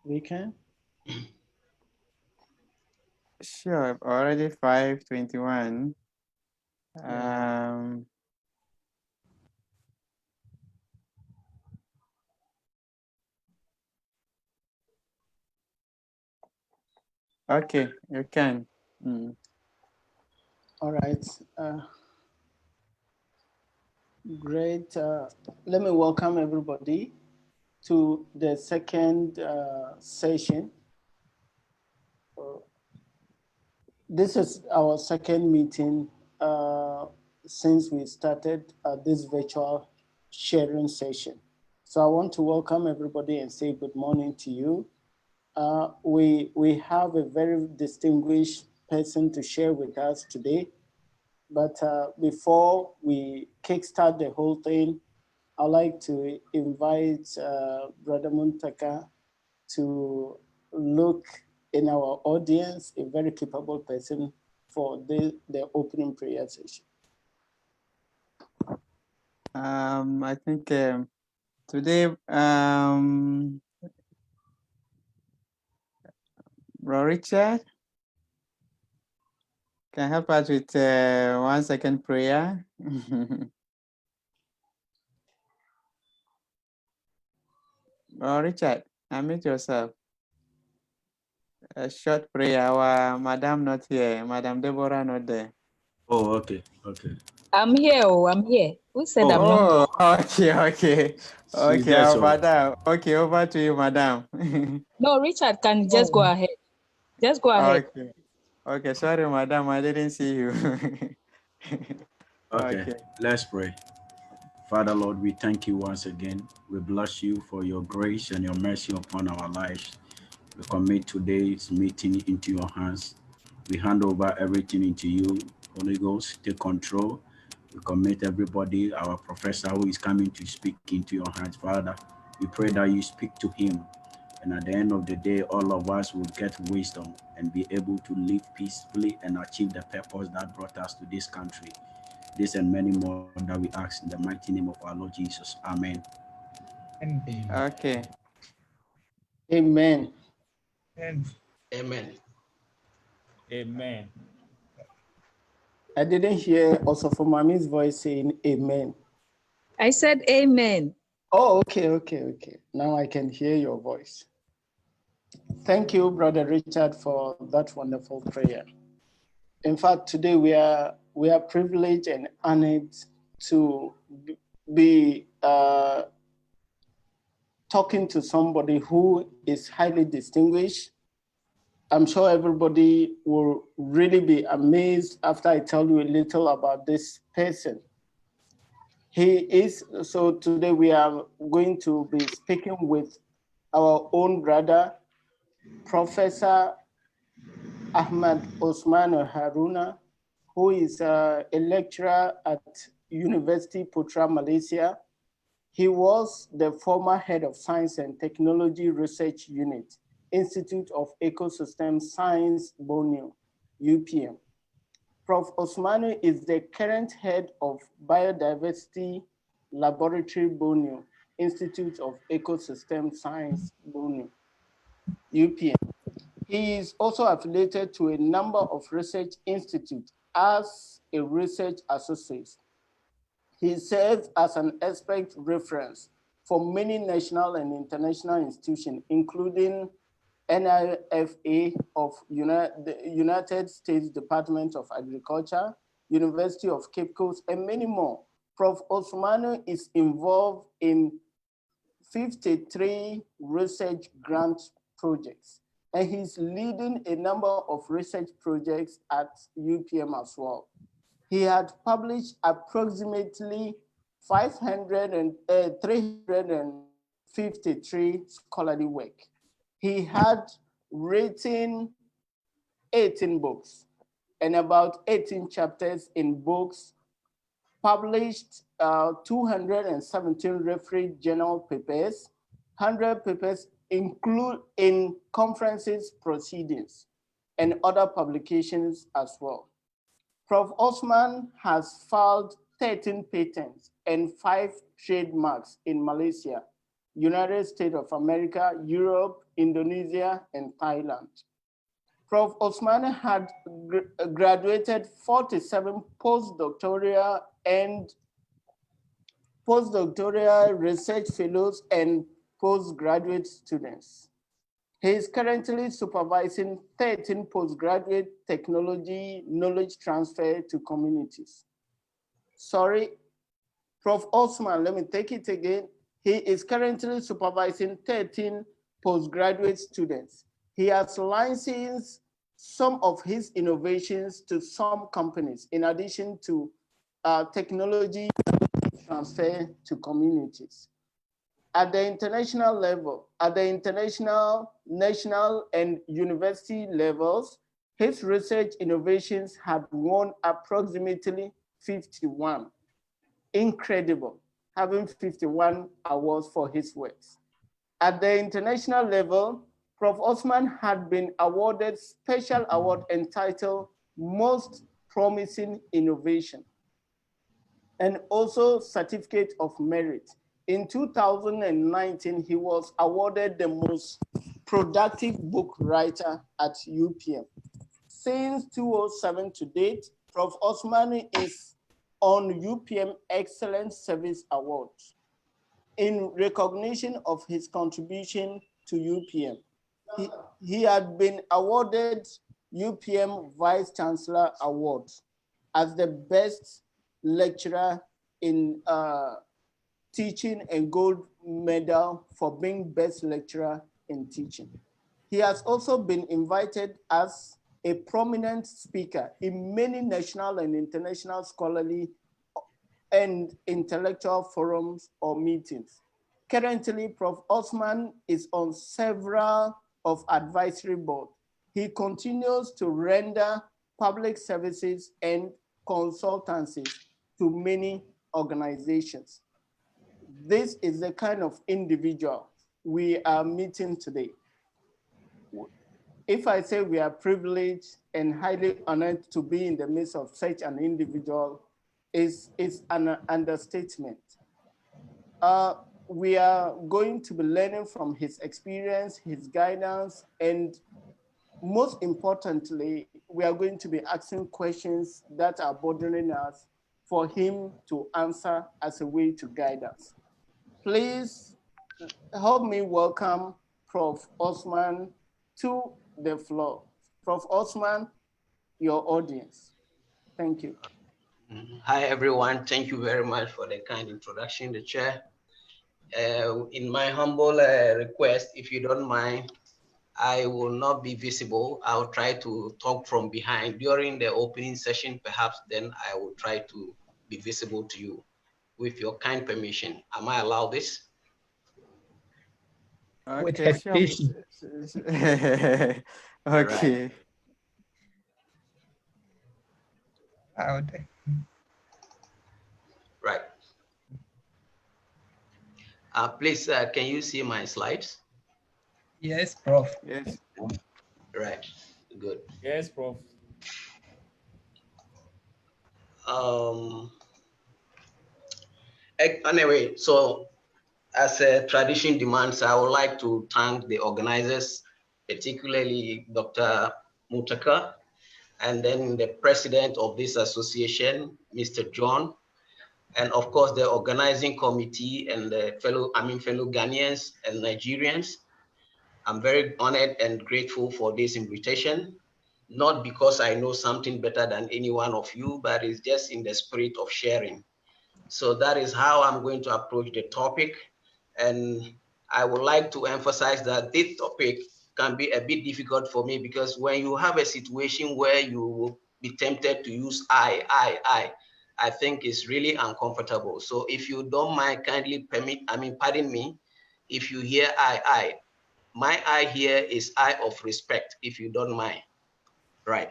We can? Sure, already 5:21. Okay, you can. All right. Great. Let me welcome everybody to the second session. This is our second meeting since we started this virtual sharing session. So I want to welcome everybody and say good morning to you. We have a very distinguished person to share with us today. But before we kickstart the whole thing, I'd like to invite Brother Muntaka to look in our audience, a very capable person for the opening prayer session. I think today, Bro Richard can help us with 1 second prayer. Bro Richard, unmute yourself. A short prayer. Our Madam not here. Madam Deborah not there. Oh, okay, okay. I'm here. Oh, I'm here. Who said I'm not here? Okay. There, Madam. Okay, over to you, Madam. No, Richard can just go ahead. Just go ahead. Okay, sorry, Madam, I didn't see you. okay, let's pray. Father, Lord, we thank you once again. We bless you for your grace and your mercy upon our lives. We commit today's meeting into your hands. We hand over everything into you. Holy Ghost, take control. We commit everybody, our professor who is coming to speak into your hands, Father. We pray that you speak to him. And at the end of the day, all of us will get wisdom and be able to live peacefully and achieve the purpose that brought us to this country. This and many more that we ask in the mighty name of our Lord Jesus. Amen. Okay. Amen. Amen. Amen. I didn't hear also for Mommy's voice saying amen. I said amen. Oh, okay. Now I can hear your voice. Thank you, Brother Richard, for that wonderful prayer. In fact, today we are privileged and honored to be talking to somebody who is highly distinguished. I'm sure everybody will really be amazed after I tell you a little about this person. So today we are going to be speaking with our own brother, Professor Ahmad Osumanu Haruna, who is a lecturer at University Putra, Malaysia. He was the former head of Science and Technology Research Unit, Institute of Ecosystem Science, Borneo, UPM. Prof Osumanu is the current head of Biodiversity Laboratory, Borneo, Institute of Ecosystem Science, Borneo, UPM. He is also affiliated to a number of research institutes as a research associate. He serves as an expert reference for many national and international institutions, including NIFA of the United States Department of Agriculture, University of Cape Coast, and many more. Prof. Osumanu is involved in 53 research grant projects, and he's leading a number of research projects at UPM as well. He had published approximately 353 scholarly work. He had written 18 books and about 18 chapters in books, published 217 referee journal papers, 100 papers include in conferences proceedings and other publications as well. Prof. Osman has filed 13 patents and 5 trademarks in Malaysia United States of America, Europe, Indonesia, and Thailand. Prof Osumanu had graduated 47 postdoctoral research fellows and postgraduate students. He is currently supervising 13 postgraduate technology knowledge transfer to communities. Sorry, Prof Osumanu, let me take it again. He is currently supervising 13 postgraduate students. He has licensed some of his innovations to some companies, in addition to technology transfer to communities. At the international level, at the international, national, and university levels, his research innovations had won approximately 51. Incredible, having 51 awards for his works. At the international level, Prof Osumanu had been awarded special award entitled Most Promising Innovation, and also Certificate of Merit. In 2019, he was awarded the Most Productive Book Writer at UPM. Since 2007 to date, Prof Osumanu is on UPM Excellent Service Awards in recognition of his contribution to UPM. He had been awarded UPM Vice Chancellor Award as the best lecturer in teaching and gold medal for being best lecturer in teaching. He has also been invited as a prominent speaker in many national and international scholarly and intellectual forums or meetings. Currently, Prof Osumanu is on several of advisory boards. He continues to render public services and consultancies to many organizations. This is the kind of individual we are meeting today. If I say we are privileged and highly honored to be in the midst of such an individual, is an understatement. We are going to be learning from his experience, his guidance, and most importantly, we are going to be asking questions that are bothering us for him to answer as a way to guide us. Please help me welcome Prof Osumanu to the floor. Prof Osumanu, your audience. Thank you. Hi, everyone. Thank you very much for the kind introduction, the chair. In my humble request, if you don't mind, I will not be visible. I'll try to talk from behind during the opening session. Perhaps then I will try to be visible to you with your kind permission. Am I allowed this? With hesitation. Okay. Right. Please, can you see my slides? Yes, Prof. Yes. Right. Good. Yes, Prof. Anyway, so as a tradition demands, I would like to thank the organizers, particularly Dr. Mutaka, and then the president of this association, Mr. John, and of course the organizing committee and the fellow Ghanaians and Nigerians. I'm very honored and grateful for this invitation, not because I know something better than any one of you, but it's just in the spirit of sharing. So that is how I'm going to approach the topic. And I would like to emphasize that this topic can be a bit difficult for me because when you have a situation where you will be tempted to use I think it's really uncomfortable. So if you don't mind, kindly pardon me, if you hear I, my I here is I of respect, if you don't mind. Right.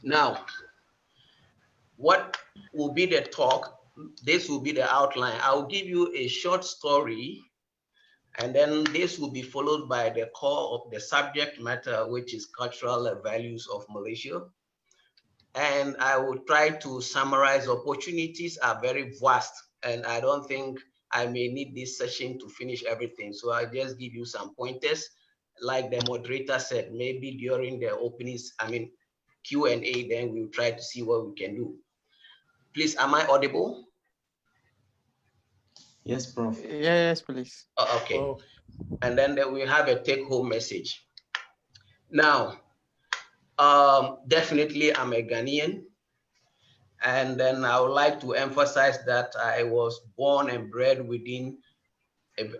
Now, what will be the talk? This will be the outline. I'll give you a short story, and then this will be followed by the core of the subject matter, which is cultural values of Malaysia. And I will try to summarize. Opportunities are very vast, and I don't think I may need this session to finish everything. So I just give you some pointers. Like the moderator said, maybe during the openings, Q&A, then we'll try to see what we can do. Please, am I audible? Yes, Prof. Yes, please. Okay. Prof. And then we have a take-home message. Now, definitely I'm a Ghanaian. And then I would like to emphasize that I was born and bred within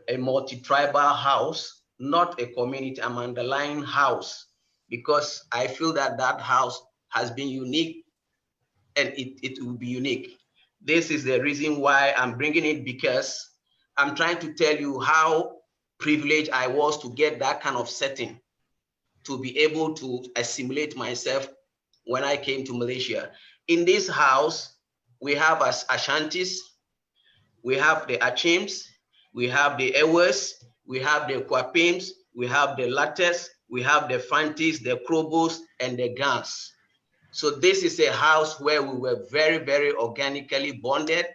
a multi-tribal house, not a community. I'm underlying house because I feel that that house has been unique and it will be unique. This is the reason why I'm bringing it, because I'm trying to tell you how privileged I was to get that kind of setting, to be able to assimilate myself when I came to Malaysia. In this house, we have as Ashantis, we have the Achims, we have the Ewes, we have the Kwapims, we have the Lattes, we have the Fantis, the Krobos, and the Gans. So this is a house where we were very, very organically bonded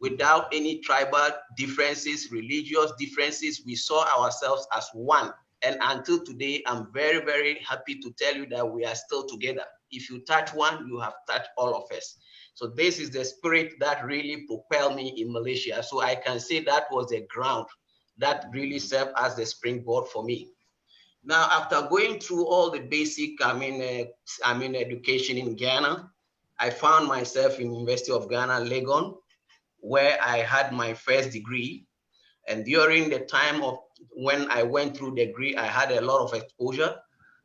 without any tribal differences, religious differences. We saw ourselves as one. And until today, I'm very, very happy to tell you that we are still together. If you touch one, you have touched all of us. So this is the spirit that really propelled me in Malaysia. So I can say that was the ground that really served as the springboard for me. Now, after going through all the basic, education in Ghana, I found myself in University of Ghana, Legon, where I had my first degree. And during the time of when I went through the degree, I had a lot of exposure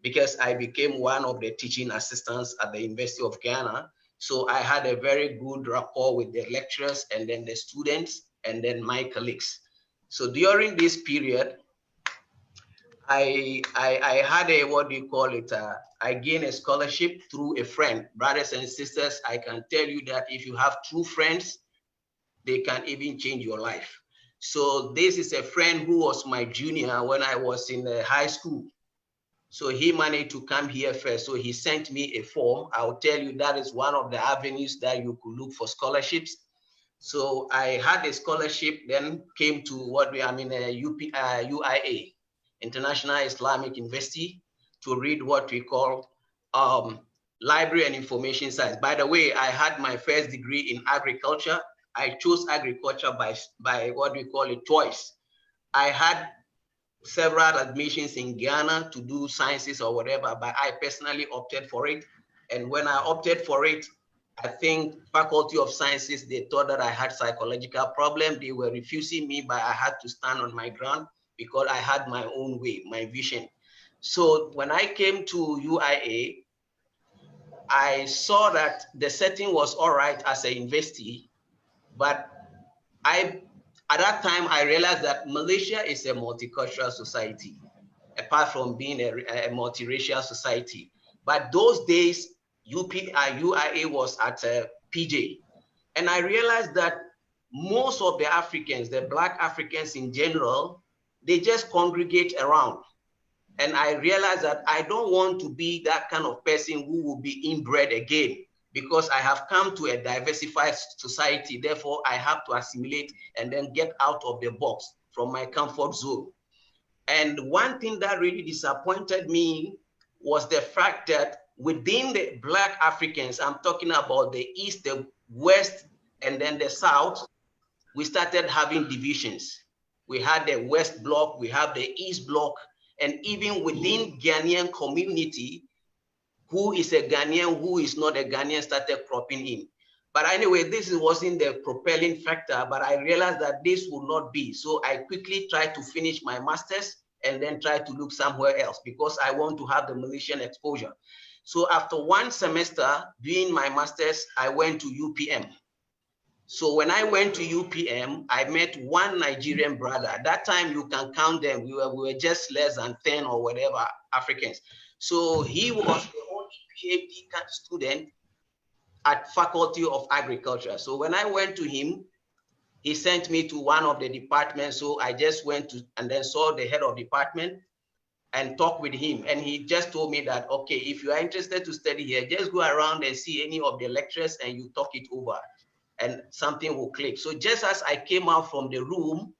because I became one of the teaching assistants at the University of Ghana. So I had a very good rapport with the lecturers and then the students and then my colleagues. So during this period, I had a, what do you call it? I gained a scholarship through a friend. Brothers and sisters, I can tell you that if you have true friends, they can even change your life. So this is a friend who was my junior when I was in high school. So he managed to come here first. So he sent me a form. I'll tell you that is one of the avenues that you could look for scholarships. So I had a scholarship, then came to UIA, International Islamic University, to read what we call library and information science. By the way, I had my first degree in agriculture. I chose agriculture by what we call it choice. I had several admissions in Ghana to do sciences or whatever, but I personally opted for it. And when I opted for it, I think Faculty of Sciences, they thought that I had psychological problem. They were refusing me, but I had to stand on my ground because I had my own way, my vision. So when I came to UIA, I saw that the setting was all right as a university, but at that time, I realized that Malaysia is a multicultural society, apart from being a multiracial society. But those days, UIA was at PJ. And I realized that most of the Africans, the Black Africans in general, they just congregate around. And I realized that I don't want to be that kind of person who will be inbred again, because I have come to a diversified society. Therefore, I have to assimilate and then get out of the box from my comfort zone. And one thing that really disappointed me was the fact that within the Black Africans, I'm talking about the East, the West, and then the South, we started having divisions. We had the West Bloc, we have the East Bloc, and even within Ghanaian community, who is a Ghanaian, who is not a Ghanaian, started cropping in. But anyway, this wasn't the propelling factor, but I realized that this would not be. So I quickly tried to finish my master's and then try to look somewhere else because I want to have the Malaysian exposure. So after one semester doing my master's, I went to UPM. So when I went to UPM, I met one Nigerian brother. At that time, you can count them. We were just less than 10 or whatever Africans. So he was the only PhD student at Faculty of Agriculture. So when I went to him, he sent me to one of the departments. So I just went to and then saw the head of department and talked with him. And he just told me that, okay, if you are interested to study here, just go around and see any of the lecturers and you talk it over. and something will click. So just as I came out from the room,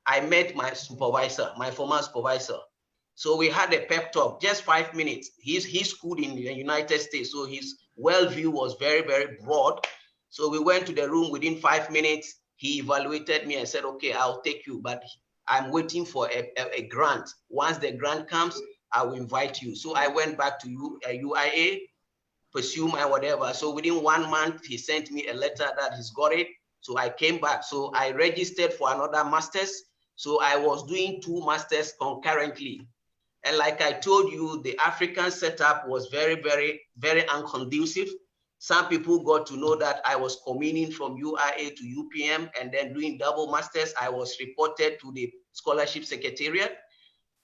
I met my supervisor, my former supervisor. So we had a pep talk, just 5 minutes. He's schooled in the United States, so his worldview was very, very broad. So we went to the room within 5 minutes. He evaluated me and said, okay, I'll take you, but I'm waiting for a grant. Once the grant comes, I will invite you. So I went back to UIA, pursue my whatever. So within 1 month, he sent me a letter that he's got it. So I came back. So I registered for another master's. So I was doing 2 masters concurrently. And like I told you, the African setup was very, very, very unconducive. Some people got to know that I was communing from UIA to UPM and then doing double masters. I was reported to the scholarship secretariat.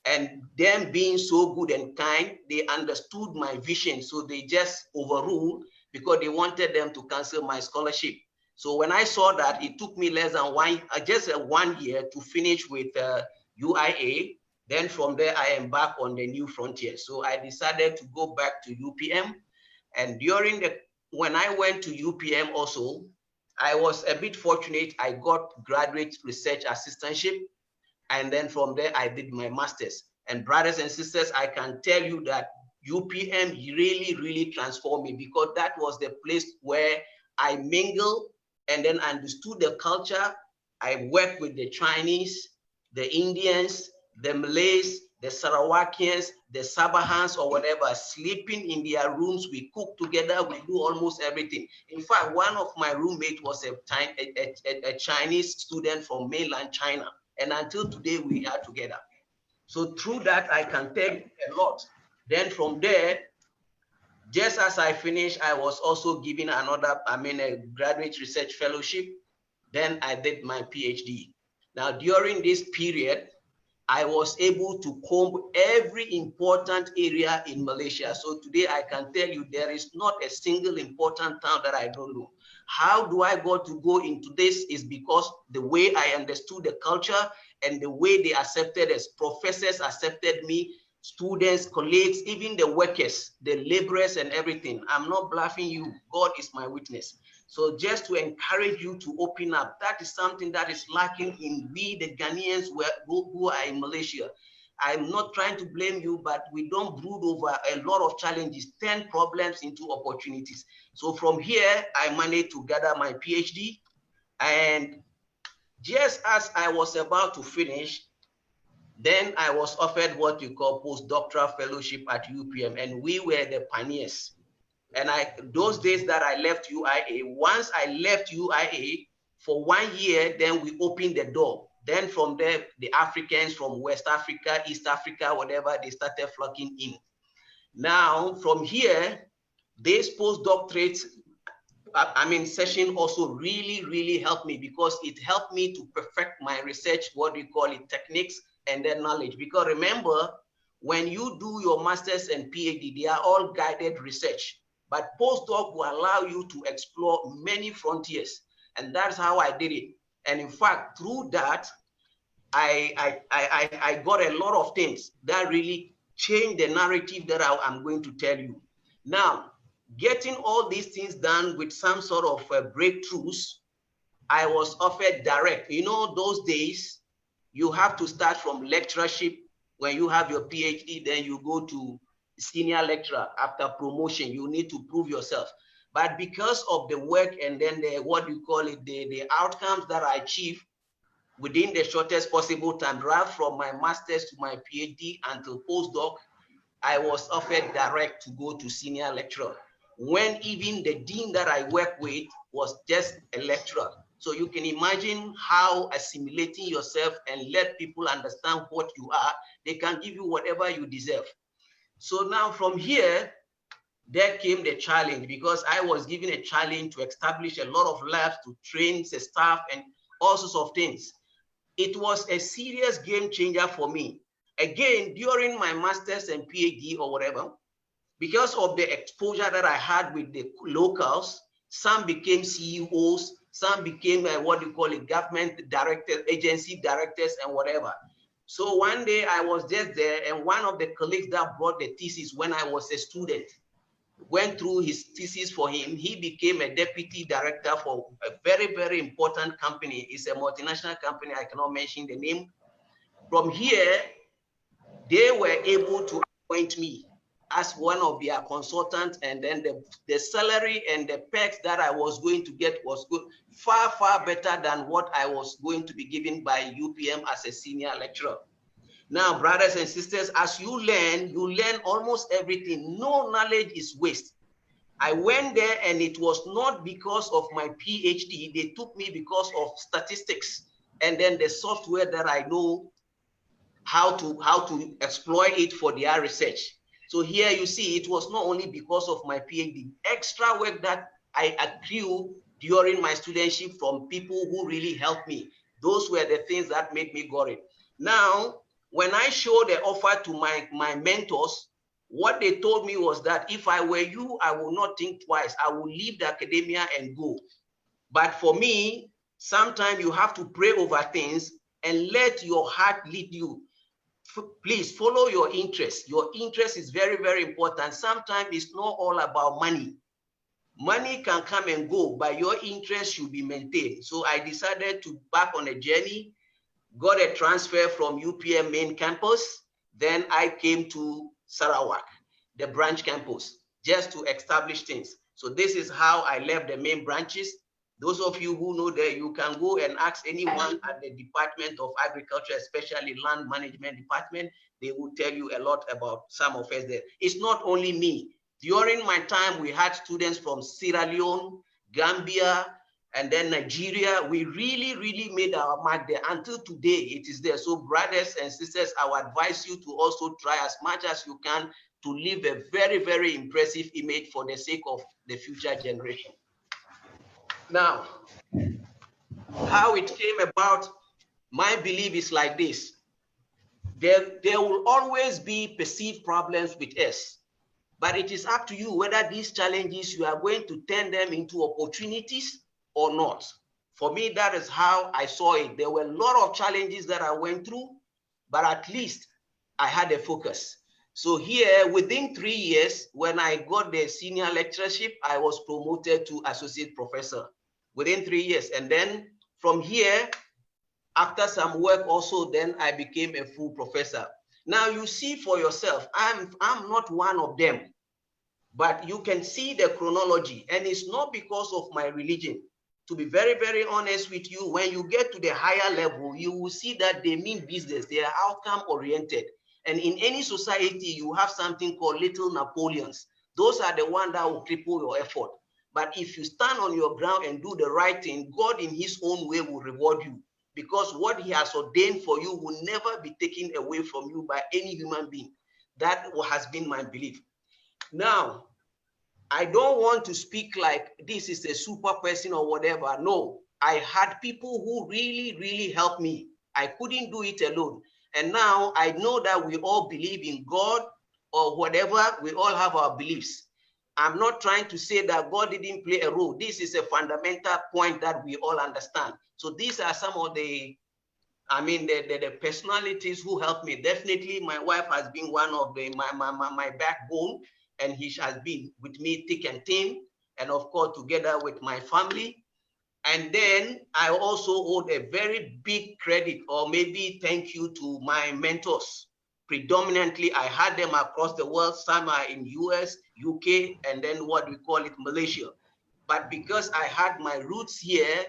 And them being so good and kind, they understood my vision. So they just overruled because they wanted them to cancel my scholarship. So when I saw that, it took me less than 1 year to finish with UIA. Then from there, I embarked on the new frontier. So I decided to go back to UPM. And when I went to UPM also, I was a bit fortunate. I got graduate research assistantship. And then from there, I did my master's. And brothers and sisters, I can tell you that UPM really, really transformed me because that was the place where I mingled and then understood the culture. I worked with the Chinese, the Indians, the Malays, the Sarawakians, the Sabahans or whatever, sleeping in their rooms. We cook together, we do almost everything. In fact, one of my roommates was a Chinese student from mainland China. And until today, we are together. So through that, I can tell you a lot. Then from there, just as I finished, I was also given a graduate research fellowship. Then I did my PhD. Now, during this period, I was able to comb every important area in Malaysia. So today I can tell you there is not a single important town that I don't know. How do I go into this is because the way I understood the culture and the way they accepted us, professors accepted me, students, colleagues, even the workers, the laborers and everything. I'm not bluffing you. God is my witness. So just to encourage you to open up, that is something that is lacking in we, the Ghanaians who are in Malaysia. I'm not trying to blame you, but we don't brood over a lot of challenges, turn problems into opportunities. So from here, I managed to gather my PhD. And just as I was about to finish, then I was offered what you call postdoctoral fellowship at UPM, and we were the pioneers. And those days that I left UIA, once I left UIA for 1 year, then we opened the door. Then from there, the Africans from West Africa, East Africa, whatever, they started flocking in. Now, from here, this postdoctorate session also really, really helped me because it helped me to perfect my research, what we call it, techniques and then knowledge. Because remember, when you do your master's and PhD, they are all guided research. But postdoc will allow you to explore many frontiers. And that's how I did it. And in fact, through that, I got a lot of things that really changed the narrative that I'm going to tell you. Now, getting all these things done with some sort of breakthroughs, I was offered direct. You know, those days, you have to start from lecturership. When you have your PhD, then you go to senior lecturer. After promotion, you need to prove yourself. But because of the work and then the outcomes that I achieved within the shortest possible time, right from my master's to my PhD until postdoc, I was offered direct to go to senior lecturer, when even the dean that I work with was just a lecturer. So you can imagine how assimilating yourself and let people understand what you are, they can give you whatever you deserve. So now from here, there came the challenge, because I was given a challenge to establish a lot of labs, to train the staff and all sorts of things. It was a serious game changer for me. Again, during my master's and PhD or whatever, because of the exposure that I had with the locals, some became CEOs, some became government directors, agency directors and whatever. So one day I was just there, and one of the colleagues that brought the thesis when I was a student, went through his thesis for him. He became a deputy director for a very, very important company. It's a multinational company. I cannot mention the name. From here, they were able to appoint me as one of their consultants, and then the salary and the perks that I was going to get was good, far, far better than what I was going to be given by UPM as a senior lecturer. Now, brothers and sisters, as you learn almost everything. No knowledge is waste. I went there and it was not because of my PhD. They took me because of statistics and then the software that I know how to exploit it for their research. So here you see, it was not only because of my PhD, extra work that I accrued during my studentship from people who really helped me. Those were the things that made me got it. Now, when I showed the offer to my mentors, what they told me was that if I were you, I will not think twice. I will leave the academia and go. But for me, sometimes you have to pray over things and let your heart lead you. Please follow your interest. Your interest is very, very important. Sometimes it's not all about money. Money can come and go, but your interest should be maintained. So I decided to back on a journey, got a transfer from UPM main campus. Then I came to Sarawak, the branch campus, just to establish things. So this is how I left the main branches. Those of you who know that, you can go and ask anyone at the Department of Agriculture, especially Land Management Department. They will tell you a lot about some of us there. It's not only me. During my time, we had students from Sierra Leone, Gambia, and then Nigeria. We really, really made our mark there. Until today, it is there. So brothers and sisters, I would advise you to also try as much as you can to leave a very, very impressive image for the sake of the future generation. Now, how it came about, my belief is like this. There will always be perceived problems with us, but it is up to you whether these challenges, you are going to turn them into opportunities or not. For me, that is how I saw it. There were a lot of challenges that I went through, but at least I had a focus. So here, within 3 years, when I got the senior lecturership, I was promoted to associate professor within 3 years. And then from here, after some work also, then I became a full professor. Now you see for yourself, I'm not one of them, but you can see the chronology, and it's not because of my religion. To be very, very honest with you, when you get to the higher level, you will see that they mean business. They are outcome oriented. And in any society, you have something called little Napoleons. Those are the ones that will cripple your effort. But if you stand on your ground and do the right thing, God in his own way will reward you, because what he has ordained for you will never be taken away from you by any human being. That has been my belief. Now, I don't want to speak like this is a super person or whatever. No, I had people who really, really helped me. I couldn't do it alone. And now I know that we all believe in God or whatever. We all have our beliefs. I'm not trying to say that God didn't play a role. This is a fundamental point that we all understand. So these are some of the personalities who helped me. Definitely, my wife has been one of my backbone, and he has been with me thick and thin, and of course, together with my family. And then I also owe a very big credit, or maybe thank you, to my mentors. Predominantly, I had them across the world. Some are in US, UK, and then what we call it, Malaysia. But because I had my roots here,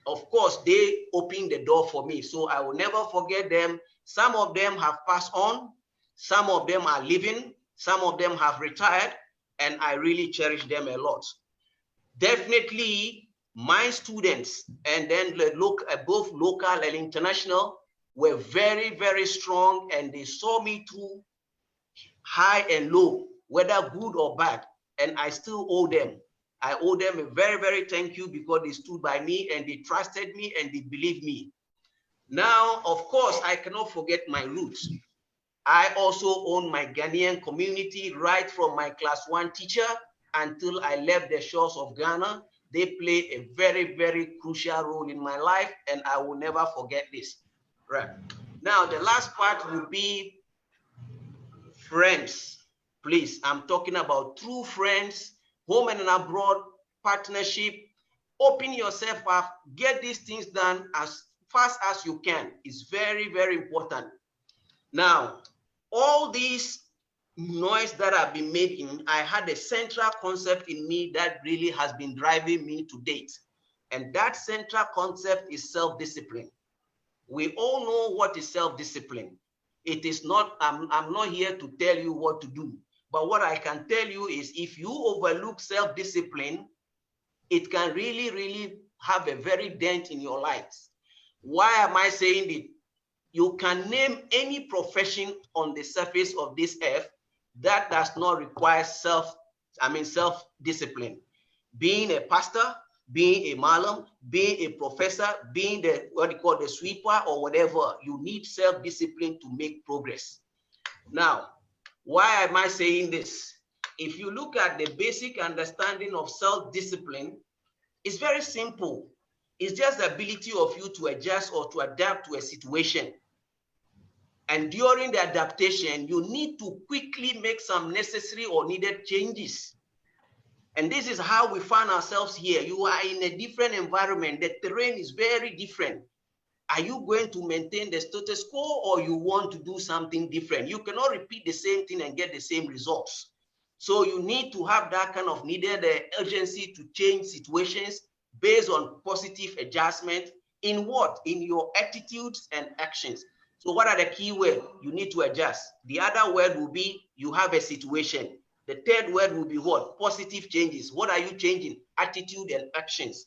of course, they opened the door for me. So I will never forget them. Some of them have passed on. Some of them are living. Some of them have retired. And I really cherish them a lot. Definitely, my students, and then both local and international, were very, very strong. And they saw me through high and low, whether good or bad. And I still owe them. I owe them a very, very thank you, because they stood by me and they trusted me and they believed me. Now, of course, I cannot forget my roots. I also own my Ghanaian community, right from my class 1 teacher until I left the shores of Ghana. They play a very, very crucial role in my life, and I will never forget this. Right. Now, the last part will be friends. Please, I'm talking about true friends, home and abroad, partnership. Open yourself up, get these things done as fast as you can. It's very, very important. Now, all these noise that have been made in, I had a central concept in me that really has been driving me to date. And that central concept is self-discipline. We all know what is self-discipline. It is not, I'm not here to tell you what to do, but what I can tell you is if you overlook self-discipline, it can really, really have a very dent in your lives. Why am I saying it? You can name any profession on the surface of this earth that does not require self-discipline. Being a pastor, being a malam, being a professor, being the sweeper or whatever, you need self-discipline to make progress. Now, why am I saying this? If you look at the basic understanding of self-discipline, it's very simple. It's just the ability of you to adjust or to adapt to a situation. And during the adaptation, you need to quickly make some necessary or needed changes. And this is how we find ourselves here. You are in a different environment. The terrain is very different. Are you going to maintain the status quo or you want to do something different? You cannot repeat the same thing and get the same results. So you need to have that kind of needed urgency to change situations based on positive adjustment in what? In your attitudes and actions. So what are the key words? You need to adjust. The other word will be you have a situation. The third word will be what? Positive changes. What are you changing? Attitude and actions.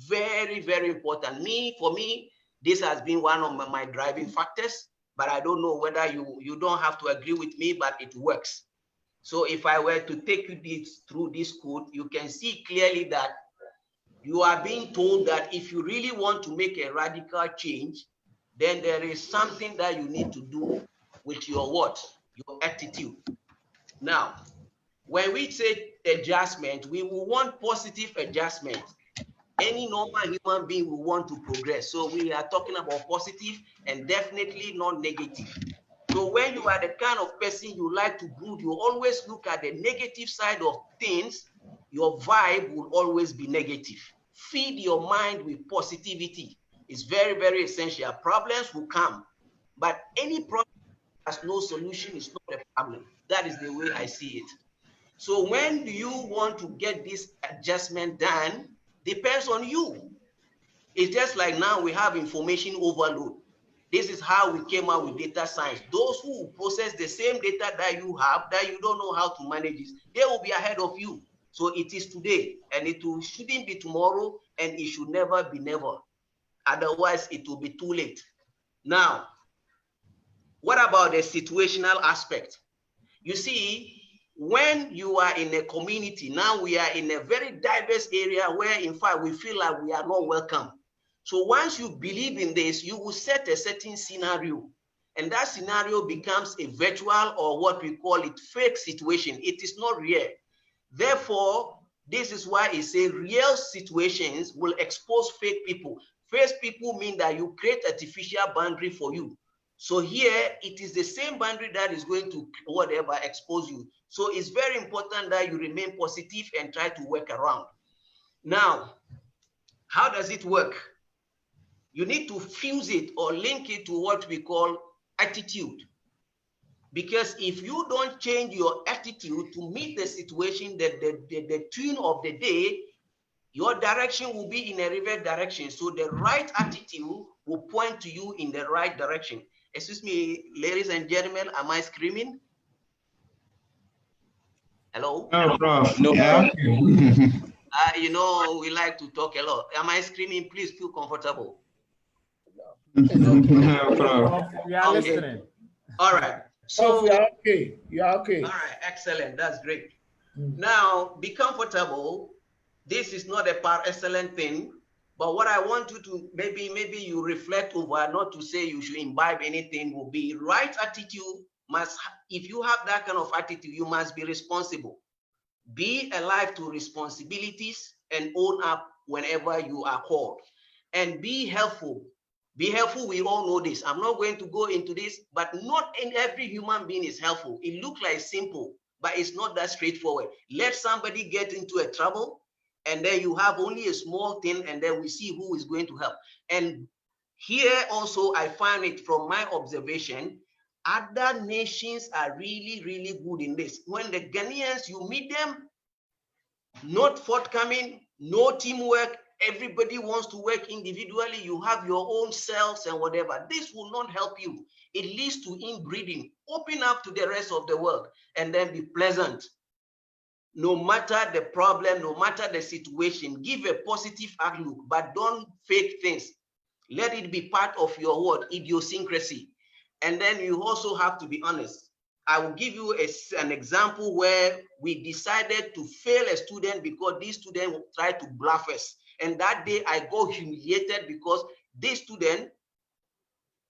Very, very important. For me, this has been one of my driving factors, but I don't know whether you don't have to agree with me, but it works. So if I were to take you through this code, you can see clearly that you are being told that if you really want to make a radical change, then there is something that you need to do with your what? Your attitude. Now, when we say adjustment, we will want positive adjustment. Any normal human being will want to progress. So we are talking about positive and definitely not negative. So when you are the kind of person you like to brood, you always look at the negative side of things, your vibe will always be negative. Feed your mind with positivity. It's very, very essential. Problems will come, but any problem that has no solution is not a problem. That is the way I see it. So when do you want to get this adjustment done? Depends on you. It's just like now we have information overload. This is how we came out with data science. Those who process the same data that you have, that you don't know how to manage it, they will be ahead of you. So it is today, and shouldn't be tomorrow, and it should never be never. Otherwise, it will be too late. Now, what about the situational aspect? You see, when you are in a community, now we are in a very diverse area where, in fact, we feel like we are not welcome. So once you believe in this, you will set a certain scenario, and that scenario becomes a virtual or what we call it fake situation. It is not real. Therefore, this is why it says real situations will expose fake people. Fake people mean that you create artificial boundary for you. So here, it is the same boundary that is going to whatever expose you. So it's very important that you remain positive and try to work around. Now, how does it work? You need to fuse it or link it to what we call attitude. Because if you don't change your attitude to meet the situation, the tune of the day, your direction will be in a reverse direction. So the right attitude will point to you in the right direction. Excuse me, ladies and gentlemen, am I screaming? Hello? No, Prof. No. Yeah. You know, we like to talk a lot. Am I screaming? Please feel comfortable. No, Prof. We are Okay. listening. All right. So you are okay. You are okay. all right, excellent. That's great. Now, be comfortable. This is not a excellent thing, but what I want you to maybe you reflect over, not to say you should imbibe anything, will be right attitude. If you have that kind of attitude, you must be responsible. Be alive to responsibilities and own up whenever you are called. And be helpful. Be helpful, we all know this. I'm not going to go into this, but not in every human being is helpful. It looks like simple, but it's not that straightforward. Let somebody get into a trouble, and then you have only a small thing, and then we see who is going to help. And here also, I find it from my observation, other nations are really, really good in this. When the Ghanaians, you meet them, not forthcoming, no teamwork, everybody wants to work individually, you have your own cells and whatever. This will not help you. It leads to inbreeding. Open up to the rest of the world and then be pleasant. No matter the problem, no matter the situation, give a positive outlook, but don't fake things. Let it be part of your what? Idiosyncrasy. And then you also have to be honest. I will give you an example where we decided to fail a student because this student tried to bluff us. And that day I got humiliated because this student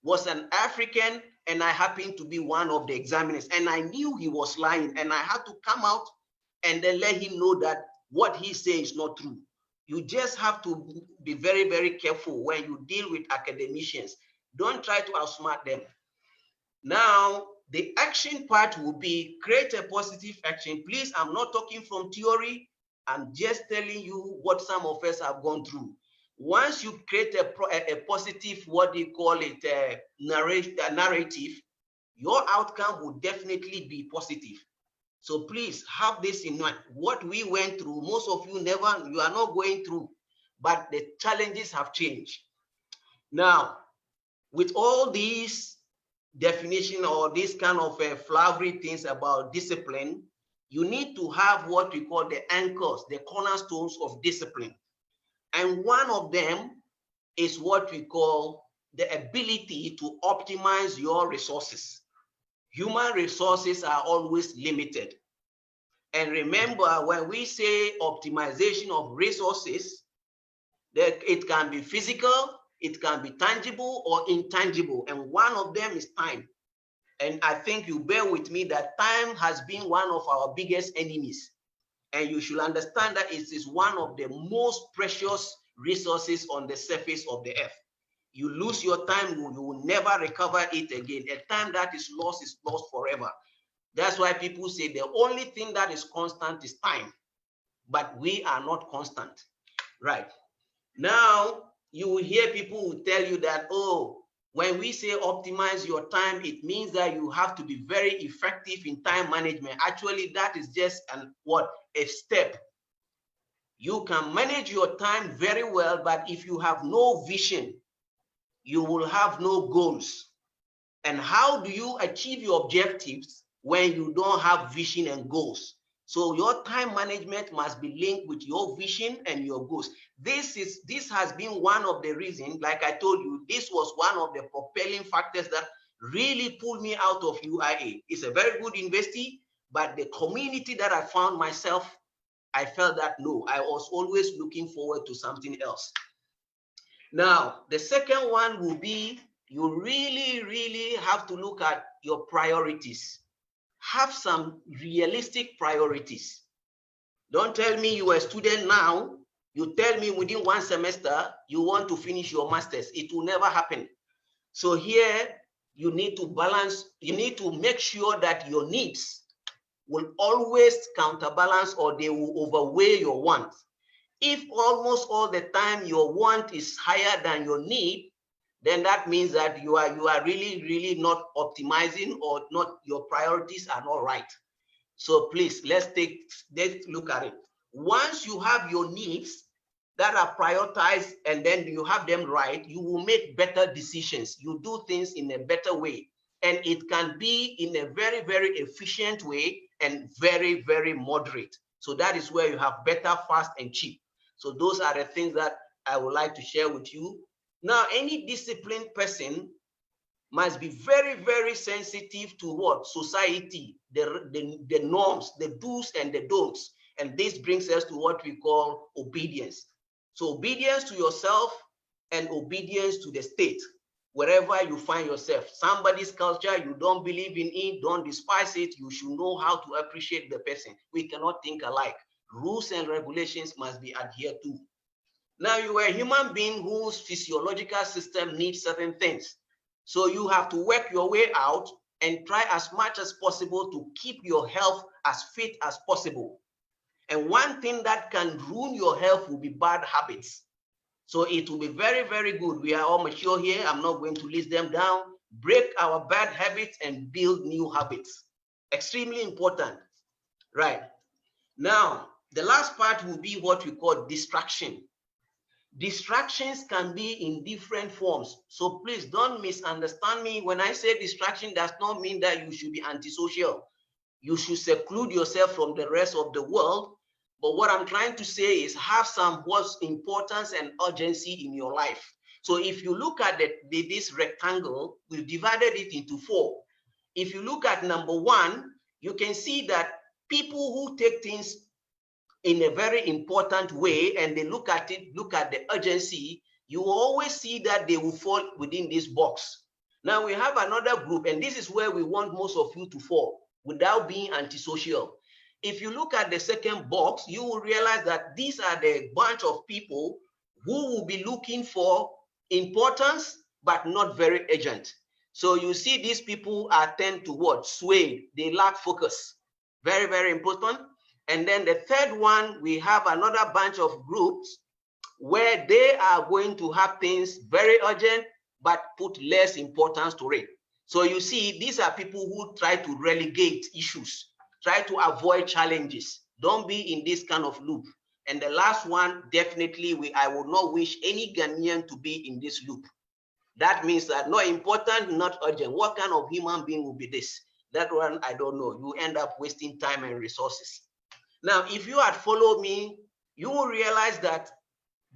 was an African and I happened to be one of the examiners. And I knew he was lying, and I had to come out and then let him know that what he says is not true. You just have to be very, very careful when you deal with academicians. Don't try to outsmart them. Now, the action part will be create a positive action. Please, I'm not talking from theory. I'm just telling you what some of us have gone through. Once you create a positive, what do you call it, narrative, your outcome will definitely be positive. So please have this in mind. What we went through, most of you you are not going through, but the challenges have changed. Now, with all these definition or this kind of flowery things about discipline, you need to have what we call the anchors, the cornerstones of discipline. And one of them is what we call the ability to optimize your resources. Human resources are always limited. And remember, when we say optimization of resources, that it can be physical, it can be tangible or intangible. And one of them is time. And I think you bear with me that time has been one of our biggest enemies. And you should understand that it is one of the most precious resources on the surface of the earth. You lose your time, you will never recover it again. A time that is lost forever. That's why people say the only thing that is constant is time. But we are not constant, right? Now, you will hear people who tell you that, oh, when we say optimize your time, it means that you have to be very effective in time management. Actually, that is just a step. You can manage your time very well, but if you have no vision, you will have no goals. And how do you achieve your objectives when you don't have vision and goals? So your time management must be linked with your vision and your goals. This has been one of the reasons, like I told you, this was one of the propelling factors that really pulled me out of UIA. It's a very good university, but the community that I found myself, I felt that no, I was always looking forward to something else. Now, the second one will be, you really, really have to look at your priorities. Have some realistic priorities. Don't tell me you are a student now. You tell me within one semester you want to finish your master's. It will never happen. So here you need to balance, you need to make sure that your needs will always counterbalance or they will overweigh your wants. If almost all the time your want is higher than your need, then that means that you are really, really not optimizing, or not, your priorities are not right. So please, let's look at it. Once you have your needs that are prioritized and then you have them right, you will make better decisions. You do things in a better way. And it can be in a very, very efficient way and very, very moderate. So that is where you have better, fast, and cheap. So those are the things that I would like to share with you. Now, any disciplined person must be very, very sensitive to what? Society, the norms, the do's and the don'ts. And this brings us to what we call obedience. So obedience to yourself and obedience to the state, wherever you find yourself. Somebody's culture, you don't believe in it, don't despise it. You should know how to appreciate the person. We cannot think alike. Rules and regulations must be adhered to. Now, you are a human being whose physiological system needs certain things. So you have to work your way out and try as much as possible to keep your health as fit as possible. And one thing that can ruin your health will be bad habits. So it will be very, very good. We are all mature here. I'm not going to list them down. Break our bad habits and build new habits. Extremely important. Right. Now, the last part will be what we call distraction. Distractions can be in different forms. So please don't misunderstand me. When I say distraction, does not mean that you should be antisocial. You should seclude yourself from the rest of the world. But what I'm trying to say is have some what's importance and urgency in your life. So if you look at this rectangle, we've divided it into 4. If you look at number 1, you can see that people who take things in a very important way and they look at it, look at the urgency, you will always see that they will fall within this box. Now we have another group, and this is where we want most of you to fall without being antisocial. If you look at the second box, you will realize that these are the bunch of people who will be looking for importance, but not very urgent. So you see these people are tend to what? Sway. They lack focus. Very, very important. And then the third one, we have another bunch of groups where they are going to have things very urgent, but put less importance to it. So you see, these are people who try to relegate issues, try to avoid challenges. Don't be in this kind of loop. And the last one, definitely, I would not wish any Ghanaian to be in this loop. That means that not important, not urgent. What kind of human being will be this? That one, I don't know. You end up wasting time and resources. Now, if you had followed me, you will realize that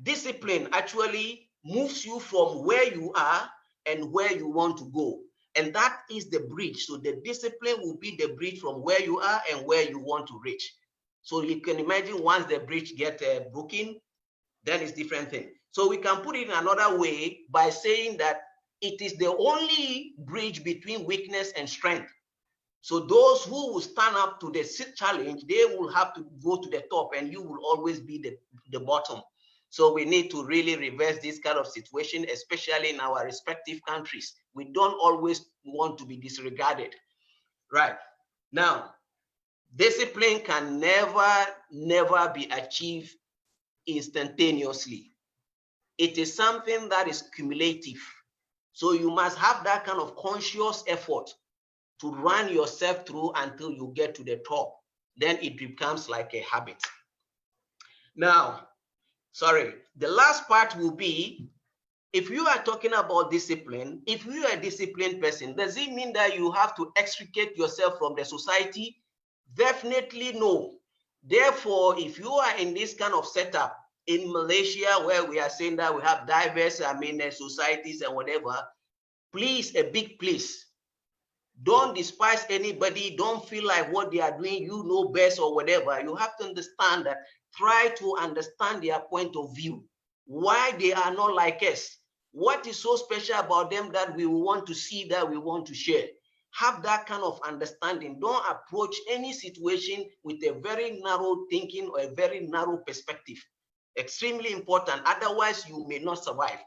discipline actually moves you from where you are and where you want to go. And that is the bridge. So the discipline will be the bridge from where you are and where you want to reach. So you can imagine once the bridge gets broken, then it's different thing. So we can put it in another way by saying that it is the only bridge between weakness and strength. So those who will stand up to the challenge, they will have to go to the top and you will always be the bottom. So we need to really reverse this kind of situation, especially in our respective countries. We don't always want to be disregarded. Right. Now, discipline can never be achieved instantaneously. It is something that is cumulative. So you must have that kind of conscious effort to run yourself through until you get to the top. Then it becomes like a habit. Now, the last part will be, if you are talking about discipline, if you are a disciplined person, does it mean that you have to extricate yourself from the society? Definitely no. Therefore, if you are in this kind of setup in Malaysia, where we are saying that we have diverse, societies and whatever, please, a big please, don't despise anybody. Don't feel like what they are doing, you know best or whatever. You have to understand that. Try to understand their point of view, why they are not like us. What is so special about them that we want to see, that we want to share? Have that kind of understanding. Don't approach any situation with a very narrow thinking or a very narrow perspective. Extremely important. Otherwise, you may not survive.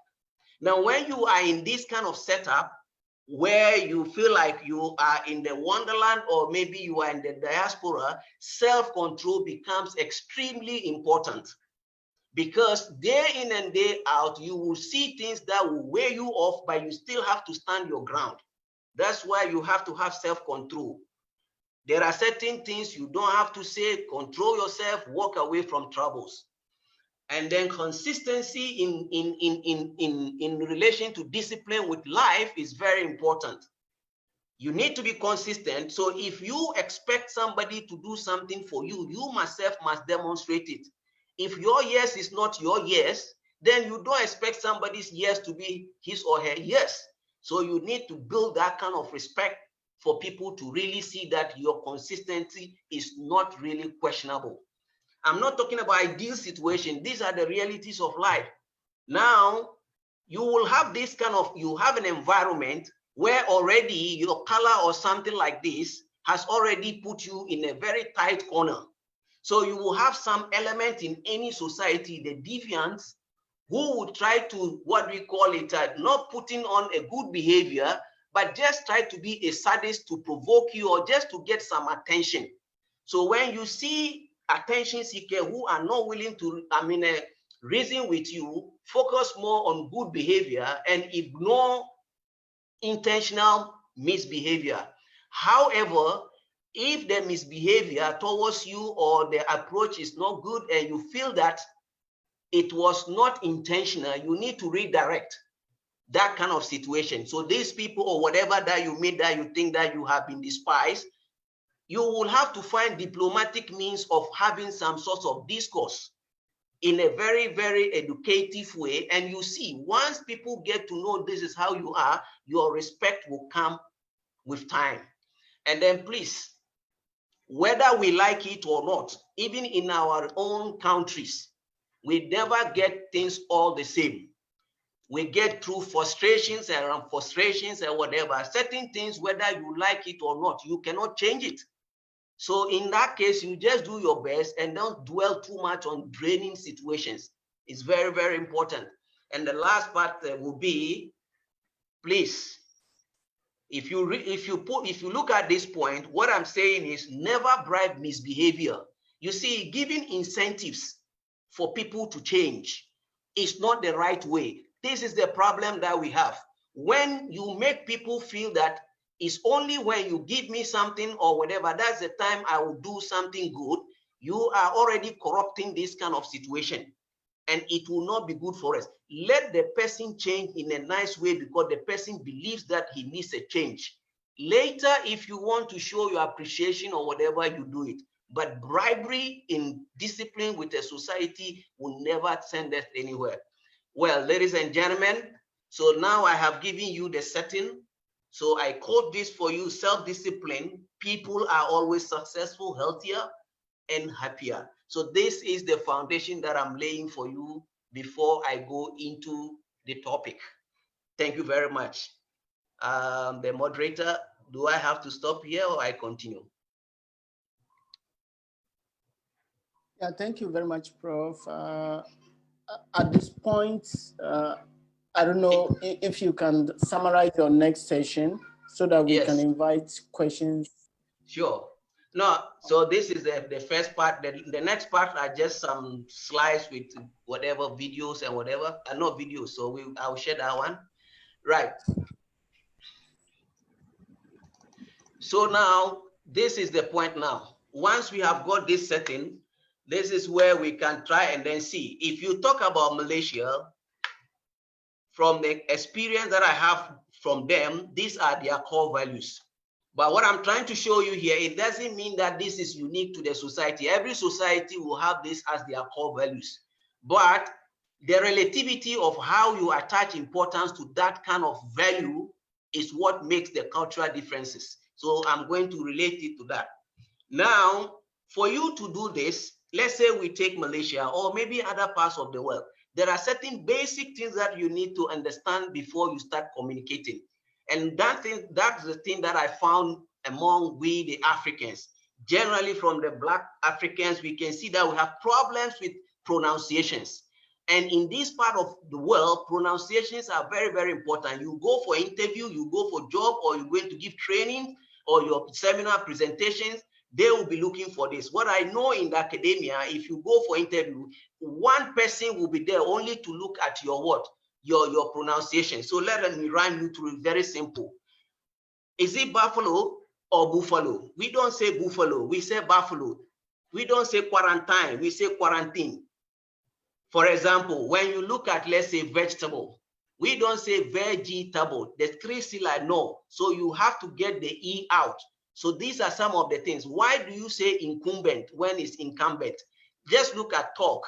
Now, when you are in this kind of setup, where you feel like you are in the wonderland or maybe you are in the diaspora, self-control becomes extremely important, because day in and day out, you will see things that will weigh you off, but you still have to stand your ground. That's why you have to have self-control. There are certain things you don't have to say. Control yourself, walk away from troubles. And then consistency in relation to discipline with life is very important. You need to be consistent. So if you expect somebody to do something for you, you myself must demonstrate it. If your yes is not your yes, then you don't expect somebody's yes to be his or her yes. So you need to build that kind of respect for people to really see that your consistency is not really questionable. I'm not talking about ideal situation. These are the realities of life. Now, you will have this kind of, you have an environment where already your color or something like this has already put you in a very tight corner. So you will have some element in any society, the deviants, who would try to, what we call it, not putting on a good behavior, but just try to be a sadist to provoke you or just to get some attention. So when you see attention seekers who are not willing to, reason with you, focus more on good behavior and ignore intentional misbehavior. However, if the misbehavior towards you or the approach is not good and you feel that it was not intentional, you need to redirect that kind of situation. So these people or whatever that you meet that you think that you have been despised, you will have to find diplomatic means of having some sort of discourse in a very, very educative way. And you see, once people get to know this is how you are, your respect will come with time. And then please, whether we like it or not, even in our own countries, we never get things all the same. We get through frustrations and whatever. Certain things, whether you like it or not, you cannot change it. So in that case, you just do your best and don't dwell too much on draining situations. It's very, very important. And the last part will be, please, if you look at this point, what I'm saying is never bribe misbehavior. You see, giving incentives for people to change is not the right way. This is the problem that we have. When you make people feel that it's only when you give me something or whatever, that's the time I will do something good, you are already corrupting this kind of situation. And it will not be good for us. Let the person change in a nice way because the person believes that he needs a change. Later, if you want to show your appreciation or whatever, you do it. But bribery in discipline with a society will never send us anywhere. Well, ladies and gentlemen, so now I have given you the setting. So I quote this for you: self-discipline. People are always successful, healthier, and happier. So this is the foundation that I'm laying for you before I go into the topic. Thank you very much. The moderator, do I have to stop here or I continue? Yeah, thank you very much, Prof. At this point, I don't know if you can summarize your next session so that we can invite questions. Sure. No, so this is the first part. The next part are just some slides with whatever videos and whatever. Not videos, so I'll share that one. Right. So now, this is the point now. Once we have got this setting, this is where we can try and then see. If you talk about Malaysia, from the experience that I have from them, these are their core values. But what I'm trying to show you here, it doesn't mean that this is unique to the society. Every society will have this as their core values. But the relativity of how you attach importance to that kind of value is what makes the cultural differences. So I'm going to relate it to that. Now, for you to do this, let's say we take Malaysia or maybe other parts of the world. There are certain basic things that you need to understand before you start communicating. And that's the thing that I found among we, the Africans. Generally from the Black Africans, we can see that we have problems with pronunciations. And in this part of the world, pronunciations are very, very important. You go for interview, you go for job, or you're going to give training or your seminar presentations, they will be looking for this. What I know in the academia, if you go for interview, one person will be there only to look at your what? Your pronunciation. So let me run you through. Very simple. Is it buffalo or buffalo? We don't say buffalo, we say buffalo. We don't say quarantine, we say quarantine. For example, when you look at, let's say, vegetable, we don't say vegetable. The three syllables, no. So you have to get the E out. So these are some of the things. Why do you say incumbent when it's incumbent? Just look at talk.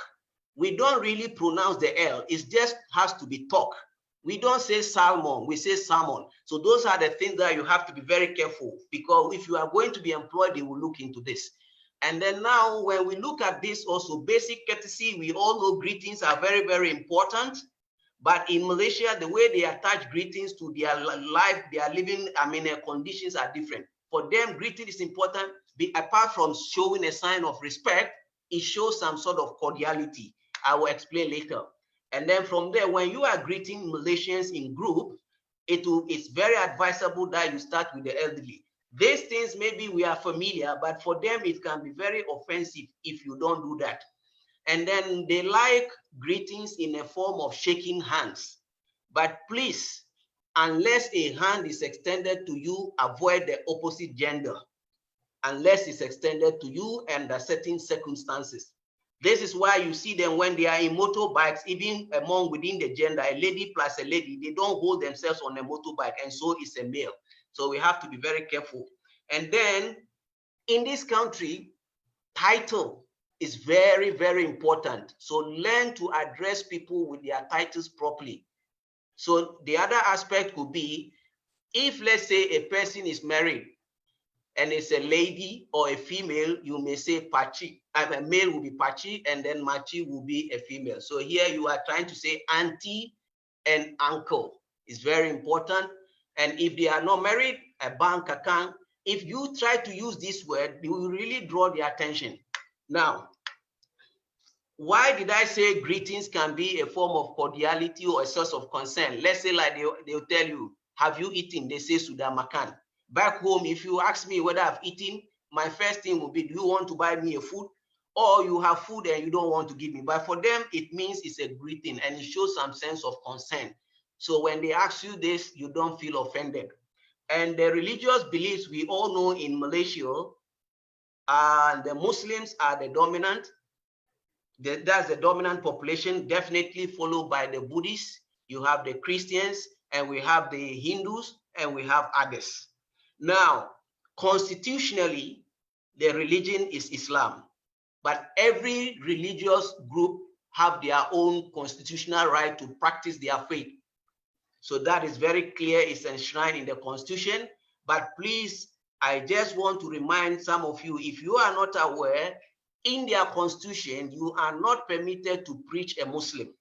We don't really pronounce the L. It just has to be talk. We don't say salmon, we say salmon. So those are the things that you have to be very careful, because if you are going to be employed, they will look into this. And then now when we look at this also, basic courtesy, we all know greetings are very, very important. But in Malaysia, the way they attach greetings to their life, their living, conditions are different. For them, greeting is important. Apart from showing a sign of respect, it shows some sort of cordiality. I will explain later. And then from there, when you are greeting Malaysians in group, it's very advisable that you start with the elderly. These things maybe we are familiar, but for them it can be very offensive if you don't do that. And then they like greetings in a form of shaking hands. But please, unless a hand is extended to you, avoid the opposite gender. Unless it's extended to you under certain circumstances. This is why you see them when they are in motorbikes, even among within the gender, a lady plus a lady, they don't hold themselves on a motorbike, and so is a male. So we have to be very careful. And then in this country, title is very, very important. So learn to address people with their titles properly. So the other aspect could be, if let's say a person is married and it's a lady or a female, you may say Pachi. A male will be Pachi, and then Machi will be a female. So here you are trying to say auntie and uncle is very important. And if they are not married, a bank account, if you try to use this word, you will really draw their attention. Now, why did I say greetings can be a form of cordiality or a source of concern? Let's say like they'll tell you, have you eaten? They say Sudamakan. Back home, if you ask me whether I've eaten, my first thing will be, do you want to buy me a food? Or you have food and you don't want to give me. But for them, it means it's a greeting and it shows some sense of concern. So when they ask you this, you don't feel offended. And the religious beliefs we all know in Malaysia, the Muslims are the dominant. That's the dominant population, definitely followed by the Buddhists. You have the Christians, and we have the Hindus, and we have others. Now, constitutionally, the religion is Islam, but every religious group have their own constitutional right to practice their faith. So that is very clear, it's enshrined in the Constitution. But please, I just want to remind some of you, if you are not aware, in their Constitution, you are not permitted to preach a Muslim.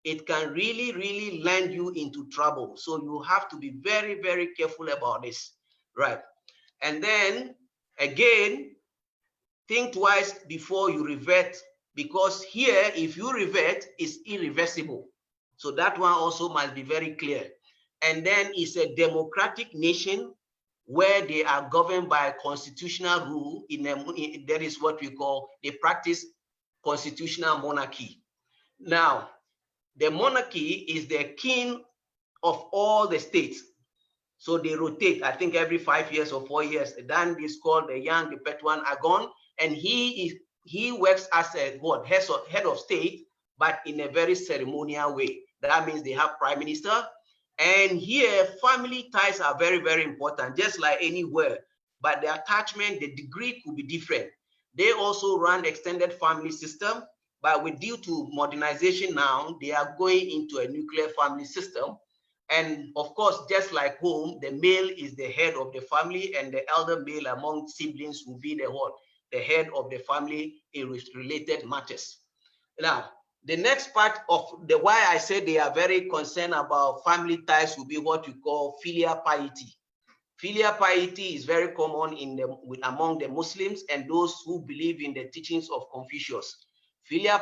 It can really, really land you into trouble. So you have to be very, very careful about this, right? And then again, think twice before you revert, because here, if you revert, it's irreversible. So that one also must be very clear. And then it's a democratic nation where they are governed by constitutional rule. That is what we call, they practice constitutional monarchy. Now, the monarchy is the king of all the states. So they rotate, I think every 5 years or 4 years. Then is called the Yang, the Petuan Agon, and he works as a what, head of state, but in a very ceremonial way. That means they have prime minister. And here, family ties are very, very important, just like anywhere. But the attachment, the degree could be different. They also run extended family system, but due to modernization now, they are going into a nuclear family system. And of course, just like home, the male is the head of the family, and the elder male among siblings will be the head of the family in related matters. Now, the next part of the why I said they are very concerned about family ties will be what we call filial piety. Filial piety is very common among the Muslims and those who believe in the teachings of Confucius. Filial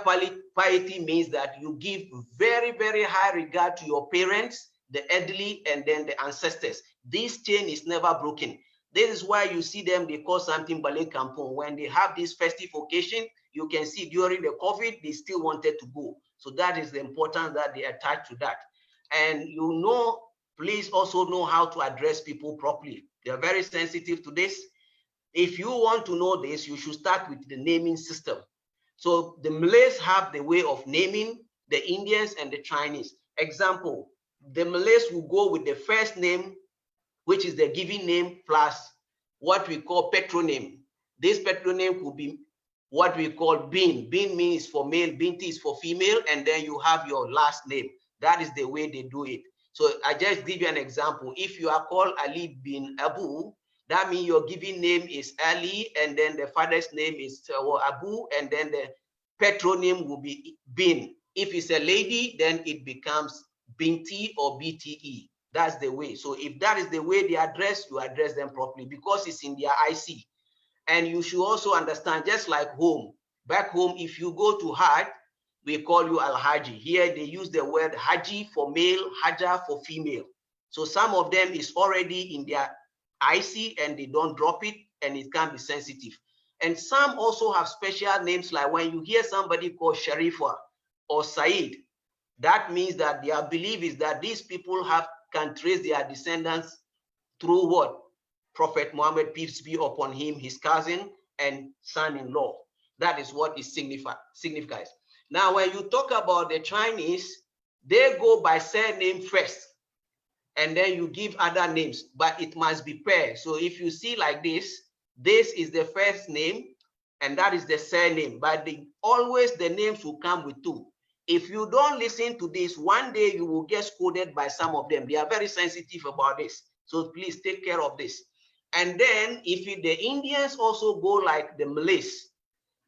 piety means that you give very, very high regard to your parents, the elderly, and then the ancestors. This chain is never broken. This is why you see them, they call something Ballet Kampong. When they have this festive occasion, you can see during the COVID, they still wanted to go. So that is the importance that they attach to that. And you know, please also know how to address people properly. They are very sensitive to this. If you want to know this, you should start with the naming system. So the Malays have the way of naming, the Indians and the Chinese. Example, the Malays will go with the first name, which is the given name, plus what we call patronym. This patronym could be what we call bin. Bin means for male, binti is for female, and then you have your last name. That is the way they do it. So I just give you an example. If you are called Ali bin Abu, that means your given name is Ali, and then the father's name is Abu, and then the patronym will be bin. If it's a lady, then it becomes binti or BTE. That's the way. So if that is the way they address, you address them properly because it's in their IC. And you should also understand, just like home, back home, if you go to Hajj, we call you Al-Haji. Here they use the word Haji for male, Hajja for female. So some of them is already in their IC and they don't drop it and it can be sensitive. And some also have special names, like when you hear somebody called Sharifa or Said, that means that their belief is that these people can trace their descendants through what? Prophet Muhammad, peace be upon him, his cousin and son-in-law. That is what it signifies. Now, when you talk about the Chinese, they go by surname first, and then you give other names, but it must be paired. So if you see like this is the first name, and that is the surname, but always the names will come with two. If you don't listen to this, one day you will get scolded by some of them. They are very sensitive about this. So please take care of this. And then the Indians also go like the Malays,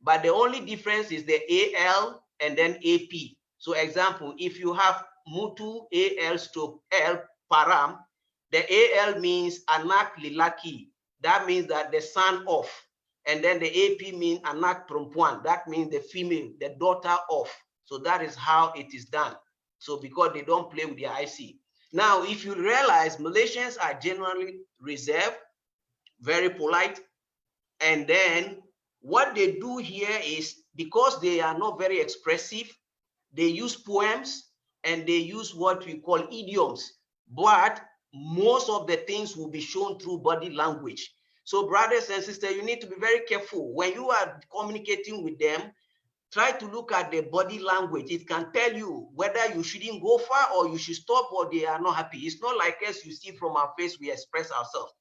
but the only difference is the AL and then AP. So example, if you have Mutu AL stroke L Param, the AL means Anak Lilaki. That means that the son of. And then the AP means Anak Perempuan. That means the female, the daughter of. So that is how it is done. So because they don't play with their IC. Now, if you realize, Malaysians are generally reserved, very polite. And then what they do here is, because they are not very expressive, they use poems and they use what we call idioms. But most of the things will be shown through body language. So brothers and sisters, you need to be very careful. When you are communicating with them, try to look at the body language. It can tell you whether you shouldn't go far or you should stop, or they are not happy. It's not like us, you see from our face, we express ourselves.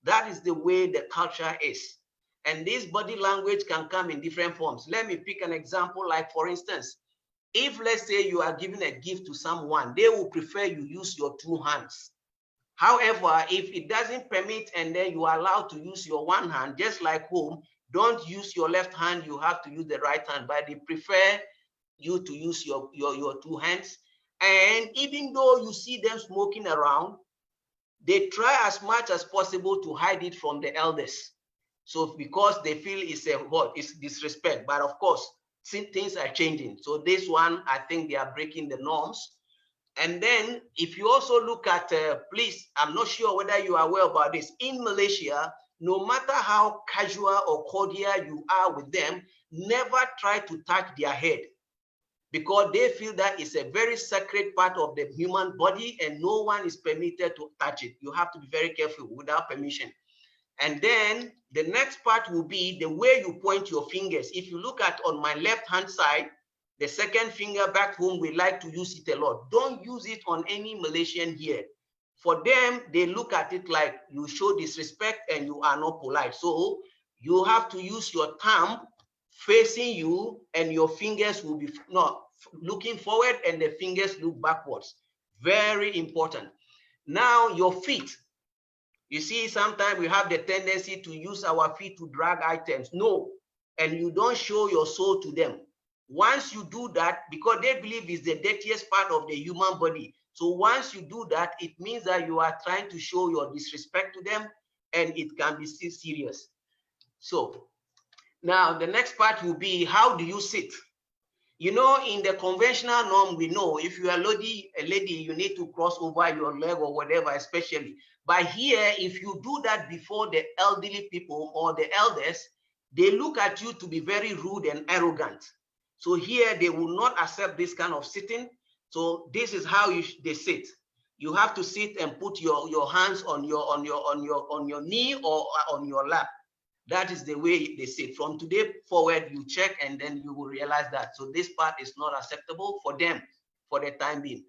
That is the way the culture is. And this body language can come in different forms. Let me pick an example, like for instance, if let's say you are giving a gift to someone, they will prefer you use your two hands. However, if it doesn't permit and then you are allowed to use your one hand, just like home, don't use your left hand, you have to use the right hand, but they prefer you to use your two hands. And even though you see them smoking around, they try as much as possible to hide it from the elders. So because they feel it's disrespect, but of course, things are changing. So this one, I think they are breaking the norms. And then if you also look at, please, I'm not sure whether you are aware about this, in Malaysia, no matter how casual or cordial you are with them, never try to touch their head, because they feel that it's a very sacred part of the human body and no one is permitted to touch it. You have to be very careful without permission. And then the next part will be the way you point your fingers. If you look at on my left hand side, the second finger back home, we like to use it a lot. Don't use it on any Malaysian here. For them, they look at it like you show disrespect and you are not polite. So you have to use your thumb facing you and your fingers will be not looking forward and the fingers look backwards. Very important. Now your feet. You see, sometimes we have the tendency to use our feet to drag items. No, and you don't show your soul to them. Once you do that, because they believe it's the dirtiest part of the human body. So once you do that, it means that you are trying to show your disrespect to them, and it can be still serious. So now the next part will be, how do you sit? You know, in the conventional norm, we know if you are a lady, you need to cross over your leg or whatever, especially. But here, if you do that before the elderly people or the elders, they look at you to be very rude and arrogant. So here, they will not accept this kind of sitting. So this is how they sit. You have to sit and put your hands on your knee or on your lap. That is the way they sit. From today forward, you check and then you will realize that. So this part is not acceptable for them for the time being.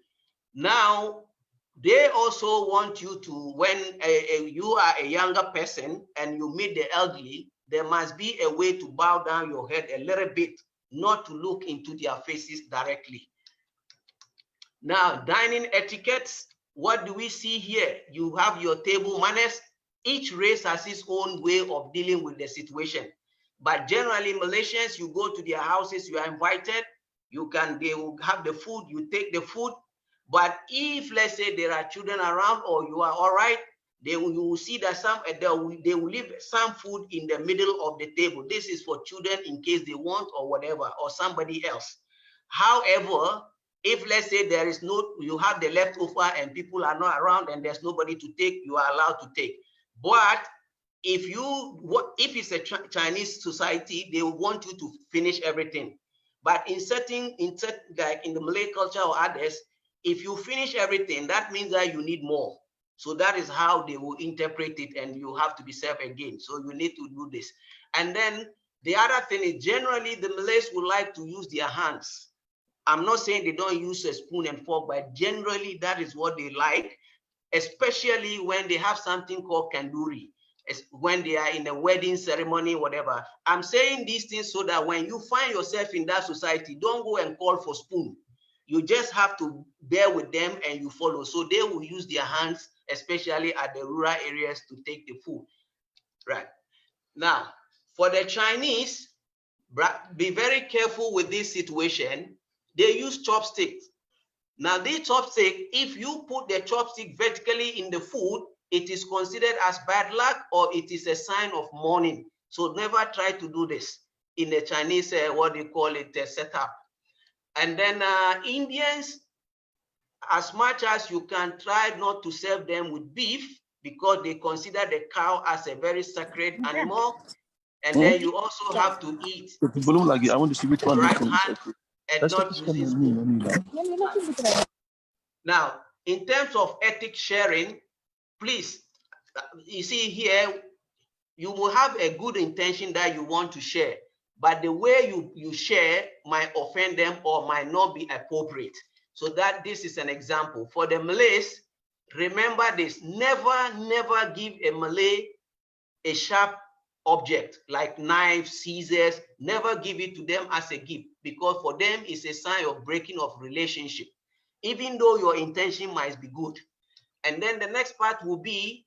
Now, they also want you to, when you are a younger person and you meet the elderly, there must be a way to bow down your head a little bit, not to look into their faces directly. Now, dining etiquettes, what do we see here? You have your table manners. Each race has its own way of dealing with the situation. But generally, Malaysians, you go to their houses, you are invited, they will have the food, you take the food. But if, let's say, there are children around or you are all right, you will see that they will leave some food in the middle of the table. This is for children in case they want or whatever, or somebody else. However, If let's say there is no, you have the leftover and people are not around and there's nobody to take, you are allowed to take. But if it's a Chinese society, they want you to finish everything. But like in the Malay culture or others, if you finish everything, that means that you need more. So that is how they will interpret it, and you have to be served again. So you need to do this. And then the other thing is, generally the Malays would like to use their hands. I'm not saying they don't use a spoon and fork, but generally that is what they like, especially when they have something called kanduri, when they are in a wedding ceremony, whatever. I'm saying these things so that when you find yourself in that society, don't go and call for spoon. You just have to bear with them and you follow. So they will use their hands, especially at the rural areas, to take the food. Right. Now, for the Chinese, be very careful with this situation. They use chopsticks. Now, this chopstick, if you put the chopstick vertically in the food, it is considered as bad luck or it is a sign of mourning. So never try to do this in the Chinese, what they call it, setup. And then Indians, as much as you can, try not to serve them with beef because they consider the cow as a very sacred animal. And then you also have to eat I want to see which one right hand and not using spoon. Now, in terms of ethic sharing, please, you see here, you will have a good intention that you want to share, but the way you share might offend them or might not be appropriate. So that this is an example. For the Malays, remember this, never give a Malay a sharp object like knives, scissors. Never give it to them as a gift, because for them it's a sign of breaking of relationship, even though your intention might be good. And then the next part will be,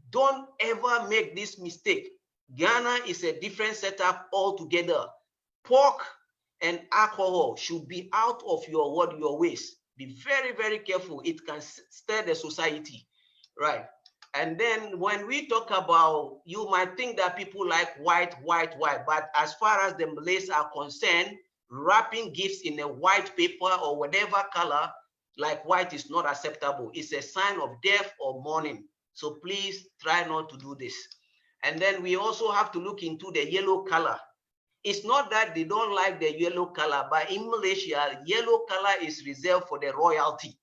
don't ever make this mistake. Ghana is a different setup altogether. Pork and alcohol should be out of your ways. Be very, very careful. It can stir the society, right? And then when we talk about, you might think that people like white, but as far as the Malays are concerned, wrapping gifts in a white paper or whatever color, like white, is not acceptable. It's a sign of death or mourning. So please try not to do this. And then we also have to look into the yellow color. It's not that they don't like the yellow color, but in Malaysia, yellow color is reserved for the royalty.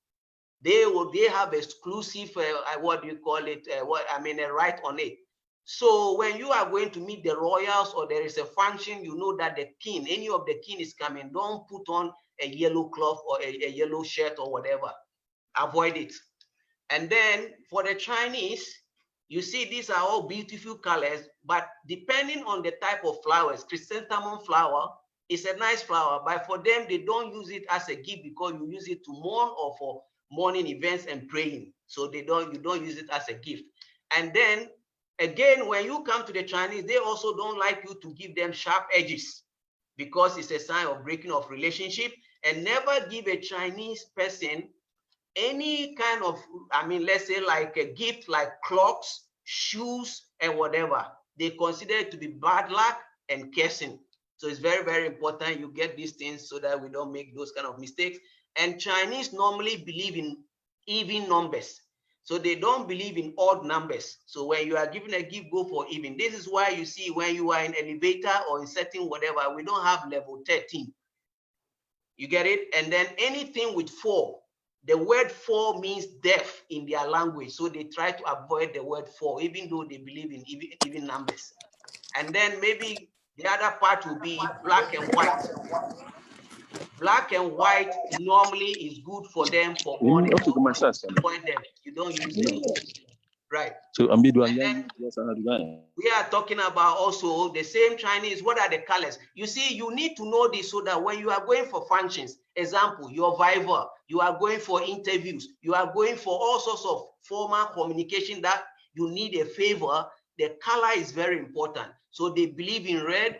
They have exclusive, what do you call it? A right on it. So when you are going to meet the royals or there is a function, you know that the king, any of the king is coming, don't put on a yellow cloth or a yellow shirt or whatever. Avoid it. And then for the Chinese, you see these are all beautiful colors, but depending on the type of flowers, chrysanthemum flower is a nice flower, but for them, they don't use it as a gift because you use it to mourn or for morning events and praying. So you don't use it as a gift. And then again, when you come to the Chinese, they also don't like you to give them sharp edges because it's a sign of breaking of relationship. And never give a Chinese person any kind of, let's say like a gift like clocks, shoes, and whatever. They consider it to be bad luck and cursing. So it's very, very important you get these things so that we don't make those kind of mistakes. And Chinese normally believe in even numbers. So they don't believe in odd numbers. So when you are given a gift, go for even. This is why you see when you are in elevator or in setting whatever, we don't have level 13. You get it? And then anything with 4, the word 4 means death in their language. So they try to avoid the word 4, even though they believe in even numbers. And then maybe the other part will be black and white. Black and white normally is good for them for morning. So avoid them. You don't use them. Right. So we are talking about also the same Chinese. What are the colors? You see, you need to know this so that when you are going for functions, example, your Viva, you are going for interviews, you are going for all sorts of formal communication that you need a favor, the color is very important. So they believe in red,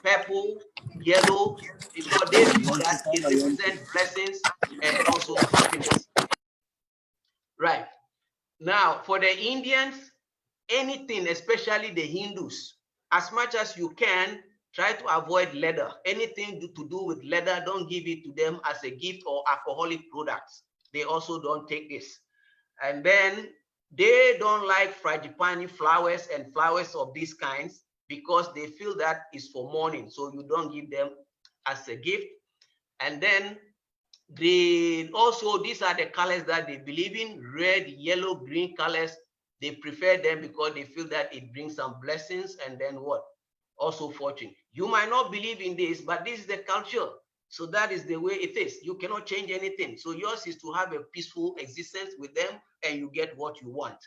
purple, yellow, because they feel that it represents blessings and also happiness. Right. Now, for the Indians, anything, especially the Hindus, as much as you can, Try to avoid leather. Anything to do with leather, don't give it to them as a gift or alcoholic products. They also don't take this. And then they don't like frangipani flowers and flowers of these kinds because they feel that is for mourning. So you don't give them as a gift. And then these are the colors that they believe in: red, yellow, green colors. They prefer them because they feel that it brings some blessings, and then what? Also fortune. You might not believe in this, but this is the culture. So that is the way it is. You cannot change anything. So yours is to have a peaceful existence with them, and you get what you want.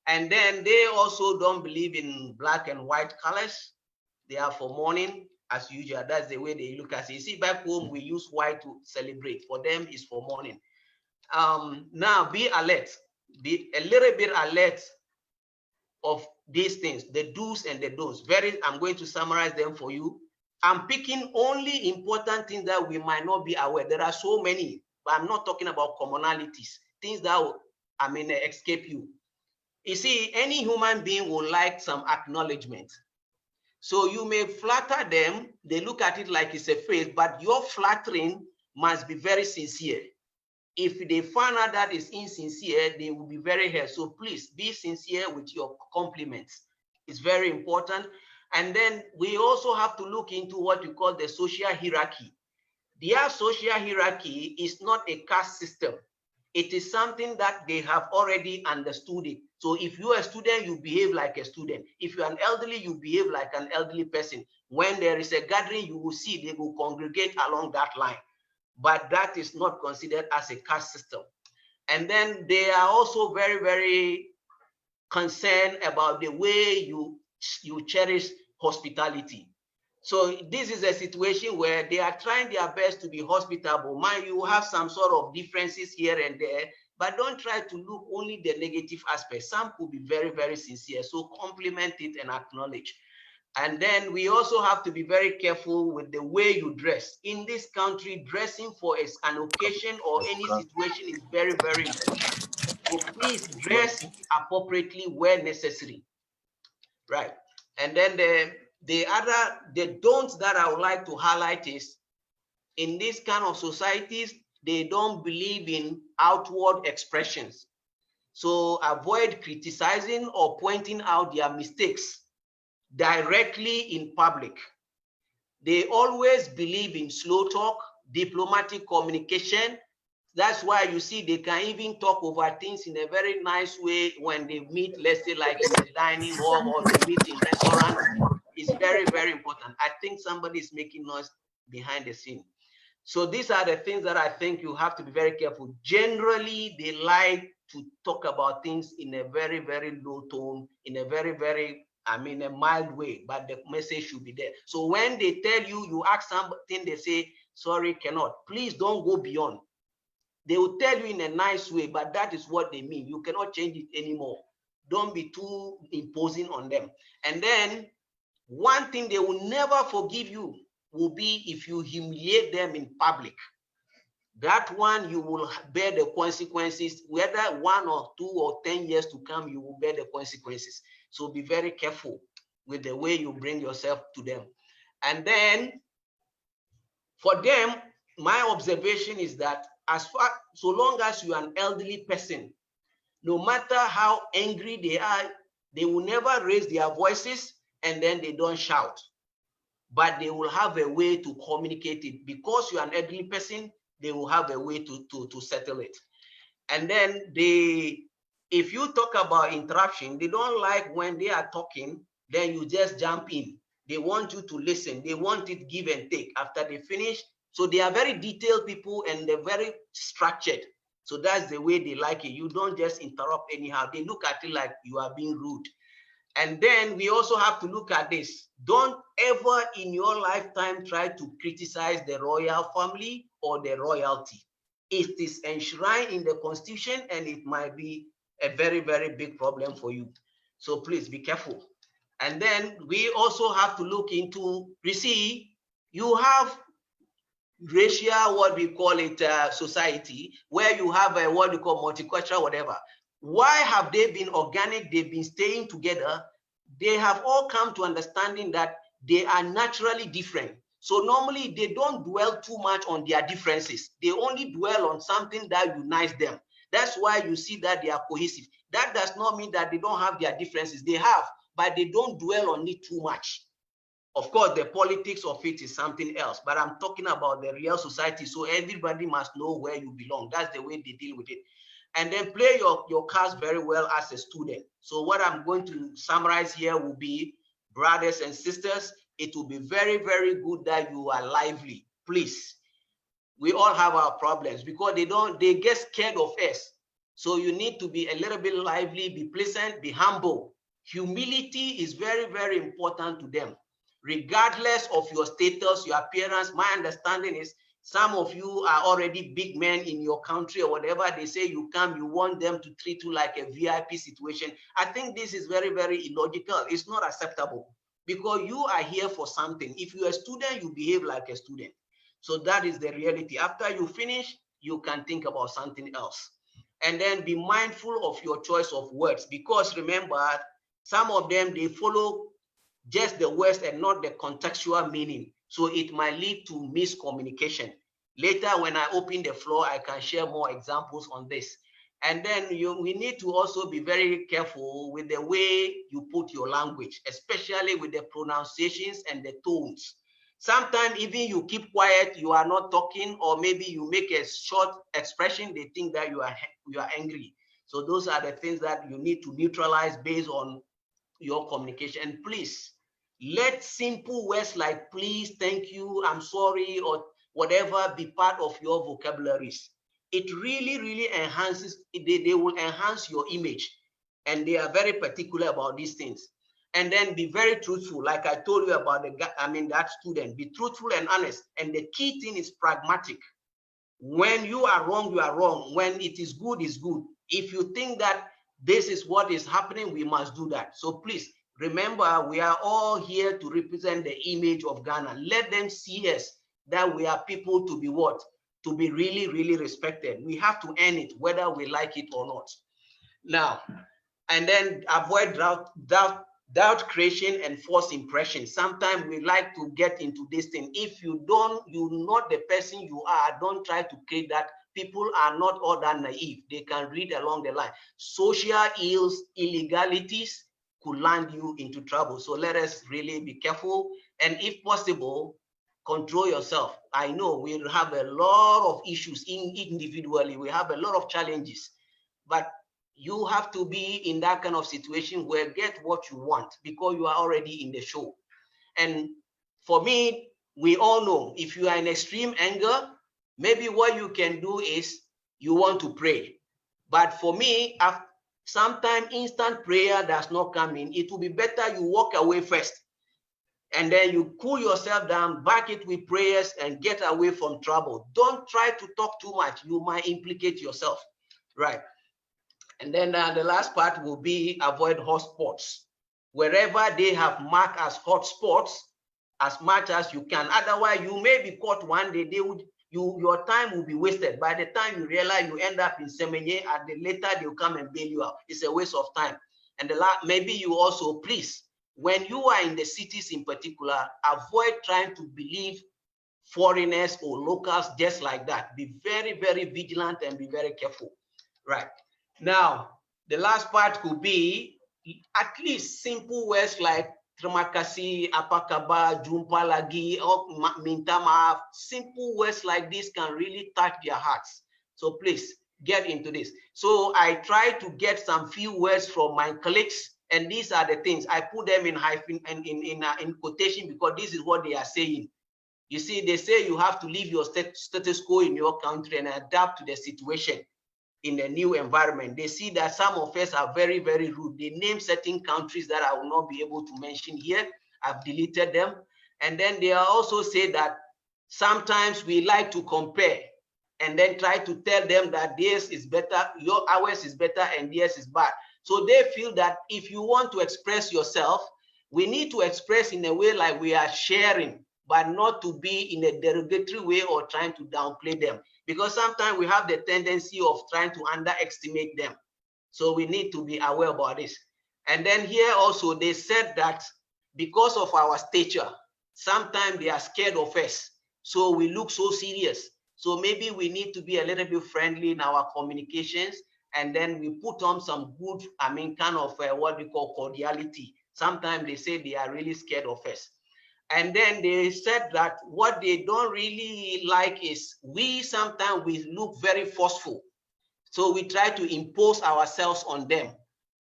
And then they also don't believe in black and white colors. They are for mourning as usual. That's the way they look at it. You see, back home, we use white to celebrate. For them, it's for mourning. Now, be alert. Be a little bit alert of these things, the do's and the don'ts. I'm going to summarize them for you. I'm picking only important things that we might not be aware. There are so many, but I'm not talking about commonalities, things that escape you. You see, any human being will like some acknowledgement. So you may flatter them. They look at it like it's a phrase, but your flattering must be very sincere. If they find out that it's insincere, they will be very hurt. So please be sincere with your compliments. It's very important. And then we also have to look into what we call the social hierarchy. Their social hierarchy is not a caste system. It is something that they have already understood it. So if you're a student, you behave like a student. If you're an elderly, you behave like an elderly person. When there is a gathering, you will see they will congregate along that line. But that is not considered as a caste system. And then they are also very, very concerned about the way you cherish hospitality. So this is a situation where they are trying their best to be hospitable. Mind you have some sort of differences here and there, but don't try to look only the negative aspects. Some could be very, very sincere. So compliment it and acknowledge. And then we also have to be very careful with the way you dress. In this country, dressing for an occasion or any situation is very, very important. So please dress appropriately where necessary. Right. And then the don'ts that I would like to highlight is, in this kind of societies, they don't believe in outward expressions. So avoid criticizing or pointing out their mistakes directly in public. They always believe in slow talk, diplomatic communication. That's why you see they can even talk over things in a very nice way when they meet, let's say like in the dining hall or they meet in restaurants. It's very, very important. I think somebody is making noise behind the scene. So these are the things that I think you have to be very careful. Generally, they like to talk about things in a very, very low tone, in a very, very, a mild way, but the message should be there. So when they tell you, you ask something, they say, sorry, cannot. Please don't go beyond. They will tell you in a nice way, but that is what they mean. You cannot change it anymore. Don't be too imposing on them. And then one thing they will never forgive you will be if you humiliate them in public. That one you will bear the consequences, whether 1 or 2 or 10 years to come, you will bear the consequences. So be very careful with the way you bring yourself to them. And then for them, my observation is that so long as you are an elderly person, no matter how angry they are, they will never raise their voices and then they don't shout. But they will have a way to communicate it. Because you're an elderly person, they will have a way to settle it. And then if you talk about interruption, they don't like when they are talking, then you just jump in. They want you to listen. They want it give and take after they finish. So they are very detailed people and they're very structured. So that's the way they like it. You don't just interrupt anyhow. They look at it like you are being rude. And then we also have to look at this. Don't ever in your lifetime try to criticize the royal family or the royalty. It is enshrined in the constitution and it might be a very, very big problem for you. So please be careful. And then we also have to look into, you see, you have racial, what we call it, society, where you have a what we call multicultural, whatever. Why have they been organic? They've been staying together. They have all come to understanding that they are naturally different. So normally they don't dwell too much on their differences. They only dwell on something that unites them. That's why you see that they are cohesive. That does not mean that they don't have their differences. They have, but they don't dwell on it too much. Of course, the politics of it is something else, but I'm talking about the real society. So everybody must know where you belong. That's the way they deal with it. And then play your cards very well as a student. So what I'm going to summarize here will be, brothers and sisters, it will be very, very good that you are lively. Please. We all have our problems because they get scared of us. So you need to be a little bit lively, be pleasant, be humble. Humility is very, very important to them. Regardless of your status, your appearance, my understanding is some of you are already big men in your country or whatever. They say you come, you want them to treat you like a VIP situation. I think this is very, very illogical. It's not acceptable because you are here for something. If you're a student, you behave like a student. So that is the reality. After you finish, you can think about something else. And then be mindful of your choice of words, because remember, some of them, they follow just the words and not the contextual meaning. So it might lead to miscommunication. Later, when I open the floor, I can share more examples on this. And then we need to also be very careful with the way you put your language, especially with the pronunciations and the tones. Sometimes even you keep quiet, you are not talking, or maybe you make a short expression, they think that you are angry. So those are the things that you need to neutralize based on your communication. And please, let simple words like please, thank you, I'm sorry, or whatever be part of your vocabularies. It really, really enhances, they will enhance your image. And they are very particular about these things. And then be very truthful. Like I told you about that student, be truthful and honest. And the key thing is pragmatic. When you are wrong, you are wrong. When it is good, it's good. If you think that this is what is happening, we must do that. So please remember, we are all here to represent the image of Ghana. Let them see us, that we are people to be what? To be really, really respected. We have to earn it, whether we like it or not. Now, and then avoid doubt creation and false impression. Sometimes we like to get into this thing. If you're not the person you are, don't try to create that. People are not all that naive. They can read along the line. Social ills, illegalities could land you into trouble. So let us really be careful. And if possible, control yourself. I know we have a lot of issues individually. We have a lot of challenges, but you have to be in that kind of situation where get what you want because you are already in the show. And for me, we all know if you are in extreme anger, maybe what you can do is you want to pray. But for me, sometimes instant prayer does not come in. It will be better you walk away first. And then you cool yourself down, back it with prayers and get away from trouble. Don't try to talk too much. You might implicate yourself, right? And then the last part will be avoid hotspots. Wherever they have marked as hotspots, as much as you can. Otherwise, you may be caught one day. Your time will be wasted. By the time you realize, you end up in Semenye, and later they'll come and bail you out. It's a waste of time. And maybe you also, please, when you are in the cities in particular, avoid trying to believe foreigners or locals just like that. Be very, very vigilant and be very careful, right? Now, the last part could be at least simple words like Tramakasi, Apakaba, Jumpa Lagi, or Mintama. Simple words like this can really touch their hearts. So please get into this. So I try to get some few words from my colleagues, and these are the things. I put them in hyphen and in quotation because this is what they are saying. You see, they say you have to leave your status quo in your country and adapt to the situation in a new environment. They see that some of us are very, very rude. They name certain countries that I will not be able to mention here. I've deleted them. And then they also say that sometimes we like to compare and then try to tell them that theirs is better, ours is better, and theirs is bad. So they feel that if you want to express yourself, we need to express in a way like we are sharing, but not to be in a derogatory way or trying to downplay them. Because sometimes we have the tendency of trying to underestimate them. So we need to be aware about this. And then here also, they said that because of our stature, sometimes they are scared of us. So we look so serious. So maybe we need to be a little bit friendly in our communications, and then we put on some good, kind of what we call cordiality. Sometimes they say they are really scared of us. And then they said that what they don't really like is sometimes we look very forceful. So we try to impose ourselves on them.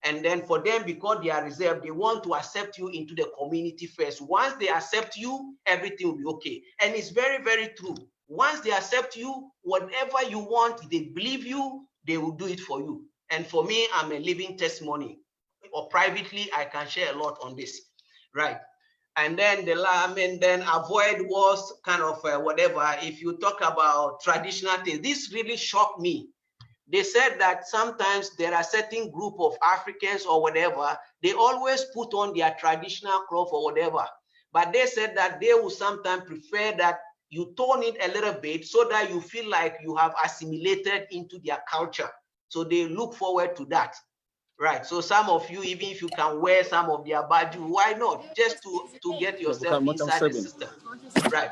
And then for them, because they are reserved, they want to accept you into the community first. Once they accept you, everything will be okay. And it's very, very true. Once they accept you, whatever you want, they believe you, they will do it for you. And for me, I'm a living testimony. Or privately, I can share a lot on this, right? And then then avoid wars, kind of whatever. If you talk about traditional things, this really shocked me. They said that sometimes there are certain group of Africans or whatever, they always put on their traditional cloth or whatever. But they said that they will sometimes prefer that you tone it a little bit so that you feel like you have assimilated into their culture. So they look forward to that. Right. So some of you, even if you can wear some of their badge, why not? Just to get yourself inside the system. Right.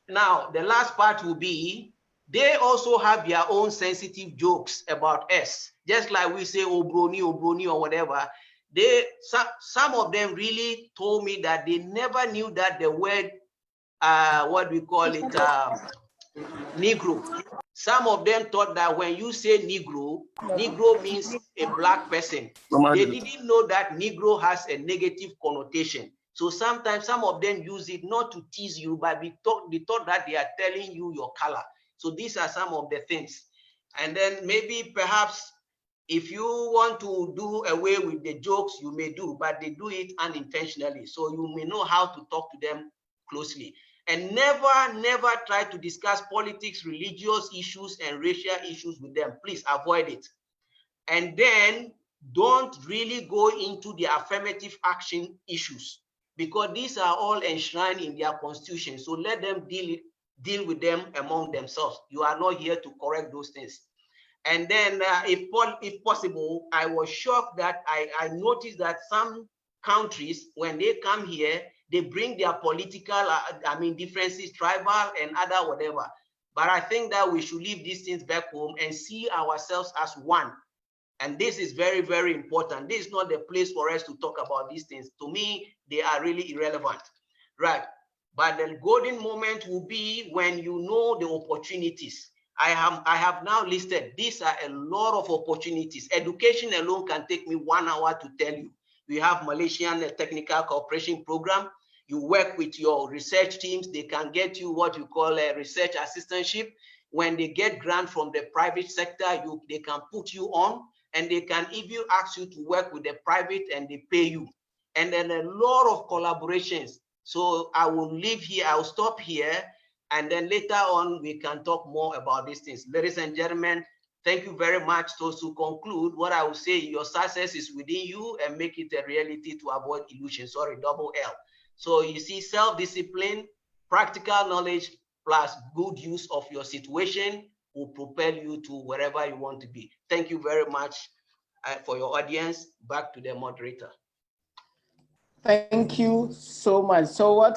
Now, the last part will be, they also have their own sensitive jokes about us. Just like we say, Obroni, Obroni, or whatever. Some of them really told me that they never knew that the word, what we call it, Negro. Some of them thought that when you say Negro, Negro means a black person. They didn't know that Negro has a negative connotation. So sometimes some of them use it not to tease you, but they thought that they are telling you your color. So these are some of the things. And then maybe perhaps if you want to do away with the jokes, you may do, but they do it unintentionally. So you may know how to talk to them closely. And never try to discuss politics, religious issues, and racial issues with them. Please avoid it. And then don't really go into the affirmative action issues, because these are all enshrined in their constitution. So let them deal with them among themselves. You are not here to correct those things. And then if possible, I was shocked that I noticed that some countries, when they come here, they bring their political, differences, tribal and other whatever. But I think that we should leave these things back home and see ourselves as one. And this is very, very important. This is not the place for us to talk about these things. To me, they are really irrelevant, right? But the golden moment will be when you know the opportunities. I have now listed, these are a lot of opportunities. Education alone can take me 1 hour to tell you. We have Malaysian Technical Cooperation Program. You work with your research teams. They can get you what you call a research assistantship. When they get grant from the private sector, they can put you on, and they can even ask you to work with the private and they pay you. And then a lot of collaborations. So I will leave here, I'll stop here, and then later on we can talk more about these things. Ladies and gentlemen, thank you very much. So to conclude, what I will say, your success is within you, and make it a reality to avoid illusion. Sorry, double L. So you see, self-discipline, practical knowledge, plus good use of your situation will propel you to wherever you want to be. Thank you very much for your audience. Back to the moderator. Thank you so much. So what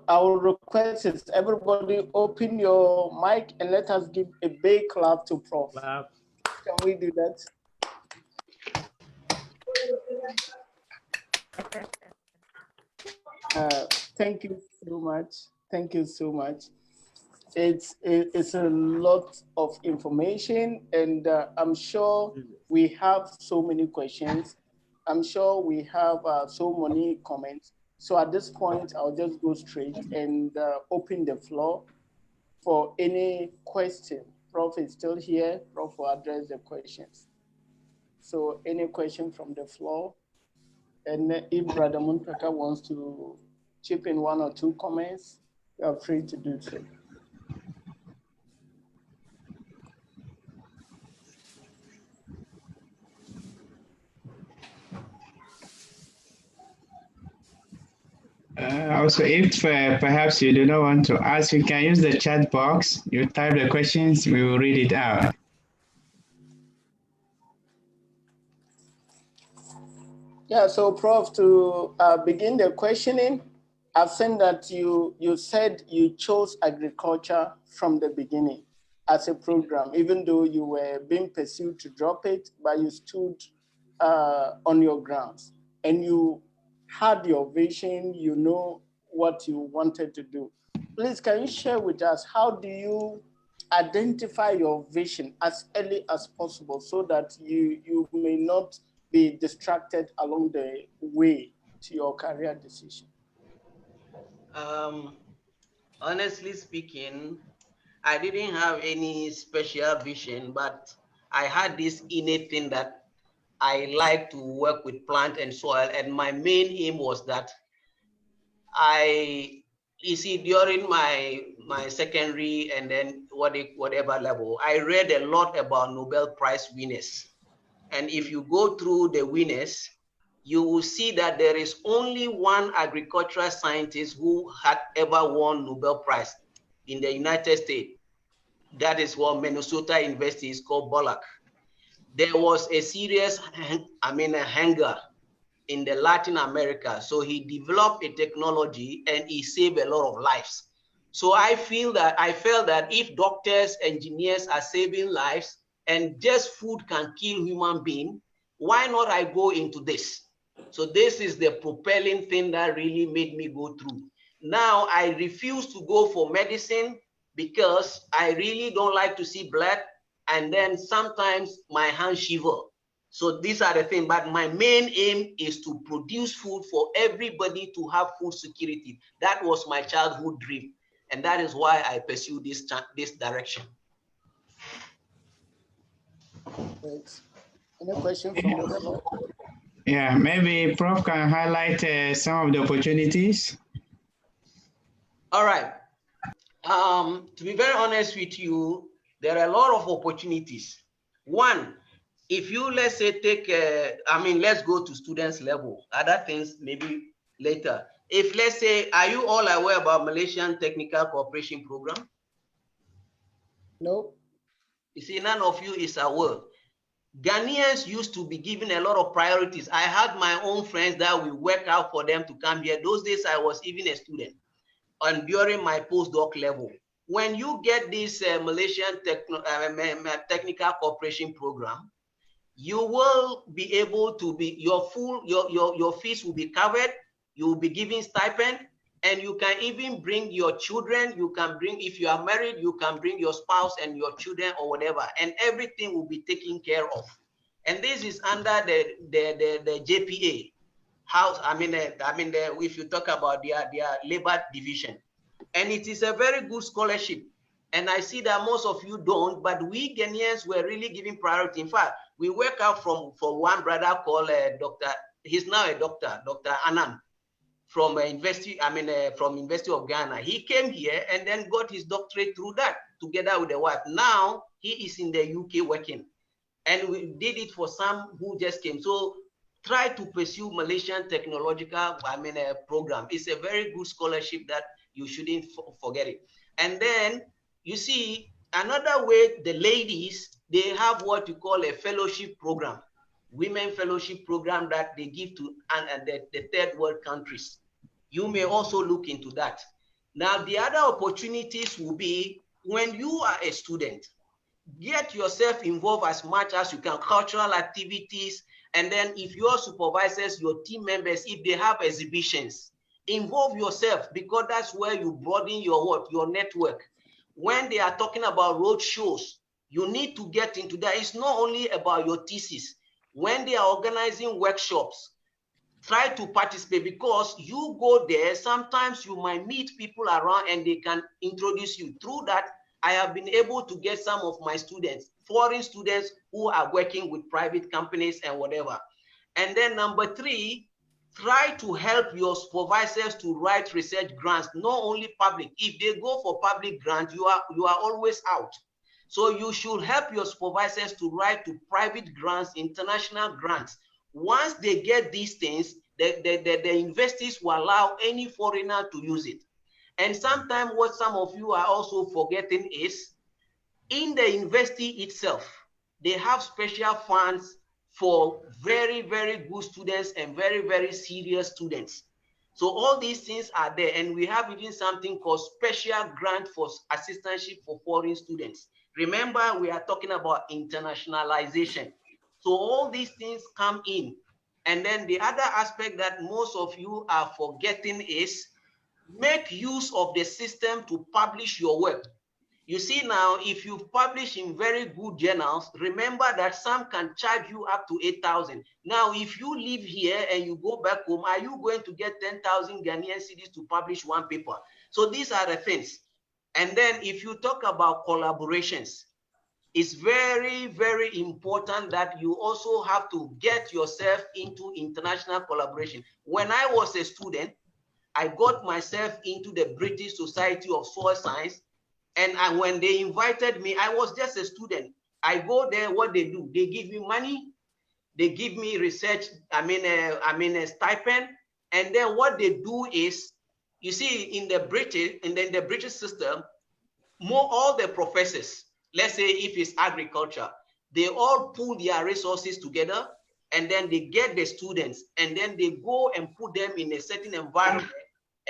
I will request is everybody open your mic and let us give a big clap to Prof. Clap. Can we do that? Thank you so much. Thank you so much. It's a lot of information, and I'm sure we have so many questions. I'm sure we have so many comments. So at this point, I'll just go straight and open the floor for any question. Prof is still here. Prof will address the questions. So any question from the floor? And if Brother Muntaka wants to chip in 1 or 2 comments, you are free to do so. Also, if perhaps you do not want to ask, you can use the chat box. You type the questions, we will read it out. Yeah, so Prof, to begin the questioning, I've seen that you said you chose agriculture from the beginning as a program, even though you were being pursued to drop it, but you stood on your grounds and you had your vision, you know what you wanted to do. Please, can you share with us, how do you identify your vision as early as possible so that you may not be distracted along the way to your career decision? Honestly speaking, I didn't have any special vision, but I had this innate thing that I like to work with plant and soil, and my main aim was that you see, during my secondary and then whatever level, I read a lot about Nobel Prize winners. And if you go through the winners, you will see that there is only one agricultural scientist who had ever won Nobel Prize in the United States. That is what Minnesota University is called Bollock. There was a serious, a hunger in the Latin America. So he developed a technology and he saved a lot of lives. So I felt that if doctors, engineers are saving lives and just food can kill human being, why not I go into this? So this is the propelling thing that really made me go through. Now I refuse to go for medicine because I really don't like to see blood, and then sometimes my hands shiver. So these are the things, but my main aim is to produce food for everybody to have food security. That was my childhood dream. And that is why I pursue this direction. Thanks. Any question from the floor? Yeah, maybe Prof can highlight some of the opportunities. All right. To be very honest with you, there are a lot of opportunities. One, if you, let's say, let's go to students level. Other things maybe later. If, let's say, are you all aware about Malaysian Technical Cooperation Program? No. You see, none of you is aware. Ghanaians used to be given a lot of priorities. I had my own friends that we work out for them to come here. Those days I was even a student, and during my postdoc level. When you get this Malaysian Technical Cooperation Program, you will be able to be, your fees will be covered, you will be given stipend, and you can even bring your children, you can bring, if you are married, you can bring your spouse and your children or whatever, and everything will be taken care of. And this is under the JPA house. If you talk about their labor division, and it is a very good scholarship. And I see that most of you don't, but we Ghanaians were really giving priority. In fact, we work out from one brother called Dr. He's now a doctor, Dr. Anand, from University of Ghana. He came here and then got his doctorate through that, together with the wife. Now he is in the UK working, and we did it for some who just came. So try to pursue Malaysian technological program. It's a very good scholarship that you shouldn't forget it. And then you see another way, the ladies, they have what you call a fellowship program, women fellowship program that they give to the third world countries. You may also look into that. Now, the other opportunities will be when you are a student, get yourself involved as much as you can, cultural activities, and then if your supervisors, your team members, if they have exhibitions, involve yourself, because that's where you broaden your network. When they are talking about road shows, you need to get into that. It's not only about your thesis. When they are organizing workshops, try to participate, because you go there, sometimes you might meet people around and they can introduce you. Through that, I have been able to get some of my students, foreign students who are working with private companies and whatever. And then number three, try to help your supervisors to write research grants, not only public. If they go for public grants, you are always out. So you should help your supervisors to write to private grants, international grants. Once they get these things, the universities will allow any foreigner to use it. And sometimes what some of you are also forgetting is, in the university itself, they have special funds for very, very good students and very, very serious students. So all these things are there, and we have even something called special grant for assistantship for foreign students. Remember, we are talking about internationalization. So all these things come in. And then the other aspect that most of you are forgetting is make use of the system to publish your work. You see now, if you publish in very good journals, remember that some can charge you up to 8,000. Now, if you live here and you go back home, are you going to get 10,000 Ghanaian cedis to publish one paper? So these are the things. And then if you talk about collaborations, it's very, very important that you also have to get yourself into international collaboration. When I was a student, I got myself into the British Society of Soil Science. And when they invited me, I was just a student. I go there, what they do, they give me money, they give me research, a stipend. And then what they do is, you see, in the British system, all the professors, let's say if it's agriculture, they all pool their resources together, and then they get the students, and then they go and put them in a certain environment,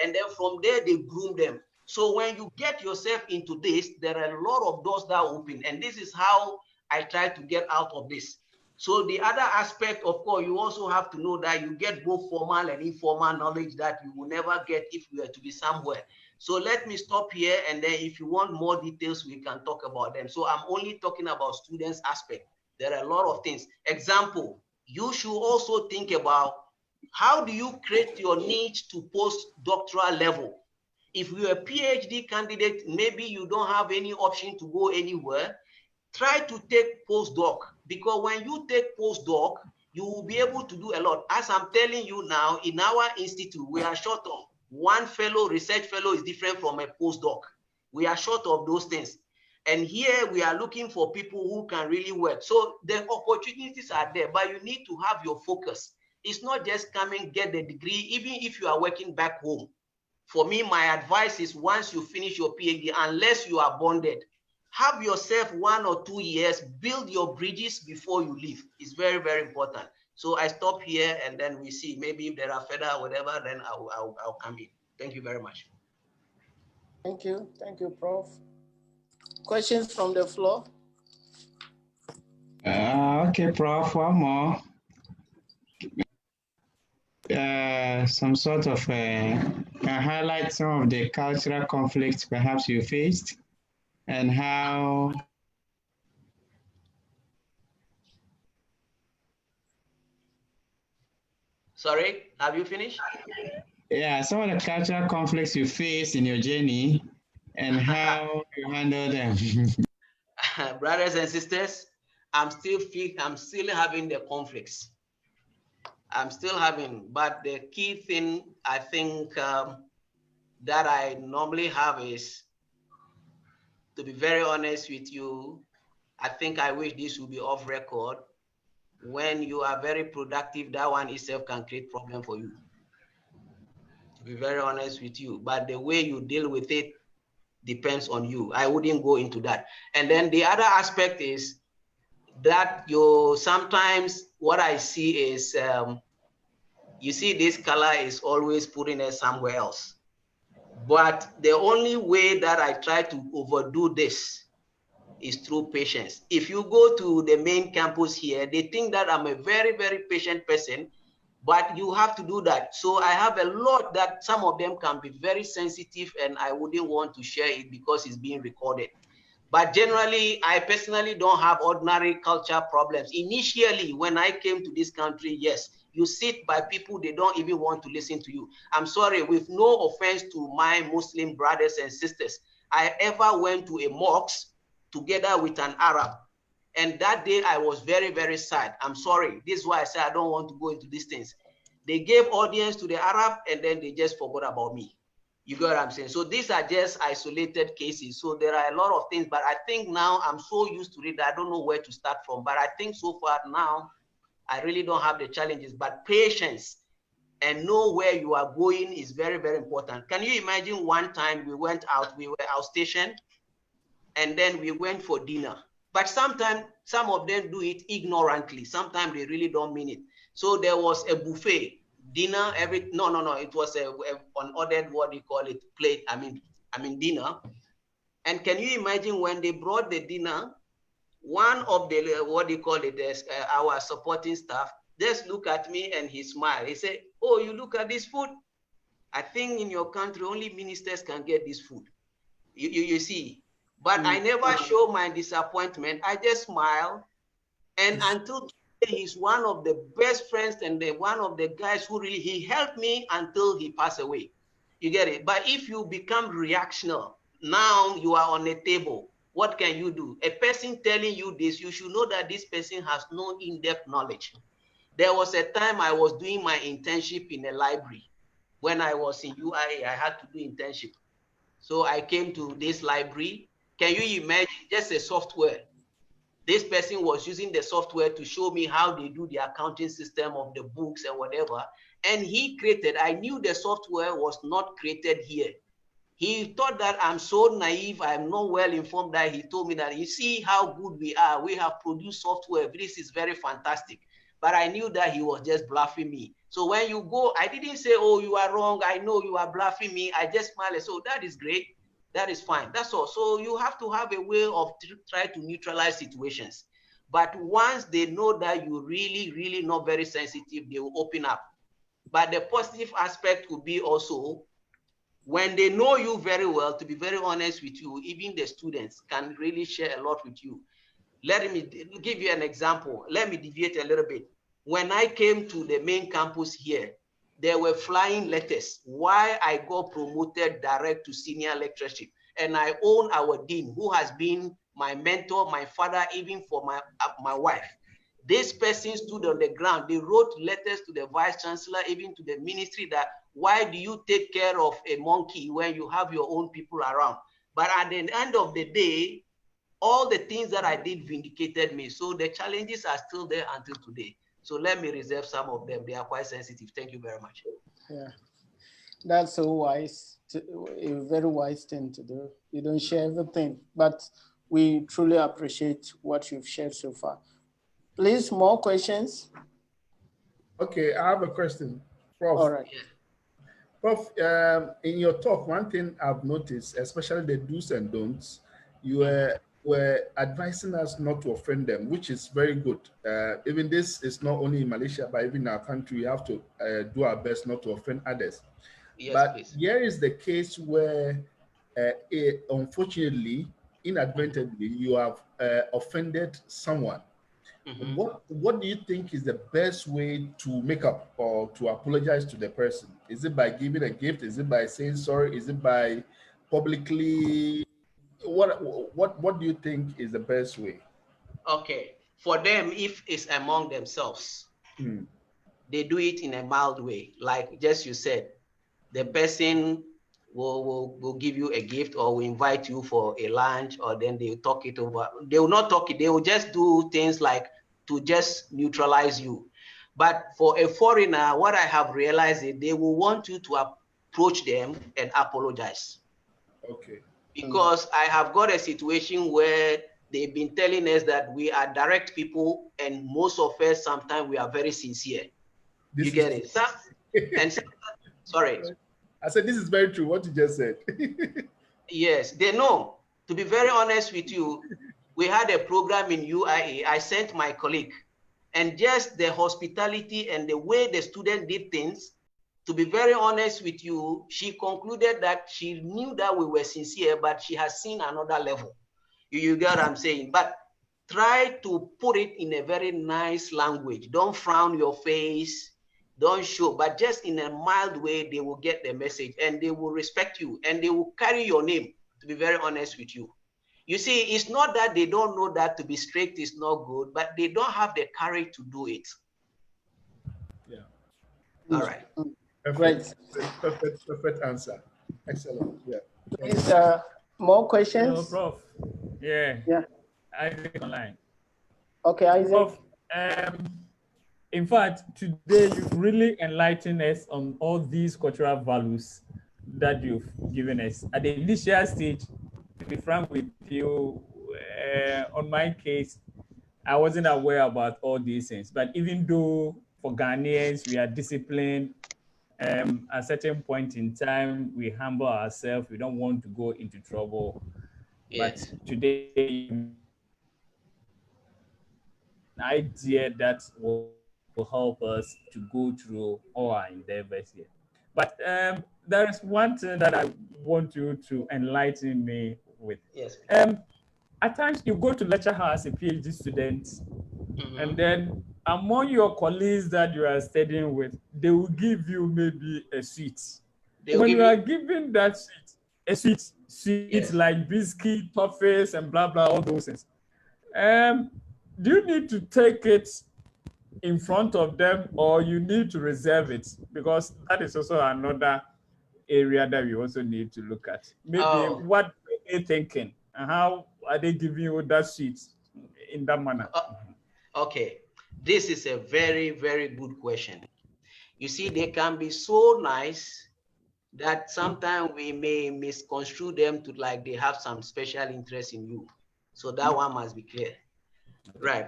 and then from there they groom them. So when you get yourself into this, there are a lot of doors that open, and this is how I try to get out of this. So the other aspect, of course, you also have to know that you get both formal and informal knowledge that you will never get if you were to be somewhere. So let me stop here, and then if you want more details, we can talk about them. So I'm only talking about students aspect. There are a lot of things. Example, you should also think about how do you create your niche to postdoctoral level. If you're a PhD candidate, maybe you don't have any option to go anywhere, try to take postdoc, because when you take postdoc, you will be able to do a lot. As I'm telling you now, in our institute, we are short of one fellow, research fellow is different from a postdoc. We are short of those things. And here we are looking for people who can really work. So the opportunities are there, but you need to have your focus. It's not just come and get the degree, even if you are working back home. For me, my advice is once you finish your PhD, unless you are bonded, have yourself 1 or 2 years, build your bridges before you leave. It's very, very important. So I stop here, and then we see maybe if there are further whatever, then I'll come in. Thank you very much. Thank you, Prof. Questions from the floor? Okay, Prof, one more. Some sort of highlight some of the cultural conflicts perhaps you faced and how. Sorry, have you finished? Yeah, some of the cultural conflicts you faced in your journey and how you handle them. Brothers and sisters, I'm still having the conflicts. I'm still having, but the key thing I think that I normally have is, to be very honest with you, I think I wish this would be off record. When you are very productive, that one itself can create problem for you. To be very honest with you, but the way you deal with it depends on you. I wouldn't go into that. And then the other aspect is that you sometimes what I see is you see this color is always putting it somewhere else. But the only way that I try to overdo this is through patience. If you go to the main campus here, they think that I'm a very, very patient person, but you have to do that. So I have a lot that some of them can be very sensitive, and I wouldn't want to share it because it's being recorded. But generally, I personally don't have ordinary culture problems. Initially, when I came to this country, yes, you sit by people, they don't even want to listen to you. I'm sorry, with no offense to my Muslim brothers and sisters, I ever went to a mosque together with an Arab. And that day I was very, very sad. I'm sorry. This is why I said I don't want to go into these things. They gave audience to the Arab, and then they just forgot about me. You get what I'm saying? So these are just isolated cases. So there are a lot of things, but I think now I'm so used to it that I don't know where to start from. But I think so far now, I really don't have the challenges, but patience and know where you are going is very, very important. Can you imagine one time we went out, we were out stationed, and then we went for dinner. But sometimes some of them do it ignorantly. Sometimes they really don't mean it. So there was a buffet dinner no, it was an ordered, what do you call it, plate, I mean dinner. And can you imagine when they brought the dinner, one of the what do you call it, our supporting staff just look at me and he smiled. He said, oh, you look at this food, I think in your country only ministers can get this food. You see. But I never show my disappointment. I just smile. And until today, he's one of the best friends and one of the guys who really, he helped me until he passed away. You get it? But if you become reactional, now you are on a table, what can you do? A person telling you this, you should know that this person has no in-depth knowledge. There was a time I was doing my internship in a library. When I was in UIA, I had to do internship. So I came to this library. Can you imagine, just a software? This person was using the software to show me how they do the accounting system of the books and whatever. And he created, I knew the software was not created here. He thought that I'm so naive, I'm not well informed, that he told me that, you see how good we are. We have produced software. This is very fantastic. But I knew that he was just bluffing me. So when you go, I didn't say, oh, you are wrong. I know you are bluffing me. I just smiled and said, oh, that is great. That is fine. That's all. So you have to have a way of try to neutralize situations. But once they know that you're really, really not very sensitive, they will open up. But the positive aspect will be also, when they know you very well, to be very honest with you, even the students can really share a lot with you. Let me give you an example. Let me deviate a little bit. When I came to the main campus here, there were flying letters why I got promoted direct to senior lectureship. And I own our dean, who has been my mentor, my father, even for my wife. This person stood on the ground. They wrote letters to the vice chancellor, even to the ministry, that why do you take care of a monkey when you have your own people around? But at the end of the day, all the things that I did vindicated me. So the challenges are still there until today. So let me reserve some of them. They are quite sensitive. Thank you very much. Yeah, that's so wise, a very wise thing to do. You don't share everything, but we truly appreciate what you've shared so far. Please, more questions? Okay, I have a question, Prof. All right. Prof, in your talk, one thing I've noticed, especially the do's and don'ts, you were advising us not to offend them, which is very good. Even this is not only in Malaysia, but even in our country, we have to do our best not to offend others. Yes, but please. Here is the case where, unfortunately, inadvertently, you have offended someone. What do you think is the best way to make up or to apologize to the person? Is it by giving a gift? Is it by saying sorry? Is it by publicly? What do you think is the best way? Okay, for them, if it's among themselves, they do it in a mild way. Like just you said, the person will give you a gift or will invite you for a lunch, or then they'll talk it over. They will not talk it. They will just do things like to just neutralize you. But for a foreigner, what I have realized is they will want you to approach them and apologize. Okay. Because I have got a situation where they've been telling us that we are direct people, and most of us, sometimes we are very sincere. You get it? Sorry. I said, this is very true, what you just said. Yes, they know. To be very honest with you, we had a program in UIA. I sent my colleague, and just the hospitality and the way the student did things, to be very honest with you, she concluded that she knew that we were sincere, but she has seen another level. You get what I'm saying? But try to put it in a very nice language. Don't frown your face. Don't show, but just in a mild way, they will get the message and they will respect you and they will carry your name, to be very honest with you. You see, it's not that they don't know that to be strict is not good, but they don't have the courage to do it. Yeah. All right. Perfect. Perfect answer. Excellent. Yeah. Is more questions? No, Prof. Yeah. Yeah. Isaac online. Okay, Isaac. Prof, in fact, today you've really enlightened us on all these cultural values that you've given us. At the initial stage, to be frank with you, on my case, I wasn't aware about all these things. But even though for Ghanaians, we are disciplined, at a certain point in time, we humble ourselves. We don't want to go into trouble. Yes. But today, an idea that will help us to go through all our endeavors here. But there is one thing that I want you to enlighten me with. Yes. At times, you go to lecture house as a PhD student, and then among your colleagues that you are studying with, they will give you maybe a sweet. When you are given that sweet, a sweet Yes. like biscuit, toffees, and blah blah, all those things. Do you need to take it in front of them, or you need to reserve it? Because that is also another area that we also need to look at. Maybe what are they thinking, and how are they giving you that sweet in that manner? Okay, this is a very, very good question. You see, they can be so nice that sometimes we may misconstrue them to like they have some special interest in you. So that one must be clear. Right.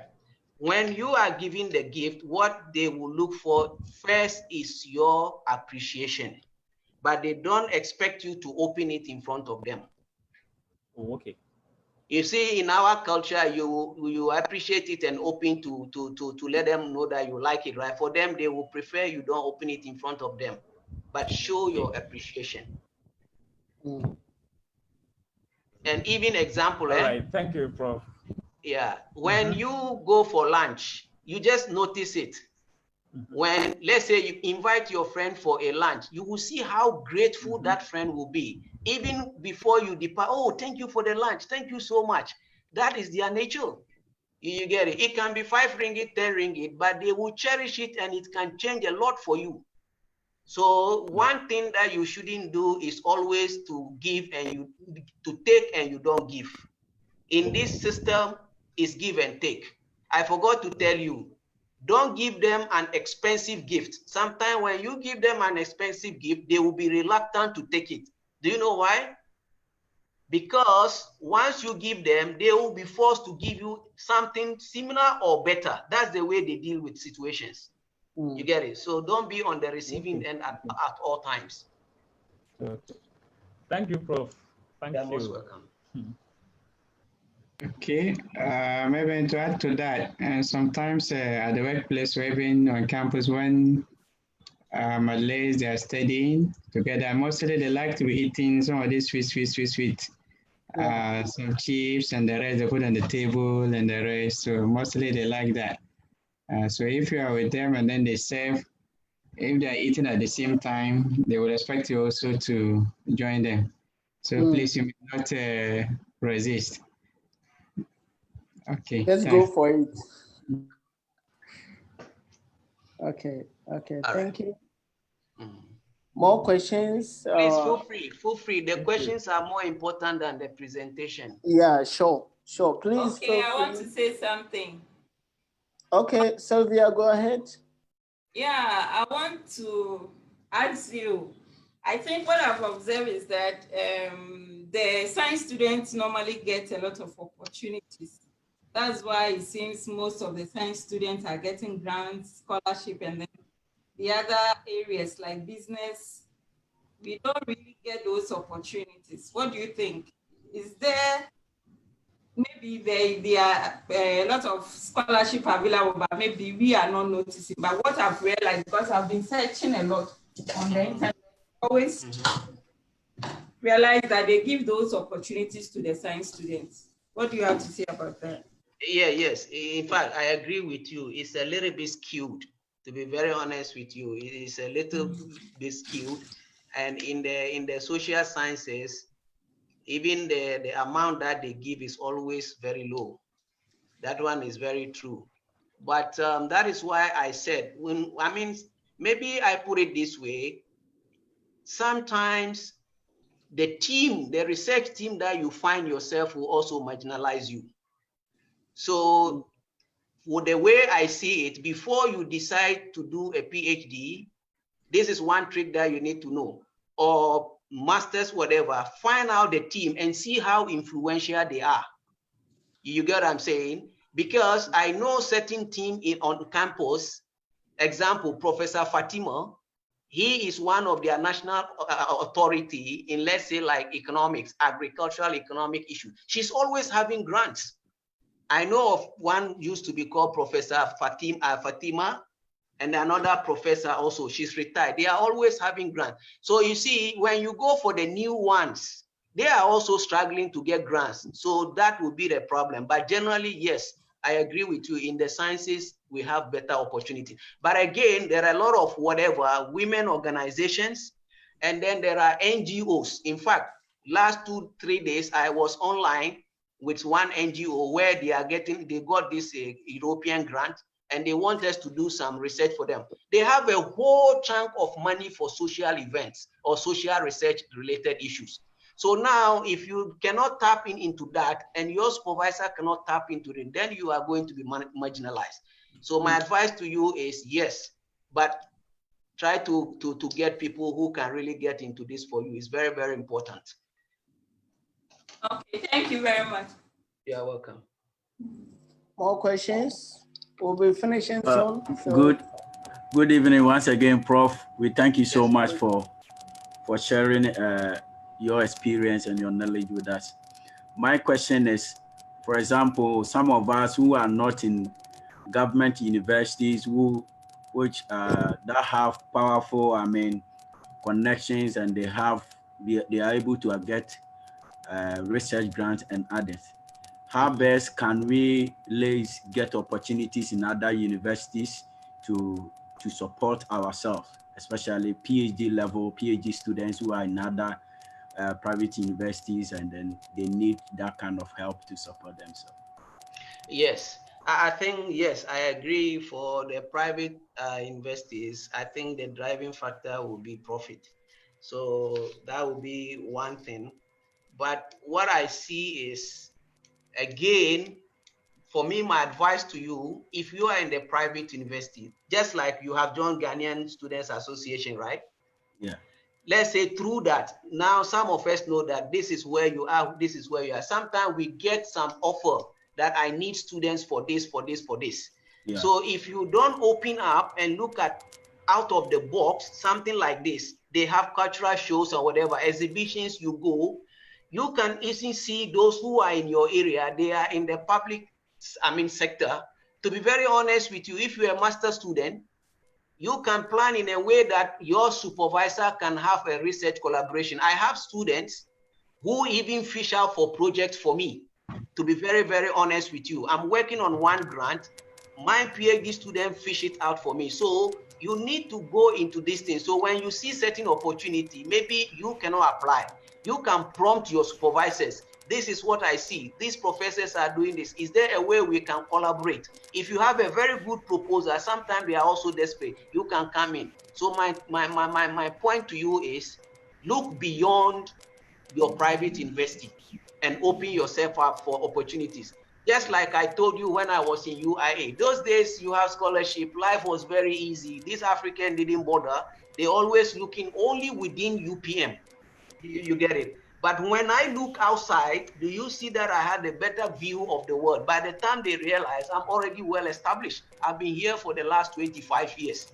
When you are giving the gift, what they will look for first is your appreciation, but they don't expect you to open it in front of them. Oh, okay. You see, in our culture, you appreciate it and open to let them know that you like it, right? For them, they will prefer you don't open it in front of them, but show your appreciation. And even example, All right, thank you, Prof. Yeah, when you go for lunch, you just notice it. When, let's say, you invite your friend for a lunch, you will see how grateful that friend will be. Even before you depart, oh, thank you for the lunch. Thank you so much. That is their nature. You get it? It can be 5 ringgit, 10 ringgit, but they will cherish it and it can change a lot for you. So one thing that you shouldn't do is always to give and to take and you don't give. In this system, it's give and take. I forgot to tell you, don't give them an expensive gift. Sometimes when you give them an expensive gift, they will be reluctant to take it. Do you know why? Because once you give them, they will be forced to give you something similar or better. That's the way they deal with situations. You get it? So don't be on the receiving end at all times. Okay. Thank you, Prof. Thank you. You're most welcome. Okay, maybe to add to that, sometimes at the workplace or even on campus when Malays they are studying together, mostly they like to be eating some of these sweet. Some chips and the rest they put on the table and the rest. So mostly they like that. So if you are with them and then they serve, if they are eating at the same time, they will expect you also to join them. So please, you may not resist. Okay. Let's go for it. Okay. Thank you. More questions? Please feel free. The questions are more important than the presentation. Yeah, sure. Please. Okay, I want to say something. Okay, Sylvia, go ahead. Yeah, I want to ask you. I think what I've observed is that the science students normally get a lot of opportunities. That's why it seems most of the science students are getting grants, scholarship, and then the other areas like business, we don't really get those opportunities. What do you think? Is there, maybe there are a lot of scholarship available, but maybe we are not noticing. But what I've realized, because I've been searching a lot on the internet, always realize that they give those opportunities to the science students. What do you have to say about that? Yes. In fact, I agree with you. It's a little bit skewed. To be very honest with you, it is a little bit skewed. And in the social sciences, even the amount that they give is always very low. That one is very true. But that is why I said, maybe I put it this way. Sometimes the research team that you find yourself will also marginalize you. So the way I see it, before you decide to do a PhD, this is one trick that you need to know, or masters, whatever, find out the team and see how influential they are. You get what I'm saying? Because I know certain team on campus, example, Professor Fatima, he is one of their national authority in, let's say, like economics, agricultural economic issues. She's always having grants. I know of one used to be called Professor Fatima, and another professor also, she's retired. They are always having grants. So you see, when you go for the new ones, they are also struggling to get grants. So that would be the problem. But generally, yes, I agree with you. In the sciences, we have better opportunity. But again, there are a lot of whatever women organizations, and then there are NGOs. In fact, last 2-3 days, I was online with one NGO where they got this European grant, and they want us to do some research for them. They have a whole chunk of money for social events or social research related issues. So now, if you cannot tap into that and your supervisor cannot tap into it, then you are going to be marginalized. So my advice to you is yes, but try to get people who can really get into this for you. It's very, very important. Okay, thank you very much. You're welcome. More questions? We'll be finishing soon. So. Good evening once again, Prof. We thank you so much for sharing your experience and your knowledge with us. My question is, for example, some of us who are not in government universities, which that have powerful, connections, and they are able to get research grants and others. How best can we get opportunities in other universities to support ourselves, especially PhD level, PhD students who are in other private universities, and then they need that kind of help to support themselves? Yes, I think, yes, I agree. For the private universities, I think the driving factor will be profit. So that will be one thing. But what I see is, again, for me, my advice to you, if you are in the private university, just like you have joined Ghanaian Students Association, right? Yeah. Let's say through that, now some of us know that this is where you are, this is where you are. Sometimes we get some offer that I need students for this, for this, for this. Yeah. So if you don't open up and look at out of the box, something like this, they have cultural shows or whatever, exhibitions you go, you can easily see those who are in your area, they are in the public, sector. To be very honest with you, if you're a master student, you can plan in a way that your supervisor can have a research collaboration. I have students who even fish out for projects for me. To be very, very honest with you, I'm working on one grant. My PhD student fish it out for me. So you need to go into this thing. So when you see certain opportunity, maybe you cannot apply. You can prompt your supervisors. This is what I see. These professors are doing this. Is there a way we can collaborate? If you have a very good proposal, sometimes they are also desperate. You can come in. So my point to you is, look beyond your private university and open yourself up for opportunities. Just like I told you when I was in UIA, those days you have scholarship, life was very easy. These Africans didn't bother. They always looking only within UPM. You get it? But when I look outside, do you see that I had a better view of the world? By the time they realize I'm already well established, I've been here for the last 25 years.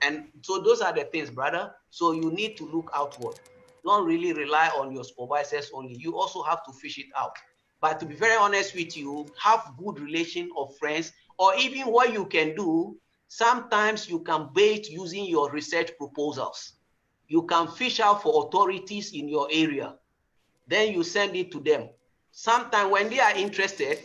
And so those are the things, brother. So you need to look outward. Don't really rely on your supervisors only. You also have to fish it out. But to be very honest with you, have good relation of friends, or even what you can do, sometimes you can bait using your research proposals. You can fish out for authorities in your area. Then you send it to them. Sometimes when they are interested,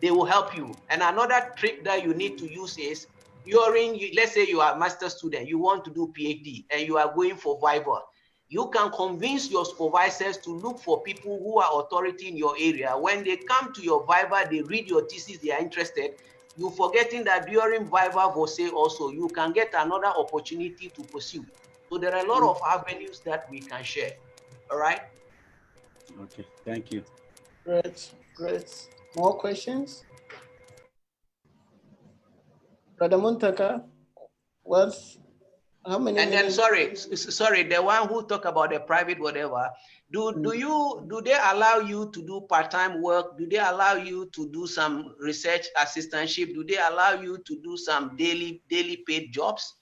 they will help you. And another trick that you need to use is, let's say you are a master student, you want to do PhD, and you are going for Viva. You can convince your supervisors to look for people who are authority in your area. When they come to your Viva, they read your thesis, they are interested. You're forgetting that during Viva Voce also, you can get another opportunity to pursue. So there are a lot of avenues that we can share. All right? Okay, thank you. Great, great. More questions? Brother Muntaka, what's How many? And then sorry, the one who talk about the private whatever. Do they allow you to do part-time work? Do they allow you to do some research assistantship? Do they allow you to do some daily paid jobs?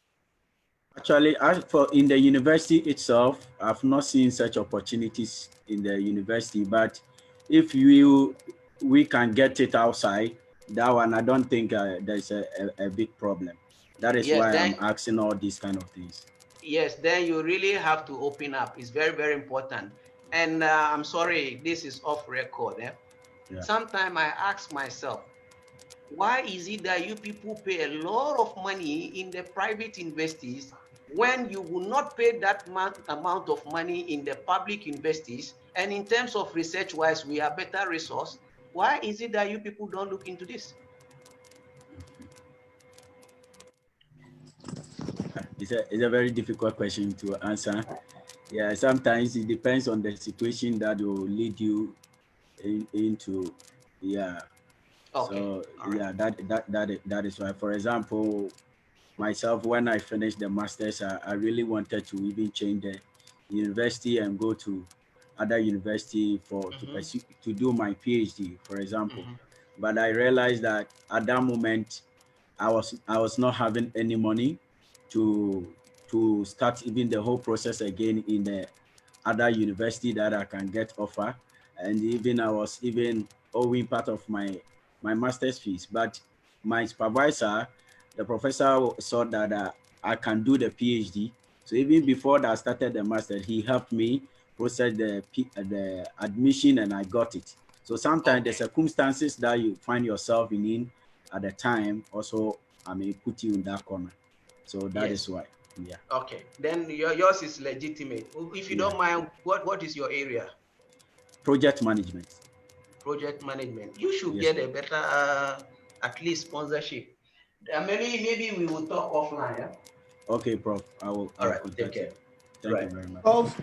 Actually, as for in the university itself, I've not seen such opportunities in the university. But if we can get it outside, that one I don't think there's a big problem. That is Yes, why I'm then asking all these kind of things. yes, then you really have to open up. It's very, very important. And I'm sorry, this is off record. Eh? Yeah. Sometimes I ask myself, why is it that you people pay a lot of money in the private universities when you will not pay that amount of money in the public universities? And in terms of research wise, we have better resource. Why is it that you people don't look into this? It's a very difficult question to answer. Yeah, sometimes it depends on the situation that will lead you into. Yeah. Okay. So right. yeah, that is why. For example, myself, when I finished the masters, I really wanted to even change the university and go to other university to pursue to do my PhD, for example. But I realized that at that moment, I was not having any money to start even the whole process again in the other university that I can get offer, and even I was even owing part of my master's fees. But my supervisor, the professor, saw that I can do the PhD. So even before that I started the master, he helped me process the admission, and I got it. So sometimes the circumstances that you find yourself in at the time also, I mean, put you in that corner. So that is why. Yeah. Okay. Then yours is legitimate. If you don't mind, what is your area? Project management. Project management. You should Yes, get a better, at least sponsorship. Maybe we will talk offline. Yeah? Okay, Prof. I will. All right. Contact you. Thank you very much. Prof,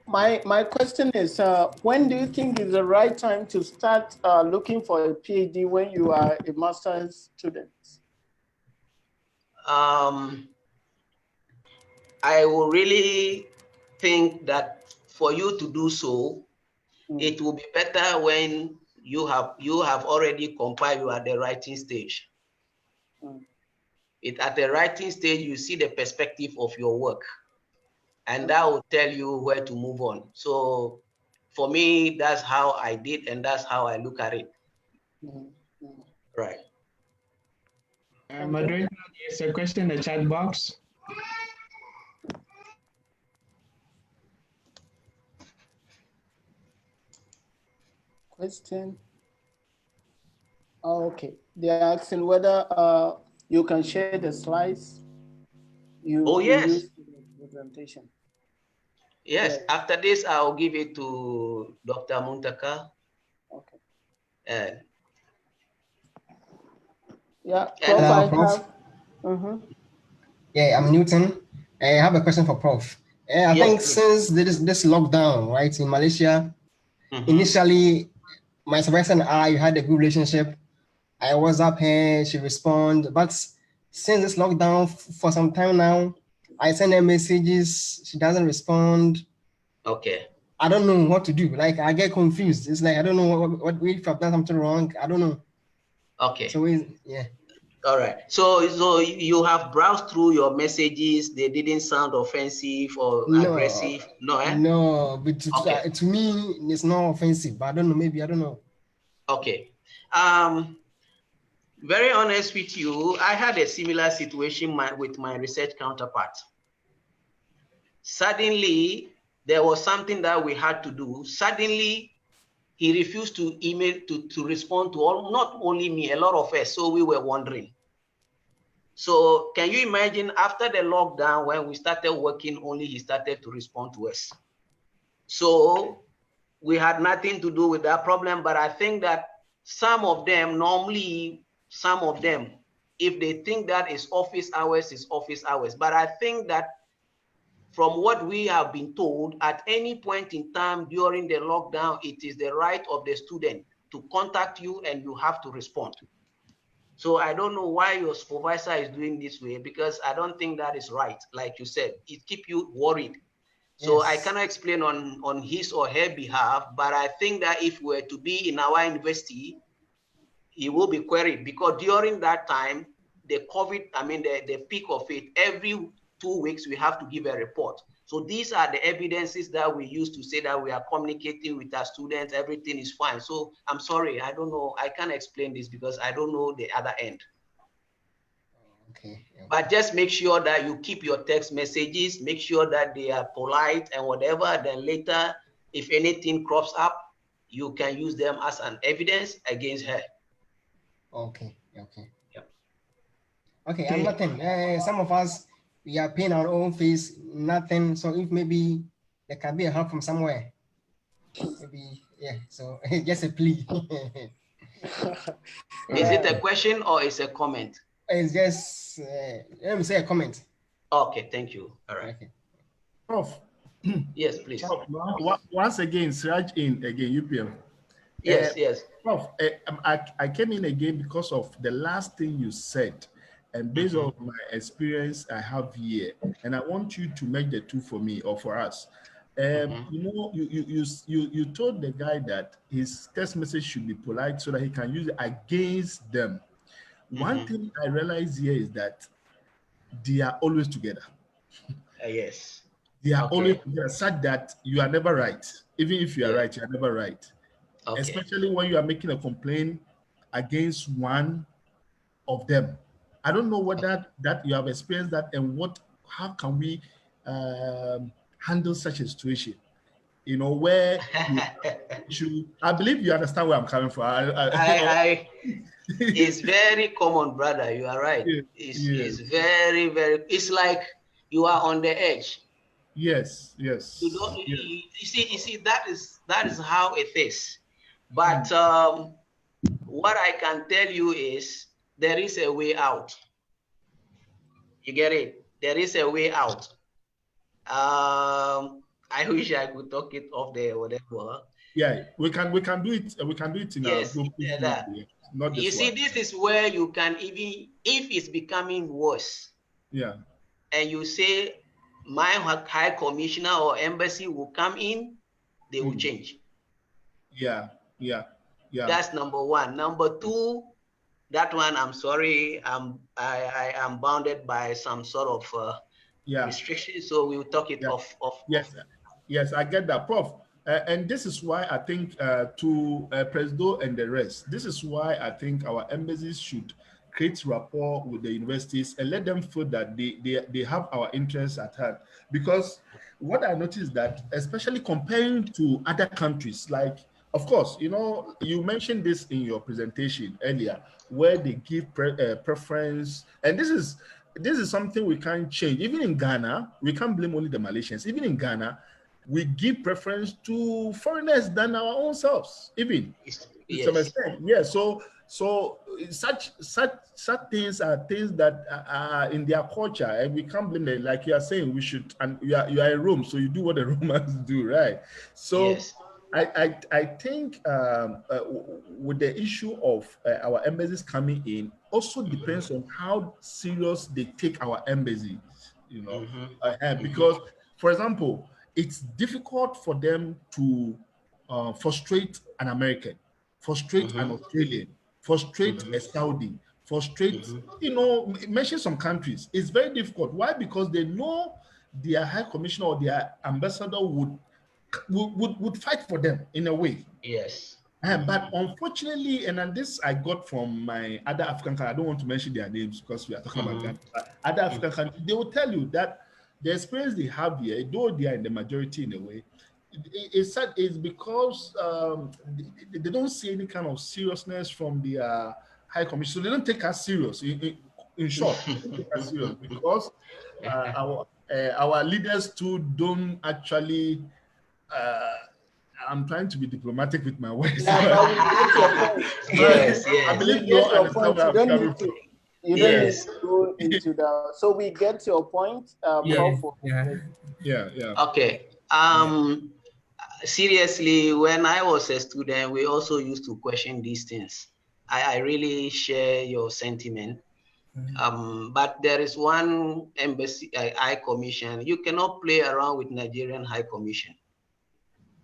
my question is, when do you think is the right time to start looking for a PhD when you are a master's student? I will really think that for you to do so, it will be better when you have already compiled, you are at the writing stage. At the writing stage, you see the perspective of your work, and that will tell you where to move on. So for me, that's how I did, and that's how I look at it. Right. Moderator, there's a question in the chat box. Question. Oh, okay. They're asking whether you can share the slides you used in the presentation. Yes. After this, I'll give it to Dr. Muntaka. Okay. Yeah, Hello, Prof. Yeah, I'm Newton. I have a question for Prof. I think since this lockdown, right, in Malaysia, initially, my supervisor and I had a good relationship. I WhatsApp her, she respond. But since this lockdown for some time now, I send her messages, she doesn't respond. Okay. I don't know what to do. Like, I get confused. It's like, I don't know what if I've done something wrong. I don't know. Okay. So, yeah. All right. So you have browsed through your messages. They didn't sound offensive or aggressive. No, eh? No, but to me, it's not offensive. But I don't know. Maybe I don't know. Okay. Very honest with you, I had a similar situation with my research counterpart. Suddenly, there was something that we had to do. Suddenly, he refused to email to respond to not only me, a lot of us. So we were wondering. So can you imagine after the lockdown, when we started working, only he started to respond to us. So we had nothing to do with that problem. But I think that some of them, if they think that is office hours, is office hours. But I think that from what we have been told, at any point in time during the lockdown, it is the right of the student to contact you and you have to respond. So I don't know why your supervisor is doing this way, because I don't think that is right. Like you said, it keeps you worried. So I cannot explain on his or her behalf, but I think that if we were to be in our university, he will be queried, because during that time, the COVID, I mean, the peak of it, every 2 weeks, we have to give a report. So these are the evidences that we use to say that we are communicating with our students, everything is fine. So I'm sorry, I don't know, I can't explain this because I don't know the other end. Okay. But just make sure that you keep your text messages, make sure that they are polite and whatever, then later, if anything crops up, you can use them as an evidence against her. Okay. Yeah. Okay, and nothing. Some of us, we are paying our own fees, nothing. So if maybe there can be a help from somewhere, maybe, yeah. So just a plea. Is it a question or is a comment? It's just, let me say a comment. Okay, thank you. All right. Okay. Prof. Yes, please. Once again, Siraj in again, UPM. Yes. Prof, I came in again because of the last thing you said, and based on my experience I have here, and I want you to make the two for me or for us. You know, you told the guy that his text message should be polite so that he can use it against them. One thing I realize here is that they are always together. Yes. They are always together, such that you are never right. Even if you are right, you are never right. Okay. Especially when you are making a complaint against one of them. I don't know whether that you have experienced that, and how can we handle such a situation? You know, where I believe you understand where I'm coming from. It's very common, brother. You are right. It's very, very, it's like you are on the edge. Yes. You don't. You see. That is how it is. But what I can tell you is there is a way out. You get it? There is a way out. I wish I could talk it off there, whatever. Yeah, we can do it. We can do it in our group. Not you see, this is where you can even, if it's becoming worse. Yeah. And you say, my high commissioner or embassy will come in, they will change. Yeah. That's number one. Number two, that one, I'm sorry, I am bounded by some sort of restrictions, so we will talk it off. Yes, I get that, Prof. And this is why I think to Presido and the rest, this is why I think our embassies should create rapport with the universities and let them feel that they have our interests at heart. Because what I noticed that, especially comparing to other countries, like, of course, you know, you mentioned this in your presentation earlier, where they give preference, and this is something we can't change. Even in Ghana, we can't blame only the Malaysians. Even in Ghana, we give preference to foreigners than our own selves, even to some extent. Yeah. So such things are things that are in their culture, and we can't blame them. Like you are saying, we should. And you are in Rome, so you do what the Romans do, right? So. I think with the issue of our embassies coming in also depends on how serious they take our embassies, you know, because, for example, it's difficult for them to frustrate an American, frustrate an Australian, frustrate a Saudi, frustrate, you know, mention some countries. It's very difficult. Why? Because they know their high commissioner or their ambassador would fight for them in a way. Yes. But unfortunately, and this I got from my other African countries, I don't want to mention their names because we are talking about Ghana, but other African countries, they will tell you that the experience they have here, though they are in the majority in a way, it's because they don't see any kind of seriousness from the High Commission. So they don't take us serious. In short, they don't take us serious because our leaders too don't actually. I'm trying to be diplomatic with my words. Yes. I believe you understand where I'm coming from. You don't need to go into that. So we get your point. Okay. Seriously, when I was a student, we also used to question these things. I really share your sentiment. But there is one embassy, High Commission. You cannot play around with Nigerian High Commission.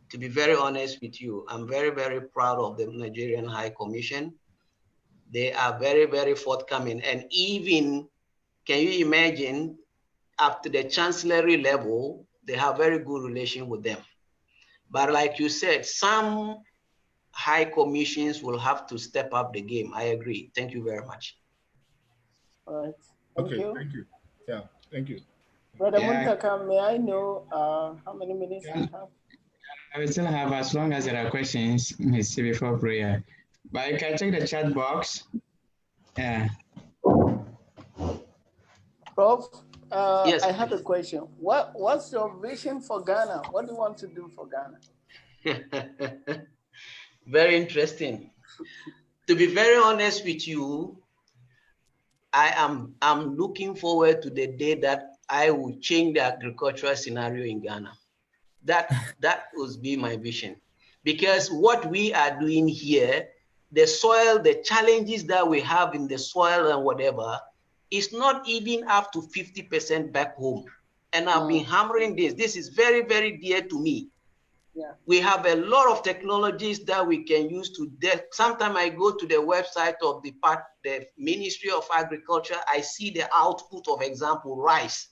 To be very honest with you, I'm very, very proud of the Nigerian High Commission. They are very, very forthcoming. And even, can you imagine, up to the chancellery level, they have very good relation with them. But like you said, some high commissions will have to step up the game. I agree. Thank you very much. All right. Thank you. Yeah, thank you. Brother Muntaka, may I know how many minutes we have? I will still have as long as there are questions, before prayer. But you can check the chat box. Yeah. Prof, yes, I have a question. What's your vision for Ghana? What do you want to do for Ghana? Very interesting. To be very honest with you, I'm looking forward to the day that I will change the agricultural scenario in Ghana. That would be my vision. Because what we are doing here, the soil, the challenges that we have in the soil and whatever, is not even up to 50% back home. And I've been hammering this. This is very, very dear to me. Yeah. We have a lot of technologies that we can use to. Sometimes I go to the website of the Ministry of Agriculture. I see the output of, example, rice.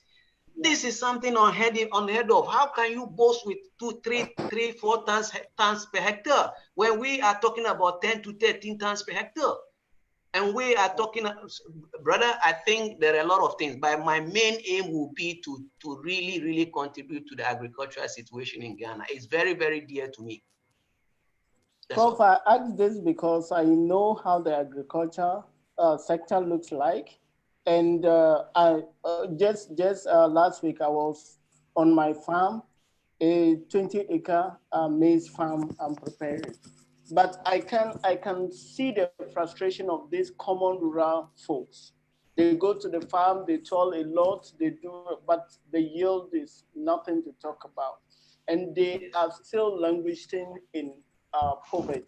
This is something unheard of. How can you boast with 2, 3, 4 tons per hectare when we are talking about 10 to 13 tons per hectare? And we are talking, brother, I think there are a lot of things, but my main aim will be to really, really contribute to the agricultural situation in Ghana. It's very, very dear to me. Prof, I asked this because I know how the agriculture sector looks like. And I just last week, I was on my farm, a 20-acre maize farm I'm preparing. But I can see the frustration of these common rural folks. They go to the farm, they toil a lot, they do, but the yield is nothing to talk about. And they are still languishing in poverty.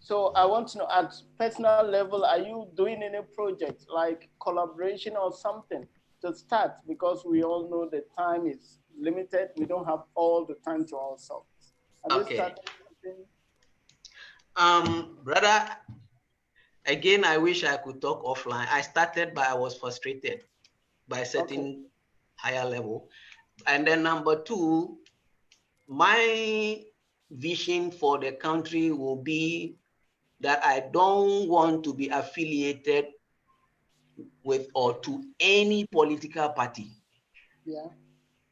So I want to know, at personal level, are you doing any project like collaboration or something to start? Because we all know the time is limited. We don't have all the time to ourselves. Okay. Brother, again, I wish I could talk offline. I started, but I was frustrated by setting higher level. And then number 2, my vision for the country will be that I don't want to be affiliated with or to any political party. Yeah.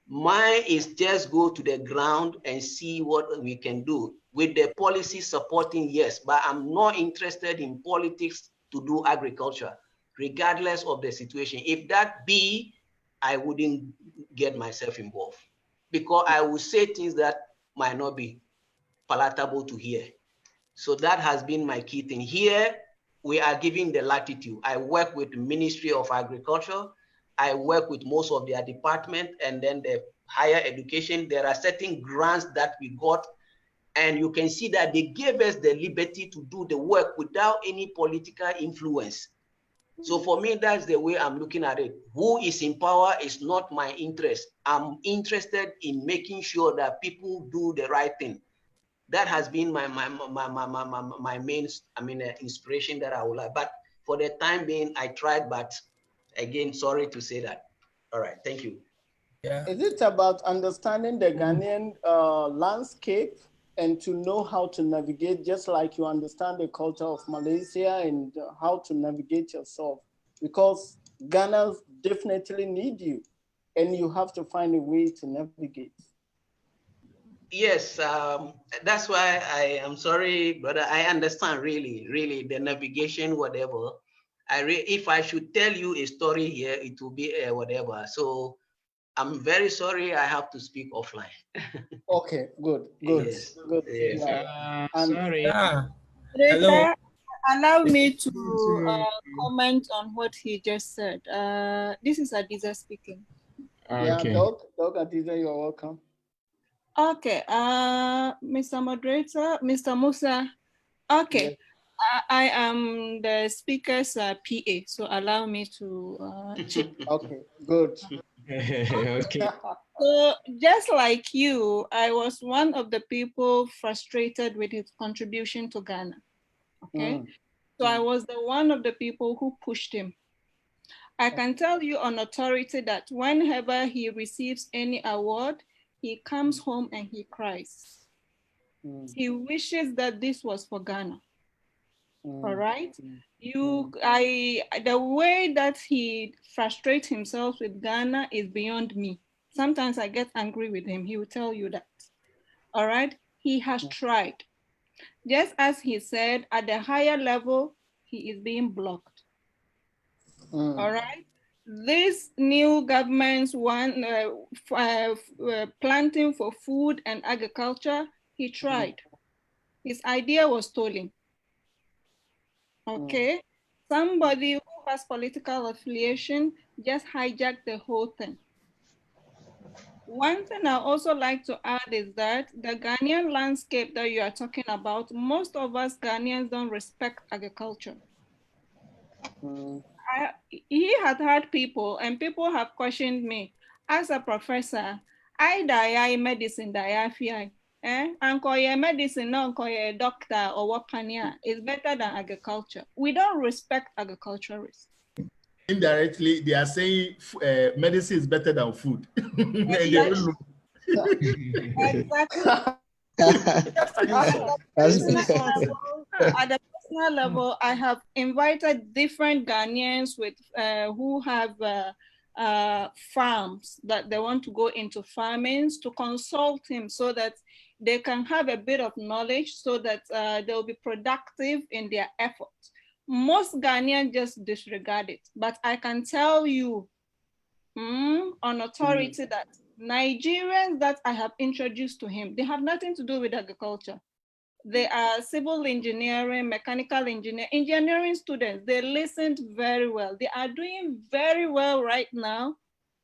Mine is just go to the ground and see what we can do with the policy supporting, yes, but I'm not interested in politics to do agriculture, regardless of the situation. If that be, I wouldn't get myself involved because I will say things that might not be palatable to hear. So that has been my key thing. Here, we are giving the latitude. I work with the Ministry of Agriculture. I work with most of their department, and then the higher education. There are certain grants that we got, and you can see that they gave us the liberty to do the work without any political influence. So for me, that's the way I'm looking at it. Who is in power is not my interest. I'm interested in making sure that people do the right thing. That has been my main, inspiration that I would like. But for the time being, I tried, but again, sorry to say that. All right, thank you. Yeah. Is it about understanding the Ghanaian landscape and to know how to navigate, just like you understand the culture of Malaysia and how to navigate yourself? Because Ghana definitely need you, and you have to find a way to navigate. Yes, that's why I'm sorry, brother. I understand really the navigation, whatever. If I should tell you a story here, it will be whatever. So I'm very sorry. I have to speak offline. Okay, good. Yes. Good. Yes. Sorry. Hello. Allow me to comment on what he just said. This is Adiza speaking. Okay. Yeah, Dog Adiza, you're welcome. Okay, Mr. Moderator, Mr. Musa. Okay, I am the speaker's PA, so allow me to chip. Okay, good. Okay. So just like you, I was one of the people frustrated with his contribution to Ghana. Okay, so I was the one of the people who pushed him. I can tell you on authority that whenever he receives any award, he comes home and he cries. He wishes that this was for Ghana. All right. The way that he frustrates himself with Ghana is beyond me. Sometimes I get angry with him. He will tell you that. All right. He has tried. Just as he said, at the higher level, he is being blocked. All right. This new government's planting for food and agriculture, he tried. His idea was stolen. Okay. Somebody who has political affiliation just hijacked the whole thing. One thing I also like to add is that the Ghanaian landscape that you are talking about, most of us Ghanaians don't respect agriculture. He had had people, and people have questioned me as a professor. I die medicine, medicine, no, doctor or what is better than agriculture. We don't respect agriculturists. Indirectly, they are saying medicine is better than food. Exactly. At the personal level, I have invited different Ghanaians with who have farms that they want to go into farming to consult him so that they can have a bit of knowledge so that they'll be productive in their efforts. Most Ghanaians just disregard it, but I can tell you on authority that Nigerians that I have introduced to him, they have nothing to do with agriculture. They are civil engineering, mechanical engineering students. They listened very well. They are doing very well right now,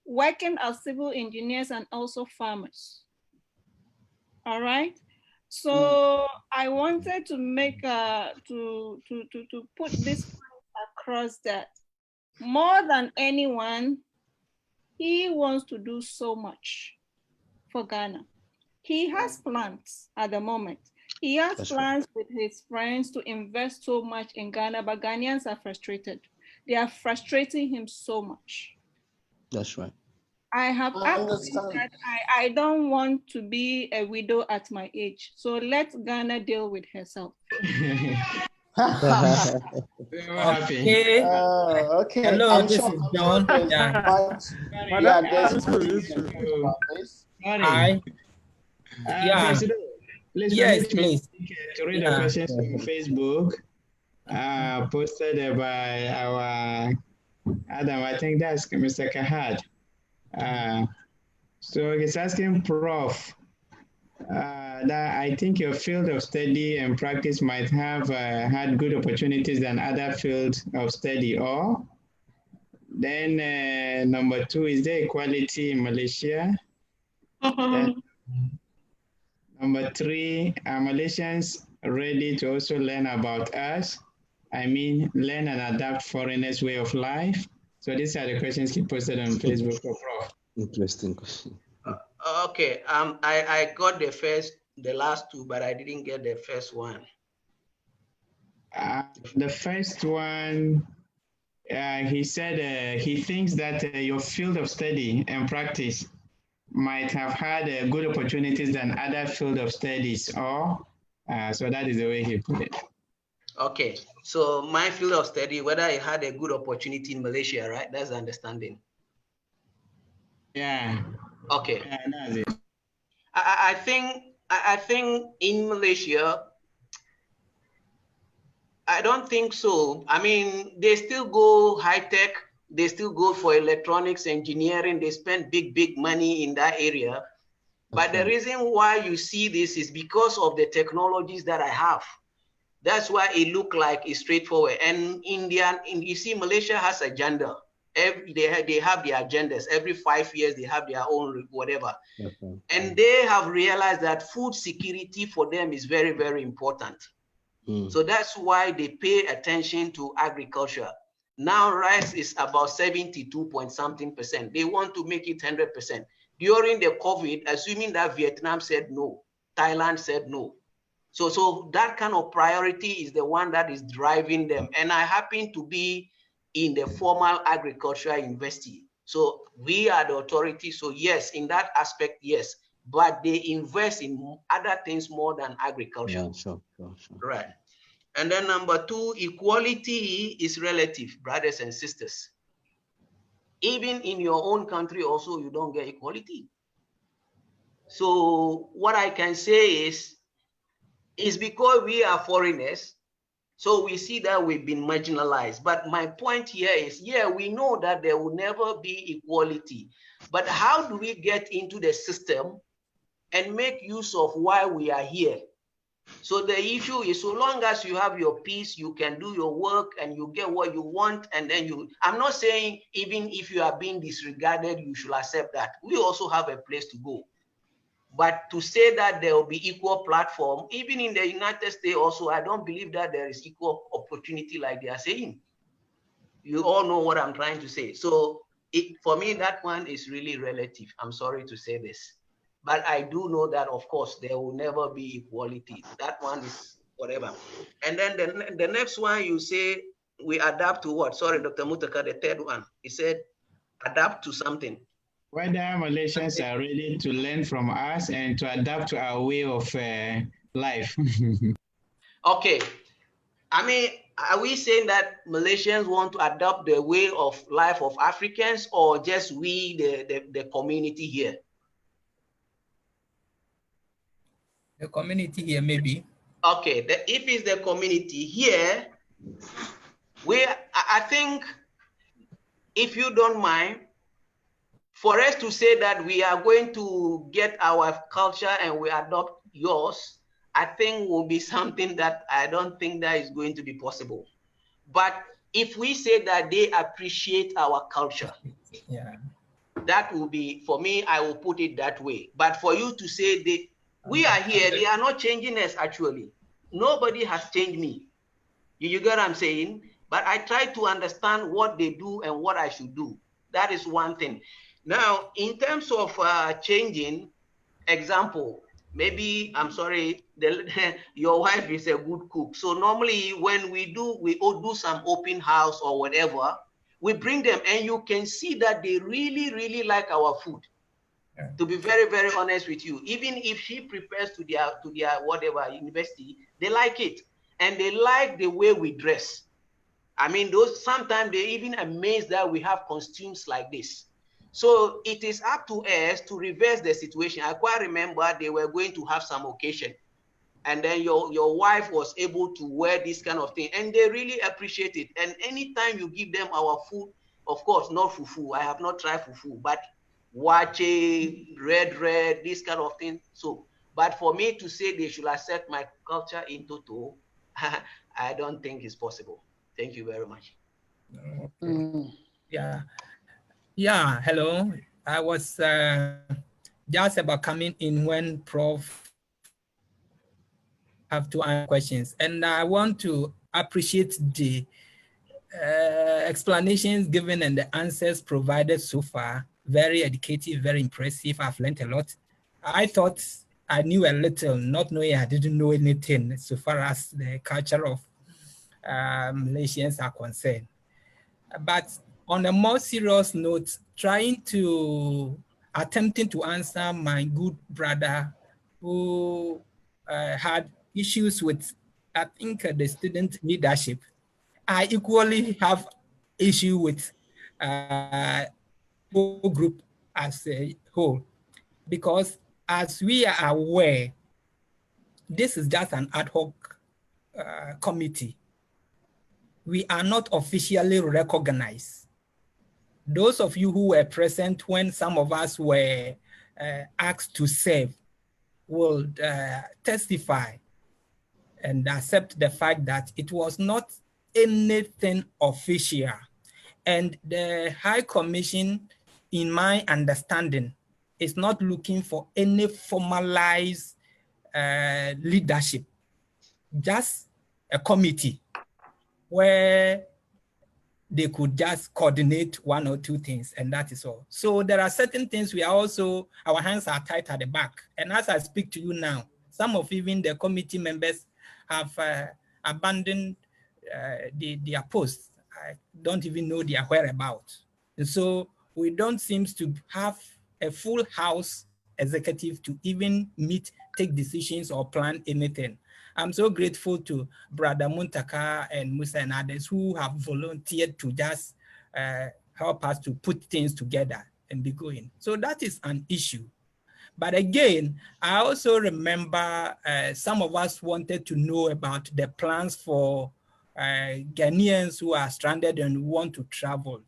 working as civil engineers and also farmers. All right. So I wanted to make to put this point across that more than anyone, he wants to do so much for Ghana. He has plans at the moment. He has plans with his friends to invest so much in Ghana, but Ghanaians are frustrated. They are frustrating him so much. That's right. I have asked him that I don't want to be a widow at my age. So let Ghana deal with herself. Okay. Okay. Hello, I'm this sure is John. Hi. President, please yes, please. To read the questions from Facebook posted by our Adam. I think that's Mr. Kahad. So he's asking Prof. That I think your field of study and practice might have had good opportunities than other fields of study, or then number 2, is there equality in Malaysia? Then, number 3, are Malaysians ready to also learn about us? I mean, learn and adapt foreigners' way of life. So these are the questions he posted on Facebook for Prof. Interesting question. Okay, I got the last 2, but I didn't get the first one. The first one, he said he thinks that your field of study and practice might have had good opportunities than other field of studies, or so that is the way he put it. Okay, so my field of study, whether I had a good opportunity in Malaysia, right? That's the understanding. Yeah. Okay. Yeah, that's it. I think in Malaysia, I don't think so. I mean, they still go high tech. They still go for electronics engineering. They spend big money in that area. But the reason why you see this is because of the technologies that I have. That's why it look like it's straightforward. And you see, Malaysia has agenda. They have their agendas. Every 5 years, they have their own whatever. And they have realized that food security for them is very, very important. So that's why they pay attention to agriculture. Now rice is about 72 point something percent. They want to make it 100%. During the COVID, assuming that Vietnam said no, Thailand said no. So that kind of priority is the one that is driving them. And I happen to be in the formal agriculture university. So we are the authority. So yes, in that aspect, yes. But they invest in other things more than agriculture. Yeah, sure. Right. And then number two, equality is relative, brothers and sisters. Even in your own country also, you don't get equality. So what I can say is because we are foreigners, so we see that we've been marginalized. But my point here is, yeah, we know that there will never be equality. But how do we get into the system and make use of why we are here? So the issue is, so long as you have your peace, you can do your work and you get what you want. And then I'm not saying even if you are being disregarded, you should accept that. We also have a place to go. But to say that there will be equal platform, even in the United States also, I don't believe that there is equal opportunity like they are saying. You all know what I'm trying to say. So for me, that one is really relative. I'm sorry to say this. But I do know that, of course, there will never be equality. That one is whatever. And then the next one, you say we adapt to what? Sorry, Dr. Mutaka, the third one. He said adapt to something. Whether Malaysians are ready to learn from us and to adapt to our way of life. Okay. I mean, are we saying that Malaysians want to adopt the way of life of Africans, or just we, the community here? The community here, maybe. Okay, if it's the community here, I think, if you don't mind, for us to say that we are going to get our culture and we adopt yours, I think will be something that I don't think that is going to be possible. But if we say that they appreciate our culture, yeah, that will be, for me, I will put it that way. But for you to say we are here, they are not changing us actually. Nobody has changed me. You get what I'm saying? But I try to understand what they do and what I should do. That is one thing. Now, in terms of changing, example, maybe, I'm sorry, your wife is a good cook. So normally when we all do some open house or whatever, we bring them and you can see that they really, really like our food. Yeah. To be very, very honest with you, even if she prepares to their whatever university, they like it. And they like the way we dress. I mean, sometimes they're even amazed that we have costumes like this. So it is up to us to reverse the situation. I quite remember they were going to have some occasion, and then your wife was able to wear this kind of thing, and they really appreciate it. And anytime you give them our food, of course, not fufu. I have not tried fufu, but wache, red, this kind of thing. So, but for me to say they should accept my culture in total, I don't think it's possible. Thank you very much. Okay. Yeah, hello. I was just about coming in when Prof have to answer questions, and I want to appreciate the explanations given and the answers provided so far. Very educative, very impressive. I've learned a lot. I thought I knew a little, not knowing I didn't know anything so far as the culture of Malaysians are concerned. But on a more serious note, attempting to answer my good brother who had issues with, I think, the student leadership. I equally have issue with whole group as a whole, because as we are aware, this is just an ad hoc committee. We are not officially recognized. Those of you who were present when some of us were asked to serve will testify and accept the fact that it was not anything official. And the High Commission, in my understanding, is not looking for any formalized leadership, just a committee where they could just coordinate one or two things, and that is all. So there are certain things we are also, our hands are tied at the back. And as I speak to you now, some of even the committee members have abandoned their posts. I don't even know their whereabouts. And so we don't seem to have a full house executive to even meet, take decisions or plan anything. I'm so grateful to Brother Muntaka and Musa and others who have volunteered to just help us to put things together and be going. So that is an issue. But again, I also remember some of us wanted to know about the plans for Ghanaians who are stranded and want to travel.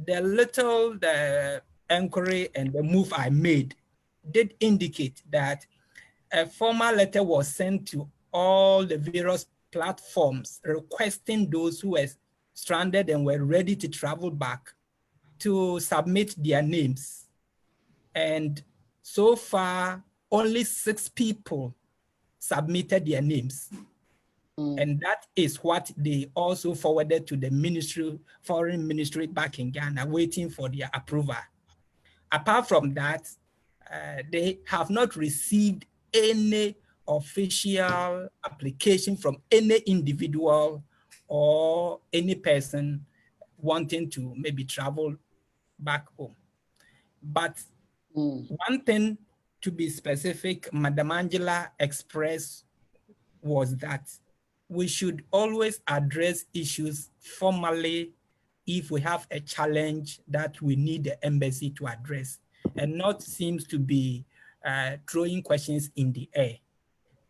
The inquiry and the move I made did indicate that a formal letter was sent to all the various platforms requesting those who were stranded and were ready to travel back to submit their names. And so far, only 6 people submitted their names. And that is what they also forwarded to the ministry, foreign ministry back in Ghana, waiting for their approval. Apart from that, they have not received any official application from any individual or any person wanting to maybe travel back home. But one thing to be specific, Madam Angela expressed was that we should always address issues formally if we have a challenge that we need the embassy to address, and not seems to be throwing questions in the air.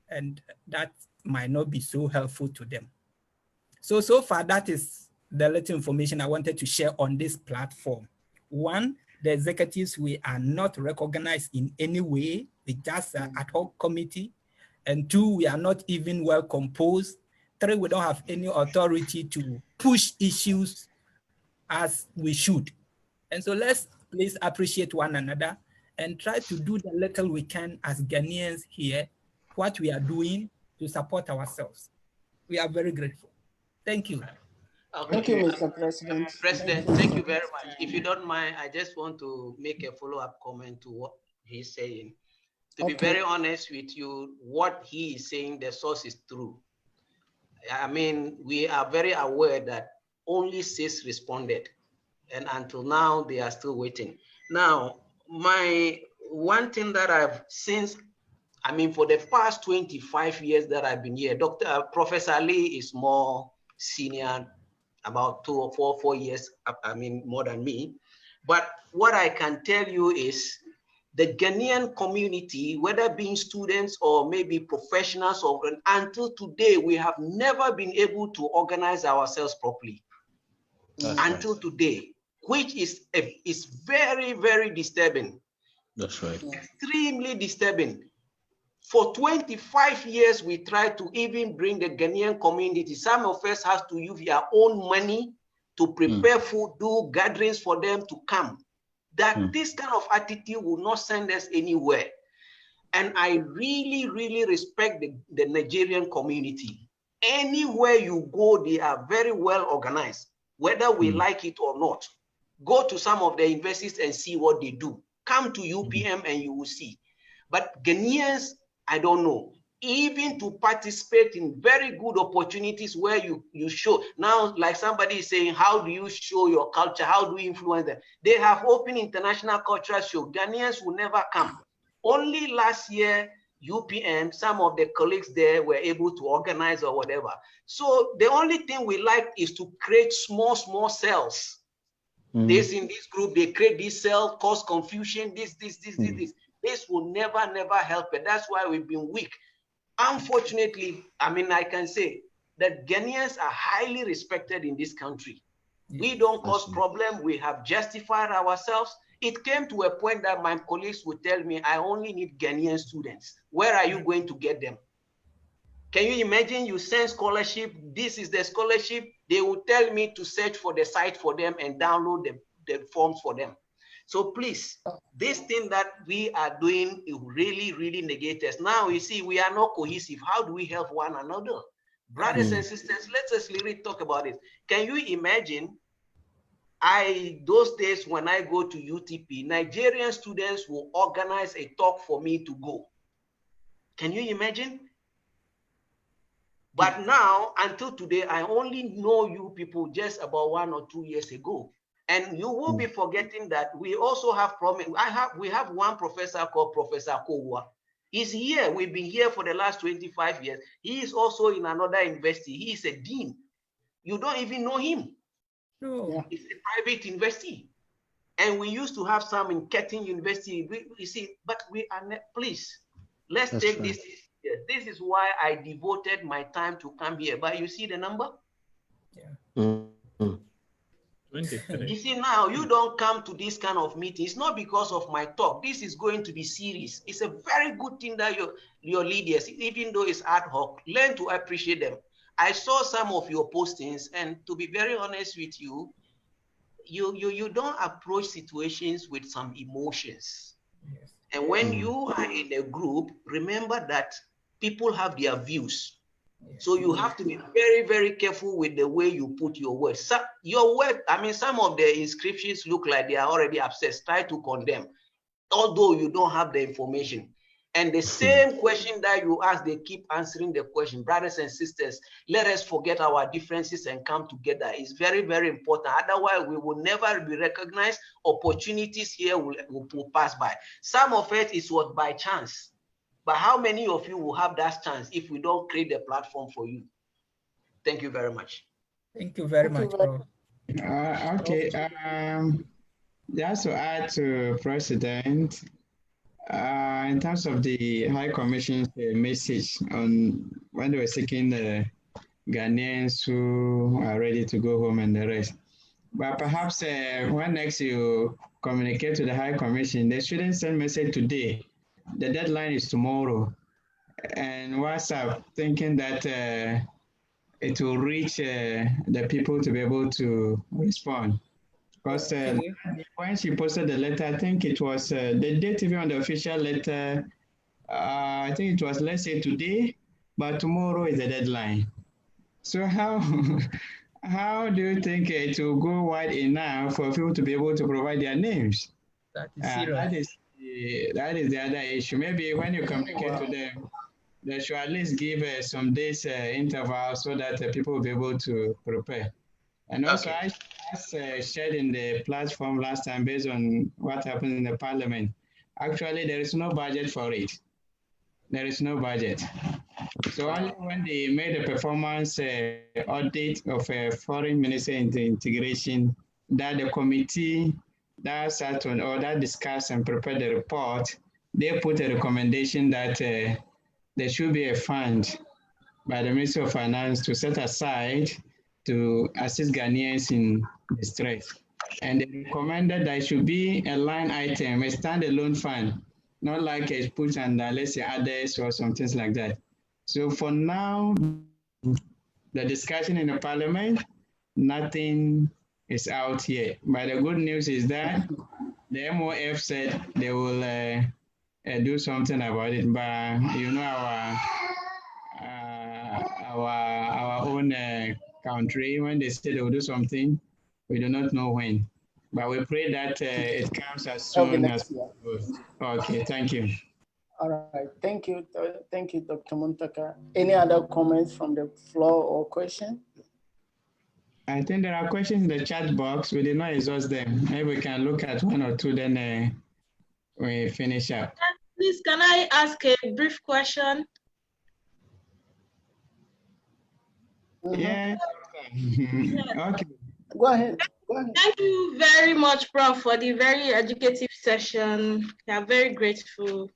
And that might not be so helpful to them. So far, that is the little information I wanted to share on this platform. 1, the executives, we are not recognized in any way. We just an ad hoc committee. And 2, we are not even well composed. 3, we don't have any authority to push issues as we should. And so let's please appreciate one another and try to do the little we can as Ghanaians here, what we are doing to support ourselves. We are very grateful. Thank you. Okay. Thank you, Mr. President. Thank you very much. If you don't mind, I just want to make a follow-up comment to what he's saying. To be very honest with you, what he is saying, the source is true. I mean, we are very aware that only 6 responded, and until now, they are still waiting. Now, my one thing that I've since, I mean, for the past 25 years that I've been here, Professor Lee is more senior, about 2 or 4 years, I mean, more than me. But what I can tell you is the Ghanaian community, whether being students or maybe professionals, or until today, we have never been able to organize ourselves properly. Until today, which is very, very disturbing. That's right. Extremely disturbing. For 25 years, we tried to even bring the Ghanaian community. Some of us have to use their own money to prepare food, do gatherings for them to come. That this kind of attitude will not send us anywhere. And I really, really respect the Nigerian community. Anywhere you go, they are very well organized, whether we like it or not. Go to some of the universities and see what they do. Come to UPM and you will see. But Ghanaians, I don't know, even to participate in very good opportunities where you show. Now, like somebody is saying, how do you show your culture? How do you influence them? They have open international cultural show. Ghanaians will never come. Only last year, UPM, some of the colleagues there were able to organize or whatever. So the only thing we like is to create small cells. This in this group, they create this cell, cause confusion, this. This will never help it. That's why we've been weak. Unfortunately, I mean, I can say that Ghanaians are highly respected in this country. We don't cause problem. We have justified ourselves. It came to a point that my colleagues would tell me, I only need Ghanaian students. Where are you going to get them? Can you imagine you send scholarship? This is the scholarship. They will tell me to search for the site for them and download the forms for them. So please, this thing that we are doing is really, really negates. Now you see, we are not cohesive. How do we help one another? Brothers and sisters, let us really talk about it. Can you imagine? Those days when I go to UTP, Nigerian students will organize a talk for me to go. Can you imagine? But now, until today, I only know you people just about 1 or 2 years ago. And you will be forgetting that we also have problem. We have one professor called Professor Kowa. He's here. We've been here for the last 25 years. He is also in another university. He is a dean. You don't even know him. No. It's a private university. And we used to have some in Kettering University. You see, but we are not, please, let's take this. This is why I devoted my time to come here. But you see the number? Yeah. 23. You see, now you don't come to this kind of meeting. It's not because of my talk. This is going to be serious. It's a very good thing that your leaders, even though it's ad hoc, learn to appreciate them. I saw some of your postings, and to be very honest with you, you don't approach situations with some emotions. Yes. And when you are in a group, remember that people have their views. So you have to be very, very careful with the way you put your words. So your word, I mean, some of the inscriptions look like they are already upset. Try to condemn, although you don't have the information. And the same question that you ask, they keep answering the question. Brothers and sisters, let us forget our differences and come together. It's very, very important. Otherwise, we will never be recognized. Opportunities here will pass by. Some of it is what by chance. But how many of you will have that chance if we don't create a platform for you? Thank you very much. Thank you very much, bro. Okay. Just to add to President, in terms of the High Commission's message on when they were seeking the Ghanaians who are ready to go home and the rest. But perhaps when next you communicate to the High Commission, they shouldn't send message today. The deadline is tomorrow. And WhatsApp thinking that it will reach the people to be able to respond. Because when she posted the letter, I think it was the date even on the official letter, I think it was, let's say today, but tomorrow is the deadline. So how do you think it will go wide enough for people to be able to provide their names? That is serious. That is the other issue. Maybe when you communicate to them, they should at least give some days interval so that people will be able to prepare. And also, as shared in the platform last time, based on what happened in the parliament, actually there is no budget for it. There is no budget. So only when they made a performance audit of a foreign minister integration, that the committee that sat on or that discussed and prepared the report, they put a recommendation that there should be a fund by the Ministry of Finance to set aside to assist Ghanaians in distress. And they recommended that it should be a line item, a standalone fund, not like a put under, let's say, others or some things like that. So for now, the discussion in the parliament, nothing is out yet. But the good news is that the MOF said they will do something about it. But you know, our own country, when they say they will do something, we do not know when. But we pray that it comes as soon as possible. Okay, thank you. All right, thank you, Dr. Muntaka. Any other comments from the floor or question? I think there are questions in the chat box. We did not exhaust them. Maybe we can look at one or two, then we finish up. Please, can I ask a brief question? Yeah. Okay. Go ahead. Thank you very much, Prof, for the very educative session. We are very grateful.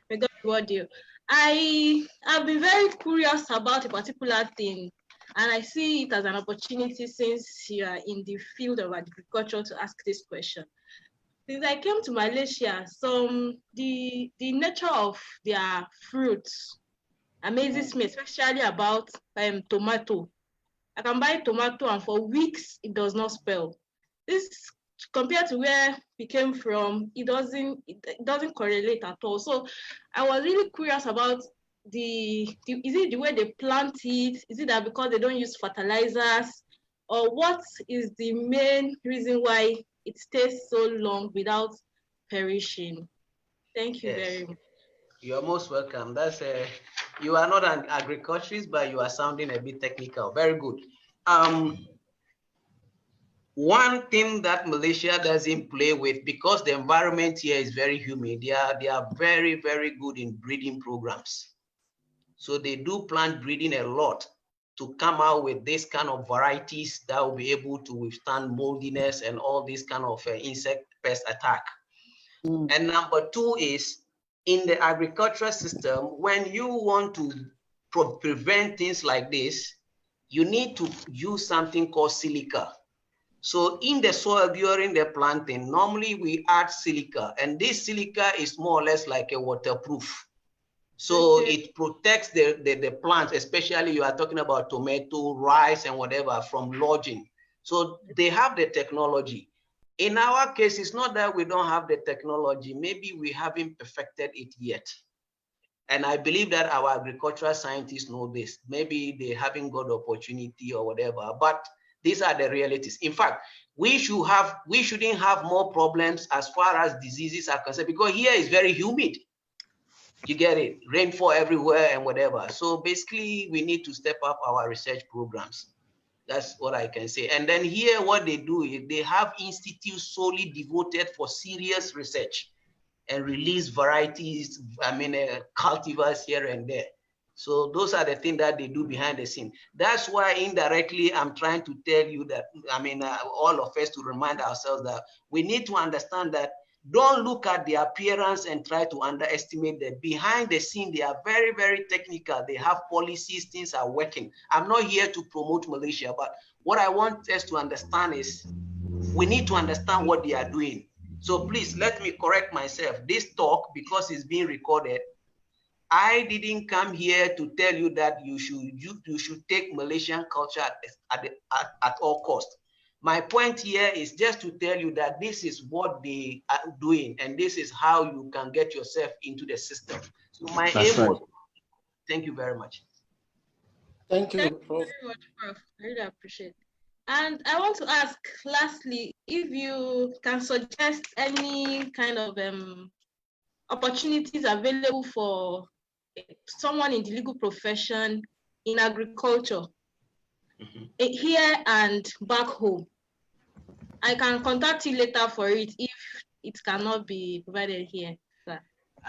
May God reward you. I have been very curious about a particular thing, and I see it as an opportunity since you are in the field of agriculture to ask this question. Since I came to Malaysia, the nature of their fruits amazes me, especially about tomato. I can buy tomato and for weeks it does not spoil. This compared to where we came from, it doesn't correlate at all. So I was really curious about is it the way they plant it? Is it that because they don't use fertilizers? Or what is the main reason why it stays so long without perishing? Thank you very much. You're most welcome. You are not an agriculturist, but you are sounding a bit technical. Very good. One thing that Malaysia doesn't play with, because the environment here is very humid, they are very, very good in breeding programs. So they do plant breeding a lot to come out with this kind of varieties that will be able to withstand moldiness and all this kind of insect pest attack. And number two is, in the agricultural system, when you want to prevent things like this, you need to use something called silica. So in the soil during the planting, normally we add silica, and this silica is more or less like a waterproof. So it protects the plants, especially you are talking about tomato, rice, and whatever, from lodging. So they have the technology. In our case, it's not that we don't have the technology. Maybe we haven't perfected it yet. And I believe that our agricultural scientists know this. Maybe they haven't got the opportunity or whatever, but these are the realities. In fact, we shouldn't have more problems as far as diseases are concerned, because here is very humid. You get it? Rainfall everywhere and whatever. So basically, we need to step up our research programs. That's what I can say. And then here, what they do is they have institutes solely devoted for serious research and release varieties, cultivars here and there. So those are the things that they do behind the scene. That's why indirectly, I'm trying to tell you that, all of us to remind ourselves that we need to understand that don't look at the appearance and try to underestimate them. Behind the scene, they are very, very technical. They have policies, things are working. I'm not here to promote Malaysia, but what I want us to understand is we need to understand what they are doing. So please let me correct myself. This talk, because it's being recorded, I didn't come here to tell you that you should take Malaysian culture at all costs. My point here is just to tell you that this is what they are doing, and this is how you can get yourself into the system. So my aim was, thank you very much. Thank you, Prof. Very much, Prof. I really appreciate it. And I want to ask, lastly, if you can suggest any kind of opportunities available for someone in the legal profession in agriculture, here and back home. I can contact you later for it if it cannot be provided here, sir.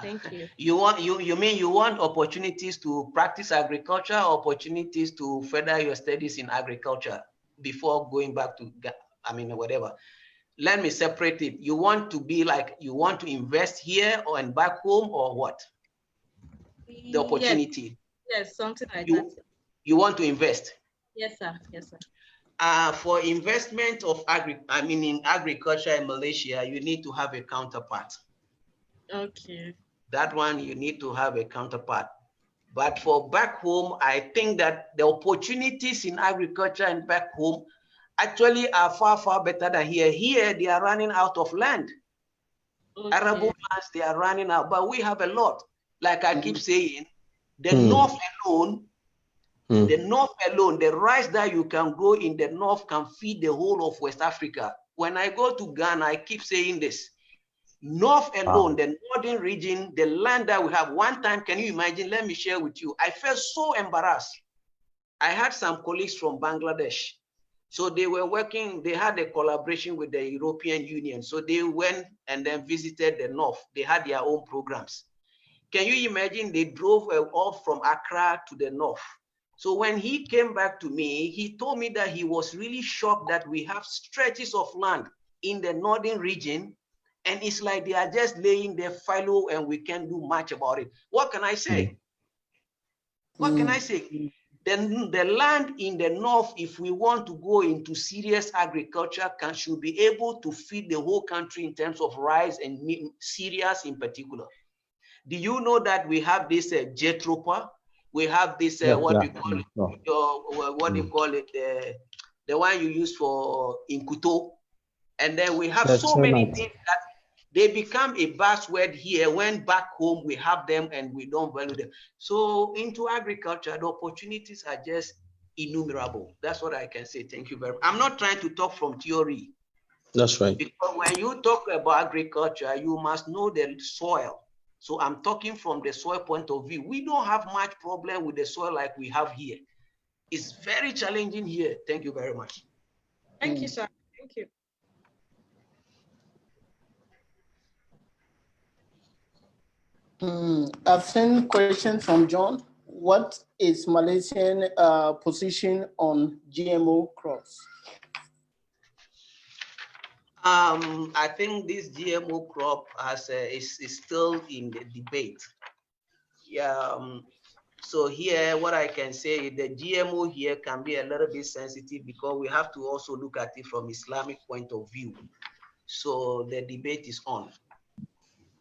Thank you. You mean you want opportunities to practice agriculture, opportunities to further your studies in agriculture before going back to, whatever. Let me separate it. You want to be like, you want to invest here or and back home, or what? The opportunity. Yes, something like that. You want to invest? Yes, sir. Yes, sir. For investment of in agriculture in Malaysia, you need to have a counterpart. Okay. That one you need to have a counterpart. But for back home, I think that the opportunities in agriculture and back home actually are far, far better than here. Here, they are running out of land. Okay. Arable lands, they are running out, but we have a lot. Like I keep saying, the north alone, the rice that you can grow in the north can feed the whole of West Africa. When I go to Ghana, I keep saying this. North alone, the northern region, the land that we have. One time, can you imagine? Let me share with you. I felt so embarrassed. I had some colleagues from Bangladesh. So they were working, they had a collaboration with the European Union. So they went and then visited the north. They had their own programs. Can you imagine? They drove off from Accra to the north. So when he came back to me, he told me that he was really shocked that we have stretches of land in the northern region, and it's like they are just laying their fallow and we can't do much about it. What can I say? What can I say? Then the land in the north, if we want to go into serious agriculture, should be able to feed the whole country in terms of rice and cereals in particular. Do you know that we have this Jetropa? We have this what they call it, the one you use for Inkuto, and then we have so many things that They become a buzzword here when back home we have them and we don't value them. So into agriculture, the opportunities are just innumerable. That's what I can say. Thank you very much. I'm not trying to talk from theory. That's right. Because when you talk about agriculture, you must know the soil. So I'm talking from the soil point of view. We don't have much problem with the soil like we have here. It's very challenging here. Thank you very much. Thank you, sir. Thank you. I've seen questions from John. What is Malaysian position on GMO crops? I think this GMO crop is still in the debate. Yeah. So here, what I can say is the GMO here can be a little bit sensitive because we have to also look at it from Islamic point of view. So the debate is on.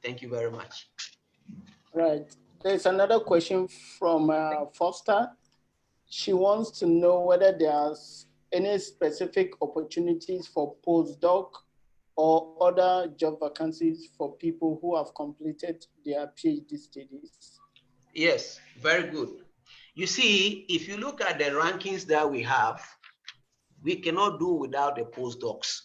Thank you very much. Right. There's another question from Foster. She wants to know whether there's any specific opportunities for postdoc or other job vacancies for people who have completed their PhD studies. Yes, very good. You see, if you look at the rankings that we have, we cannot do without the postdocs.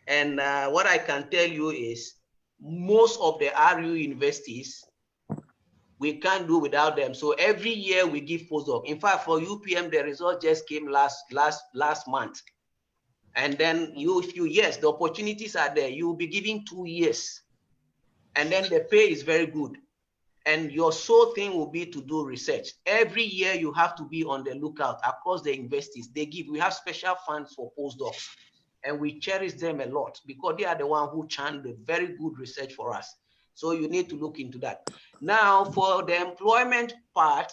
And what I can tell you is most of the RU universities, we can't do without them. So every year we give postdoc. In fact, for UPM, the result just came last month. And then yes, the opportunities are there. You'll be given 2 years. And then the pay is very good. And your sole thing will be to do research. Every year you have to be on the lookout across the universities. We have special funds for postdocs. And we cherish them a lot because they are the one who channel the very good research for us. So you need to look into that. Now, for the employment part,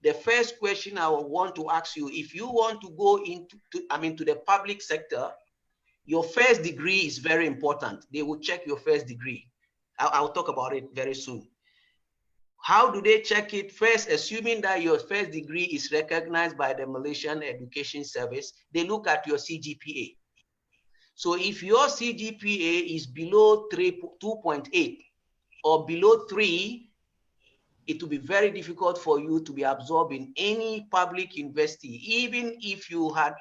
the first question I would want to ask you, if you want to go into the public sector, your first degree is very important. They will check your first degree. I'll talk about it very soon. How do they check it? First, assuming that your first degree is recognized by the Malaysian Education Service, they look at your CGPA. So if your CGPA is below 2.8 or below 3, it will be very difficult for you to be absorbed in any public university. Even if you had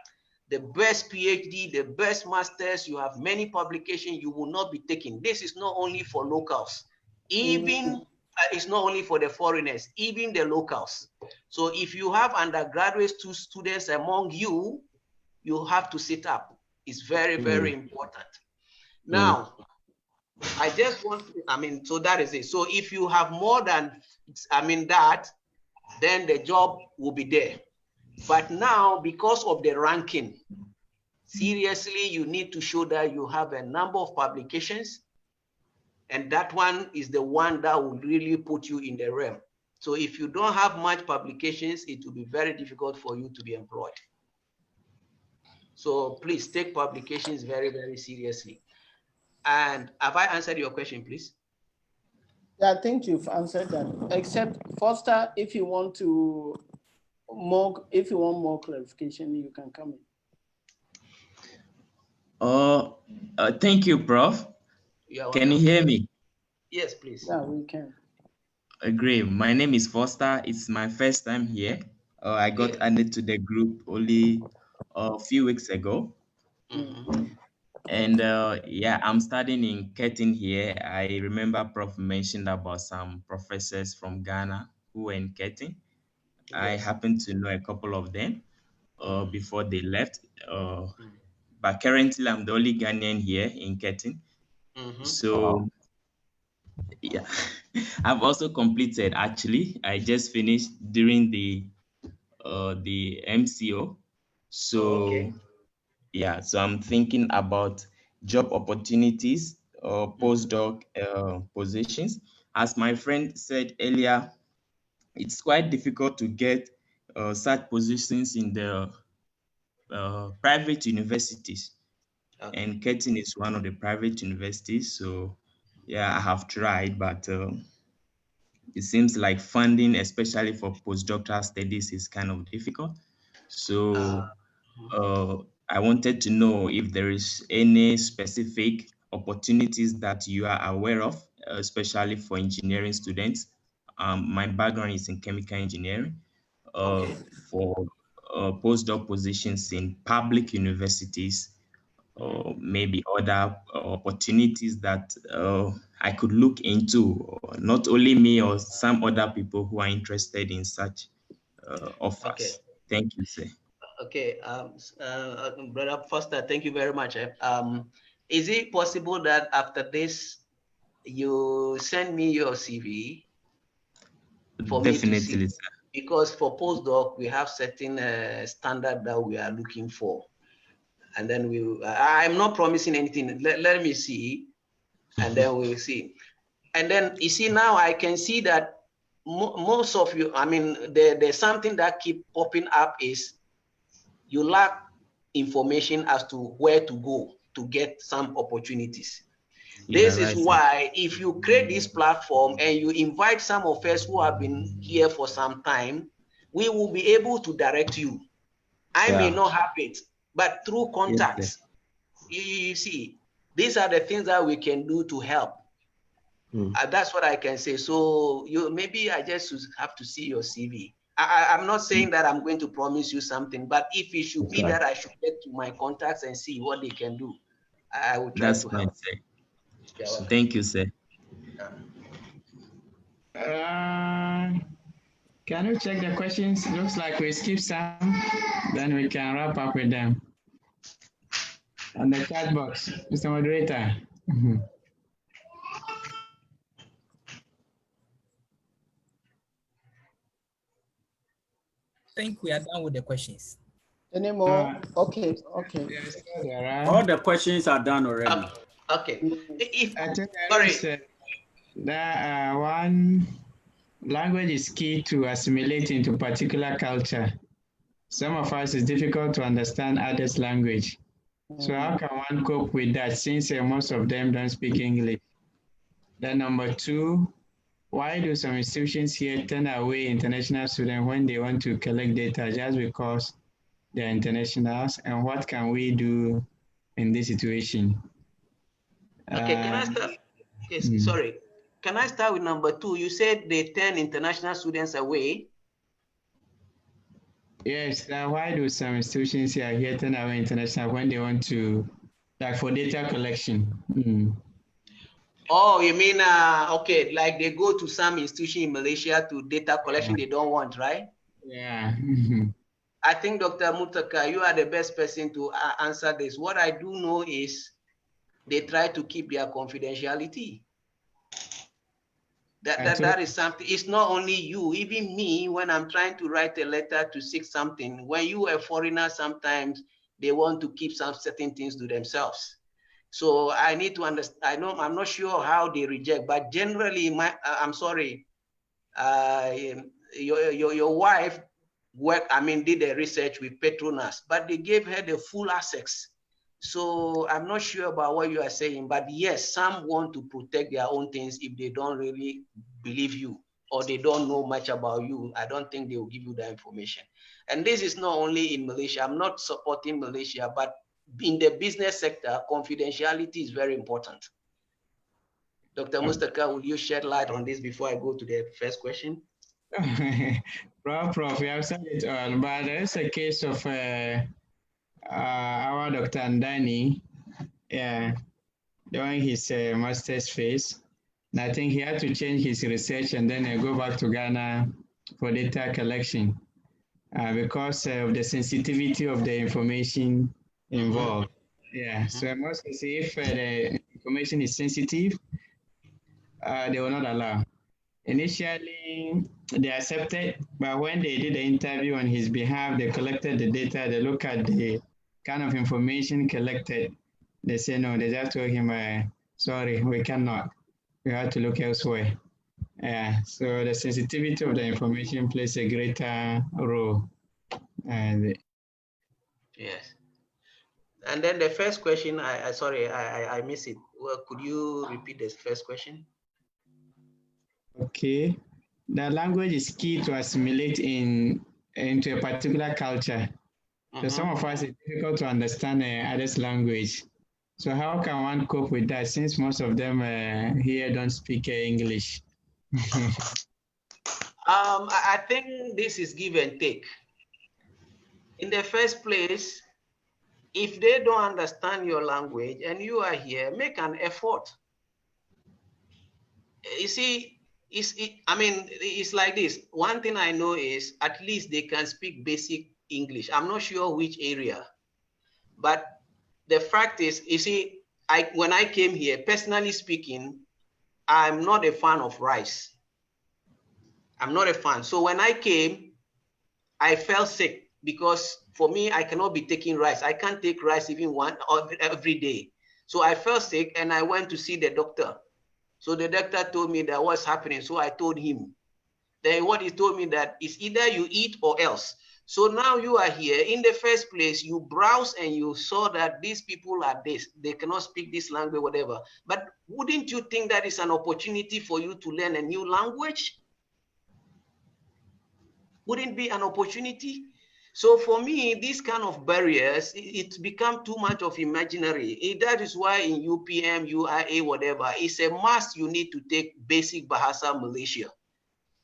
the best PhD, the best masters, you have many publications, you will not be taken. This is not only for locals, even it's not only for the foreigners, even the locals. So if you have undergraduate students among you, you have to sit up. It's very, very important. Now, I just want to, so that is it. So if you have more than, that, then the job will be there. But now, because of the ranking, seriously, you need to show that you have a number of publications, and that one is the one that will really put you in the realm. So if you don't have much publications, it will be very difficult for you to be employed. So please take publications very, very seriously. And have I answered your question, please? Yeah, I think you've answered that. Except Foster, if you want more clarification, you can come in. Thank you, Prof. Can you hear me? Yes, please. Yeah, we can. Great. My name is Foster. It's my first time here. I got added to the group only a few weeks ago. And yeah, I'm studying in Ketin here. I remember Prof mentioned about some professors from Ghana who were in Ketin. I happen to know a couple of them before they left. But currently, I'm the only Ghanaian here in Ketin. So yeah, I've also completed. Actually, I just finished during the MCO. So yeah, so I'm thinking about job opportunities or postdoc positions. As my friend said earlier, it's quite difficult to get such positions in the private universities. And Ketin is one of the private universities. So yeah, I have tried, but it seems like funding, especially for postdoctoral studies, is kind of difficult. So I wanted to know if there is any specific opportunities that you are aware of, especially for engineering students. My background is in chemical engineering. For postdoc positions in public universities, or maybe other opportunities that I could look into, not only me or some other people who are interested in such offers. Okay. Thank you, sir. Okay, Brother Foster, thank you very much. Is it possible that after this, you send me your CV for Definitely, me to see? sir. Because for postdoc, we have certain standard that we are looking for. And then I'm not promising anything. Let me see, and then we'll see. And then you see, now I can see that most of you, I mean, there's something that keep popping up is you lack information as to where to go to get some opportunities. This is why if you create this platform and you invite some of us who have been here for some time, we will be able to direct you. I may not have it, but through contacts, you see, these are the things that we can do to help. That's what I can say. So maybe I just have to see your CV. I'm not saying that I'm going to promise you something, but if it should be that I should get to my contacts and see what they can do, I will try to help. Sir. Thank you, sir. Can you check the questions? Looks like we skipped some. Then we can wrap up with them. On the chat box, Mr. Moderator. I think we are done with the questions. Any more? Okay. All the questions are done already. Okay. I think that one language is key to assimilate into particular culture. Some of us, it's difficult to understand others' language. So how can one cope with that since most of them don't speak English? Then number two, why do some institutions here turn away international students when they want to collect data just because they're internationals? And what can we do in this situation? Okay, can I start? Yes, sorry. Can I start with number two? You said they turn international students away. Yes, why do some institutions here turn away international when they want to, like for data collection? Oh, you mean, okay, like they go to some institution in Malaysia to data collection they don't want, right? Yeah. I think Dr. Mutaka, you are the best person to answer this. What I do know is they try to keep their confidentiality. That is something. It's not only you, even me, when I'm trying to write a letter to seek something, when you are a foreigner, sometimes they want to keep some certain things to themselves. So I need to understand. I'm not sure how they reject, but generally, I'm sorry, your wife did the research with Petronas, but they gave her the full access. So I'm not sure about what you are saying, but yes, some want to protect their own things if they don't really believe you or they don't know much about you. I don't think they will give you the information. And this is not only in Malaysia. I'm not supporting Malaysia, but in the business sector, confidentiality is very important. Dr. Mustaka, will you shed light on this before I go to the first question? Prof, you have said it all, but there's a case of our Dr. Andani, during his master's phase. And I think he had to change his research and then go back to Ghana for data collection because of the sensitivity of the information involved. So mostly if the information is sensitive, they will not allow. Initially, they accepted, but when they did the interview on his behalf, they collected the data, they look at the kind of information collected. They say no, they just told him, sorry, we cannot. We have to look elsewhere. So the sensitivity of the information plays a greater role. Yes. And then the first question, I missed it. Well, could you repeat the first question? Okay. The language is key to assimilate into a particular culture. So some of us, it's difficult to understand others' language. So how can one cope with that since most of them here don't speak English? I think this is give and take. In the first place, if they don't understand your language and you are here, make an effort. You see, it's like this. One thing I know is at least they can speak basic English. I'm not sure which area, but the fact is, you see, when I came here, personally speaking, I'm not a fan of rice. I'm not a fan. So when I came, I felt sick because for me, I cannot be taking rice. I can't take rice even one or every day. So I felt sick and I went to see the doctor. So the doctor told me that what's happening. So I told him. Then what he told me that is either you eat or else. So now you are here. In the first place, you browse and you saw that these people are this. They cannot speak this language, whatever. But wouldn't you think that is an opportunity for you to learn a new language? Wouldn't be an opportunity? So for me, these kind of barriers, it's become too much of imaginary. That is why in UPM, UIA, whatever, it's a must you need to take basic Bahasa Malaysia.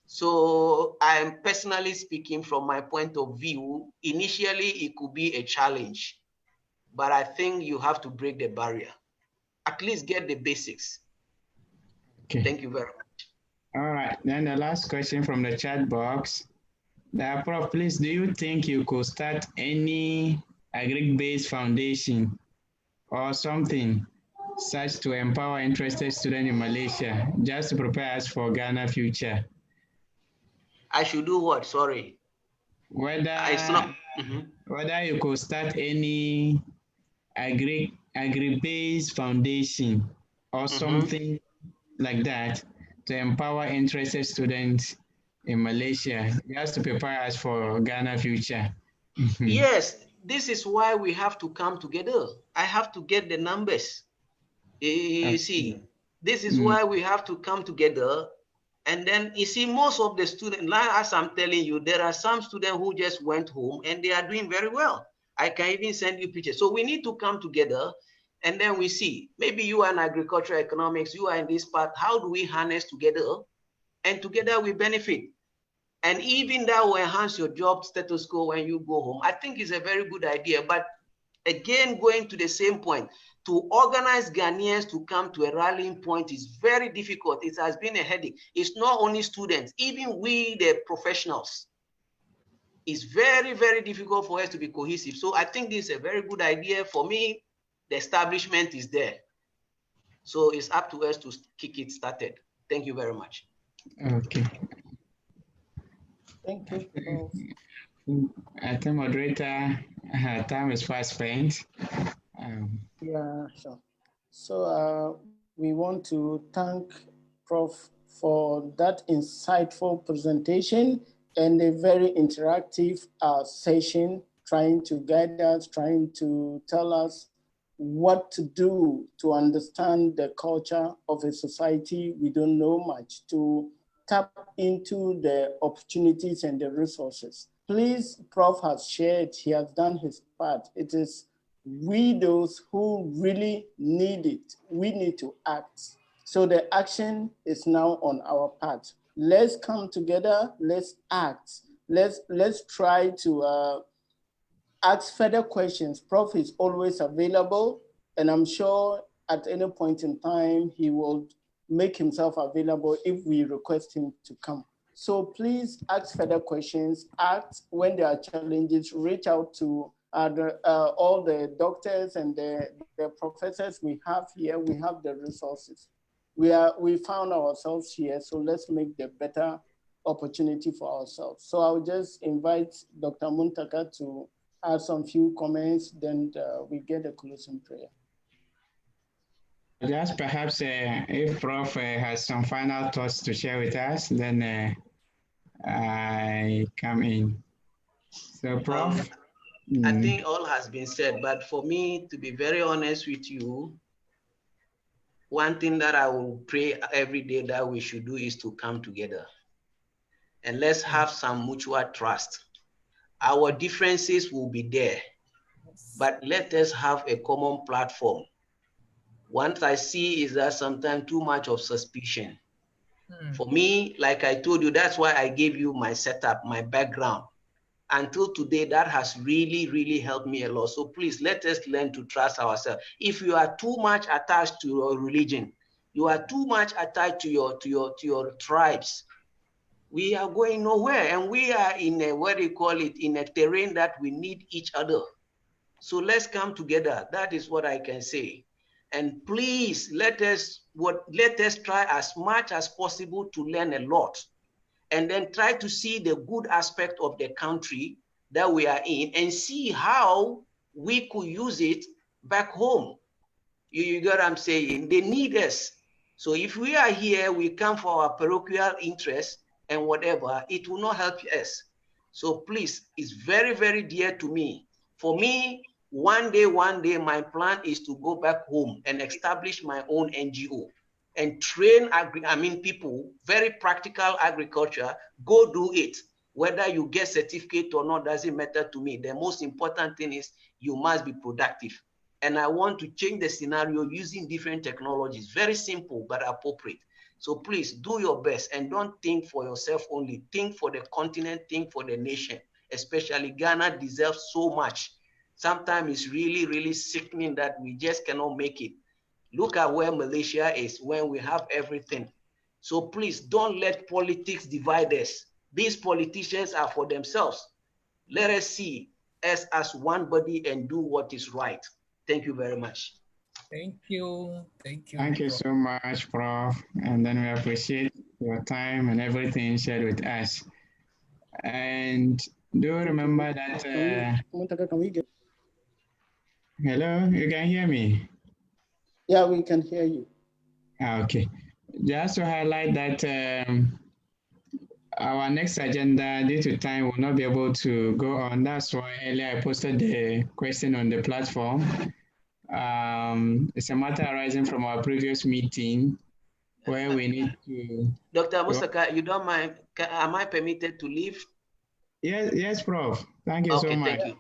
So I'm personally speaking from my point of view, initially it could be a challenge, but I think you have to break the barrier. At least get the basics. Okay. Thank you very much. All right, then the last question from the chat box. Prof, please, do you think you could start any agri-based foundation or something such to empower interested students in Malaysia just to prepare us for Ghana future? I should do what? Sorry. Whether you could start any agri-based foundation or something like that to empower interested students in Malaysia just to prepare us for Ghana future. Yes, this is why we have to come together. I have to get the numbers. You see, this is why we have to come together. And then you see, most of the students, like as I'm telling you, there are some students who just went home and they are doing very well. I can even send you pictures. So we need to come together and then we see, maybe you are in agricultural economics, you are in this part, how do we harness together? And together we benefit. And even that will enhance your job status quo when you go home. I think it's a very good idea. But again, going to the same point, to organize Ghanaians to come to a rallying point is very difficult. It has been a headache. It's not only students, even we, the professionals. It's very, very difficult for us to be cohesive. So I think this is a very good idea. For me, the establishment is there. So it's up to us to kick it started. Thank you very much. Okay. Thank you, Prof. I think moderator, time is fast spent. Yeah, sure. So we want to thank Prof for that insightful presentation and a very interactive session, trying to guide us, trying to tell us what to do to understand the culture of a society we don't know much, to tap into the opportunities and the resources. Please, Prof has shared, he has done his part. It is we those who really need it, we need to act. So the action is now on our part. Let's come together, let's act. Let's try to ask further questions. Prof is always available, and I'm sure at any point in time, he will make himself available if we request him to come. So please ask further questions, act when there are challenges, reach out to all the doctors and the professors we have here. We have the resources. We found ourselves here, so let's make the better opportunity for ourselves. So I'll just invite Dr. Muntaka to add some few comments, then we get a closing prayer. Just perhaps if Prof has some final thoughts to share with us, then I come in. So Prof? I think all has been said, but for me, to be very honest with you, one thing that I will pray every day that we should do is to come together. And let's have some mutual trust. Our differences will be there, but let us have a common platform What I see is that sometimes too much of suspicion. For me, like I told you, that's why I gave you my setup, my background. Until today, that has really, really helped me a lot. So please, let us learn to trust ourselves. If you are too much attached to your religion, you are too much attached to your tribes, we are going nowhere. And we are in a, what do you call it, in a terrain that we need each other. So let's come together. That is what I can say. And please let us try as much as possible to learn a lot, and then try to see the good aspect of the country that we are in and see how we could use it back home. You get what I'm saying? They need us. So if we are here, we come for our parochial interests and whatever, it will not help us. So please, it's very, very dear to me. For me, one day, my plan is to go back home and establish my own NGO and train people, very practical agriculture. Go do it. Whether you get certificate or not doesn't matter to me. The most important thing is you must be productive. And I want to change the scenario using different technologies. Very simple, but appropriate. So please do your best and don't think for yourself only. Think for the continent, think for the nation. Especially Ghana deserves so much. Sometimes it's really, really sickening that we just cannot make it. Look at where Malaysia is when we have everything. So please don't let politics divide us. These politicians are for themselves. Let us see us as one body and do what is right. Thank you very much. Thank you. Thank you. Thank you so much, Prof. And then we appreciate your time and everything shared with us. And do remember that. Hello, you can hear me? Yeah, we can hear you. Okay. Just to highlight that our next agenda, due to time, will not be able to go on. That's why earlier I posted the question on the platform. It's a matter arising from our previous meeting where we need to... Dr. Musaka, you don't mind, am I permitted to leave? Yes, Prof. Thank you so much. Thank you.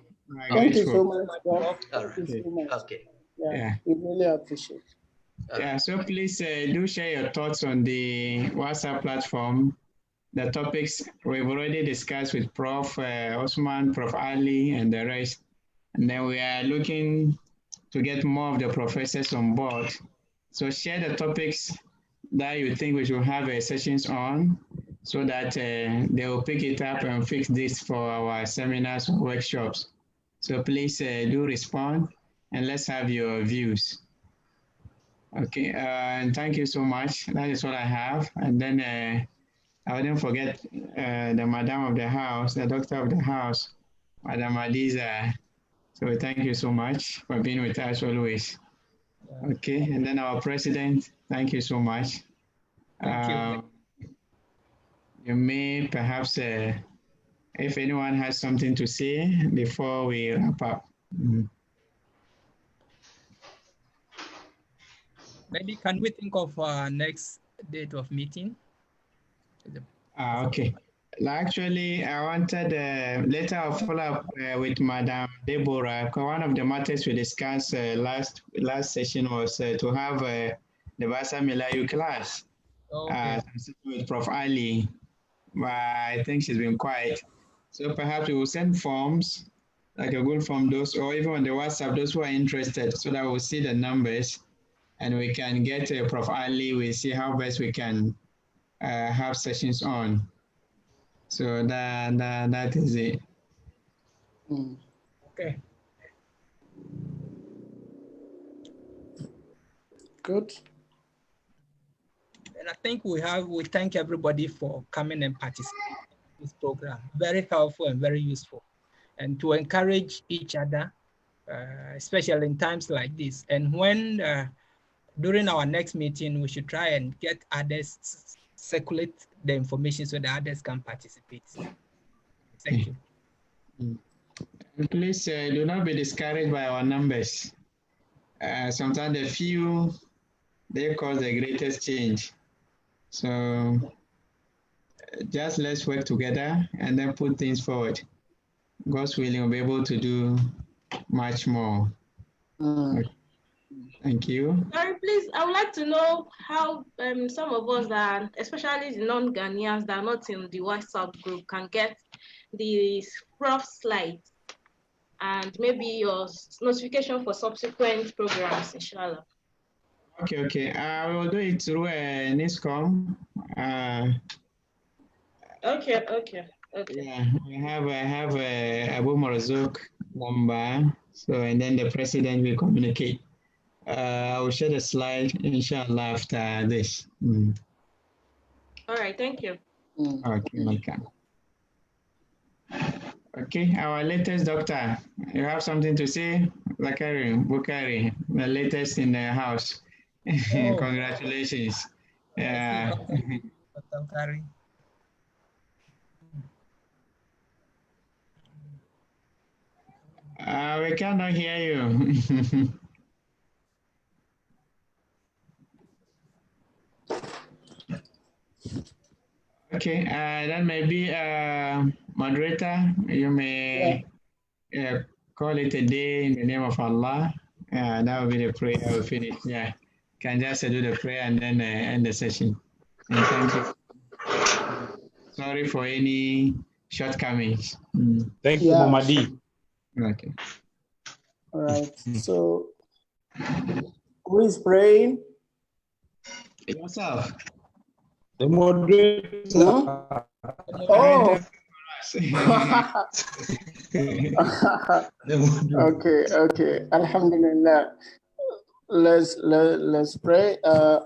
Thank you so much, Prof. All right. So much. Okay. Yeah, we really appreciate it. Yeah, so please do share your thoughts on the WhatsApp platform. The topics we've already discussed with Prof Osman, Prof Ali, and the rest. And then we are looking to get more of the professors on board. So share the topics that you think we should have sessions on so that they will pick it up and fix this for our seminars or workshops. So please do respond and let's have your views. Okay, and thank you so much. That is what I have. And then I wouldn't forget the Madam of the House, the Doctor of the House, Madam Adiza. So thank you so much for being with us always. Okay, and then our President, thank you so much. Thank you. You may perhaps, if anyone has something to say before we wrap up. Maybe can we think of our next date of meeting? Okay. Actually, I wanted later I'll follow up with Madam Deborah. One of the matters we discussed last session was to have the Basa Milayu class with Prof Ali, but I think she's been quiet. So perhaps we will send forms, like a good form, those, or even on the WhatsApp, those who are interested, so that we'll see the numbers and we can get Prof Ali. We see how best we can have sessions on. So that is it. Okay. Good. And I think we thank everybody for coming and participating in this program. Very helpful and very useful. And to encourage each other, especially in times like this. And when during our next meeting, we should try and get others circulate the information so that others can participate. Thank you. And please do not be discouraged by our numbers. Sometimes the few, they cause the greatest change. So just let's work together and then put things forward. God's willing, we'll be able to do much more. Okay. Thank you. Sorry, please, I would like to know how some of us that, especially the non-Ghanaians that are not in the WhatsApp group, can get the Prof slides and maybe your notification for subsequent programs, inshallah. Okay. I will do it through NISCOM. Okay. Yeah, I have Abu Marzuk number. So, and then the president will communicate. I will share the slide, inshallah, after this. All right, thank you. Okay, welcome. Okay, our latest doctor. You have something to say? Bukari, the latest in the house. Oh. Congratulations. Yeah. We cannot hear you. Okay, then maybe moderator, you may call it a day in the name of Allah. That will be the prayer we finish. Yeah, can just do the prayer and then end the session. And thank you. Sorry for any shortcomings. Thank you, Mama D. Okay. All right. So, who is praying? Yourself. The moderator. Oh. Okay. Alhamdulillah. Let's pray.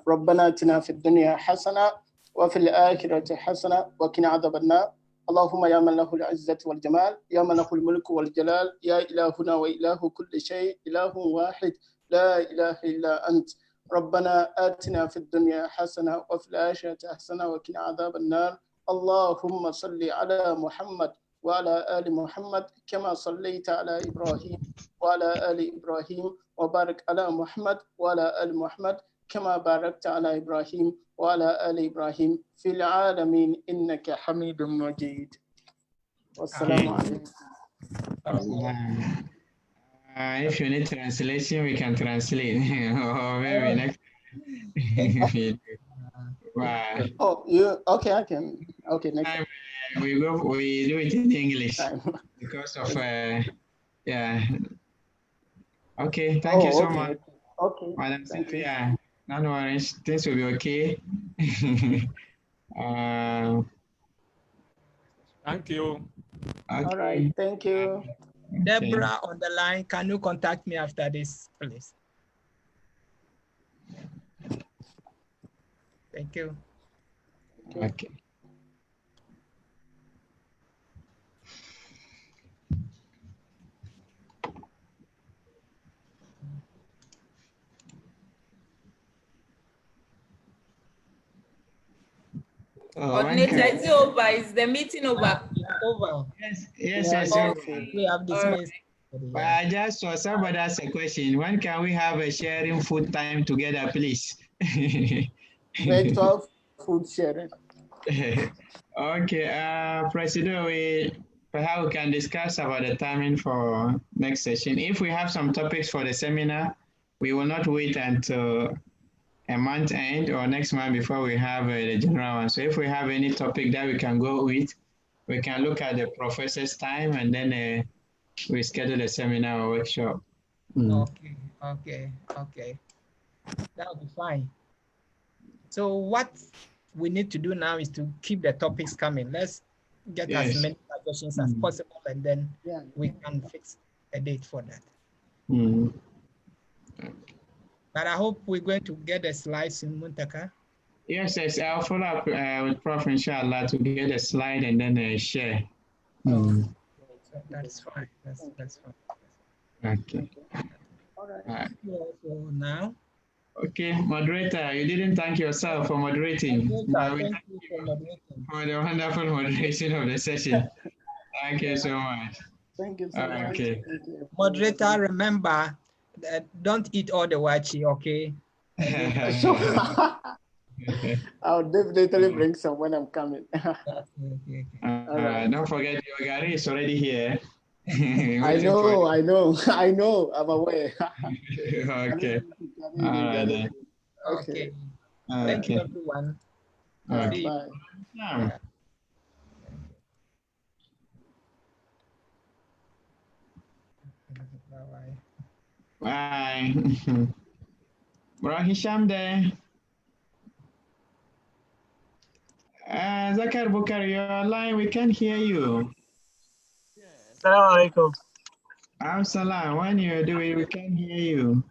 ربنا آتنا في الدنيا حسنة وفي الآخرة حسنة وقنا عذاب النار. اللهم يا من له العزة والجمال، يا من له الملك والجلال، يا إلهنا وإله كل شيء، إله واحد لا إله إلا أنت. ربنا آتنا في الدنيا حسنة وفي الآخرة حسنة وقنا عذاب النار. اللهم صل على محمد وعلى آل محمد كما صليت على إبراهيم وعلى آل إبراهيم، وبارك على محمد وعلى آل محمد كما باركت على إبراهيم وعلى آل إبراهيم في العالمين إنك حميد مجيد. والسلام عليكم. If you need translation, we can translate. Maybe next. Wow. Oh, you okay? I can. Okay, next time we do it in English because of yeah. Okay, thank you so much. Okay. Madam Sylvia, no worries. Things will be okay. Thank you. Okay. All right, thank you. Deborah on the line, can you contact me after this, please? Thank you. Okay. Coordinator, is it over? Is the meeting over? Over. Yes. Okay. We have dismissed. But I just saw somebody ask a question. When can we have a sharing food time together, please? Virtual food sharing. Okay, President, perhaps we can discuss about the timing for next session. If we have some topics for the seminar, we will not wait until a month end or next month before we have the general one. So if we have any topic that we can go with, we can look at the professor's time and then we schedule a seminar or workshop. Okay. That will be fine. So what we need to do now is to keep the topics coming. Let's get as many suggestions as possible, and then we can fix a date for that. But I hope we're going to get the slides in Muntaka. Yes, I'll follow up with Prof, inshallah, to get a slide and then share. That's fine. That's fine. Okay. All right. So now. Okay, moderator, you didn't thank yourself for moderating. Thank you for moderating. For the wonderful moderation of the session. Thank you so much. Thank you so much. Okay. Moderator, remember, don't eat all the wachi, okay? I'll definitely bring some when I'm coming. Don't forget your gari is already here. I know, I'm aware. Okay. All right then. Okay. Thank you, everyone. Okay. Bye. Yeah. Bye. Bro Hisham there. Zakar Bukar, you're online. We can't hear you. Assalamu alaikum. Salam. When you're doing, we can't hear you.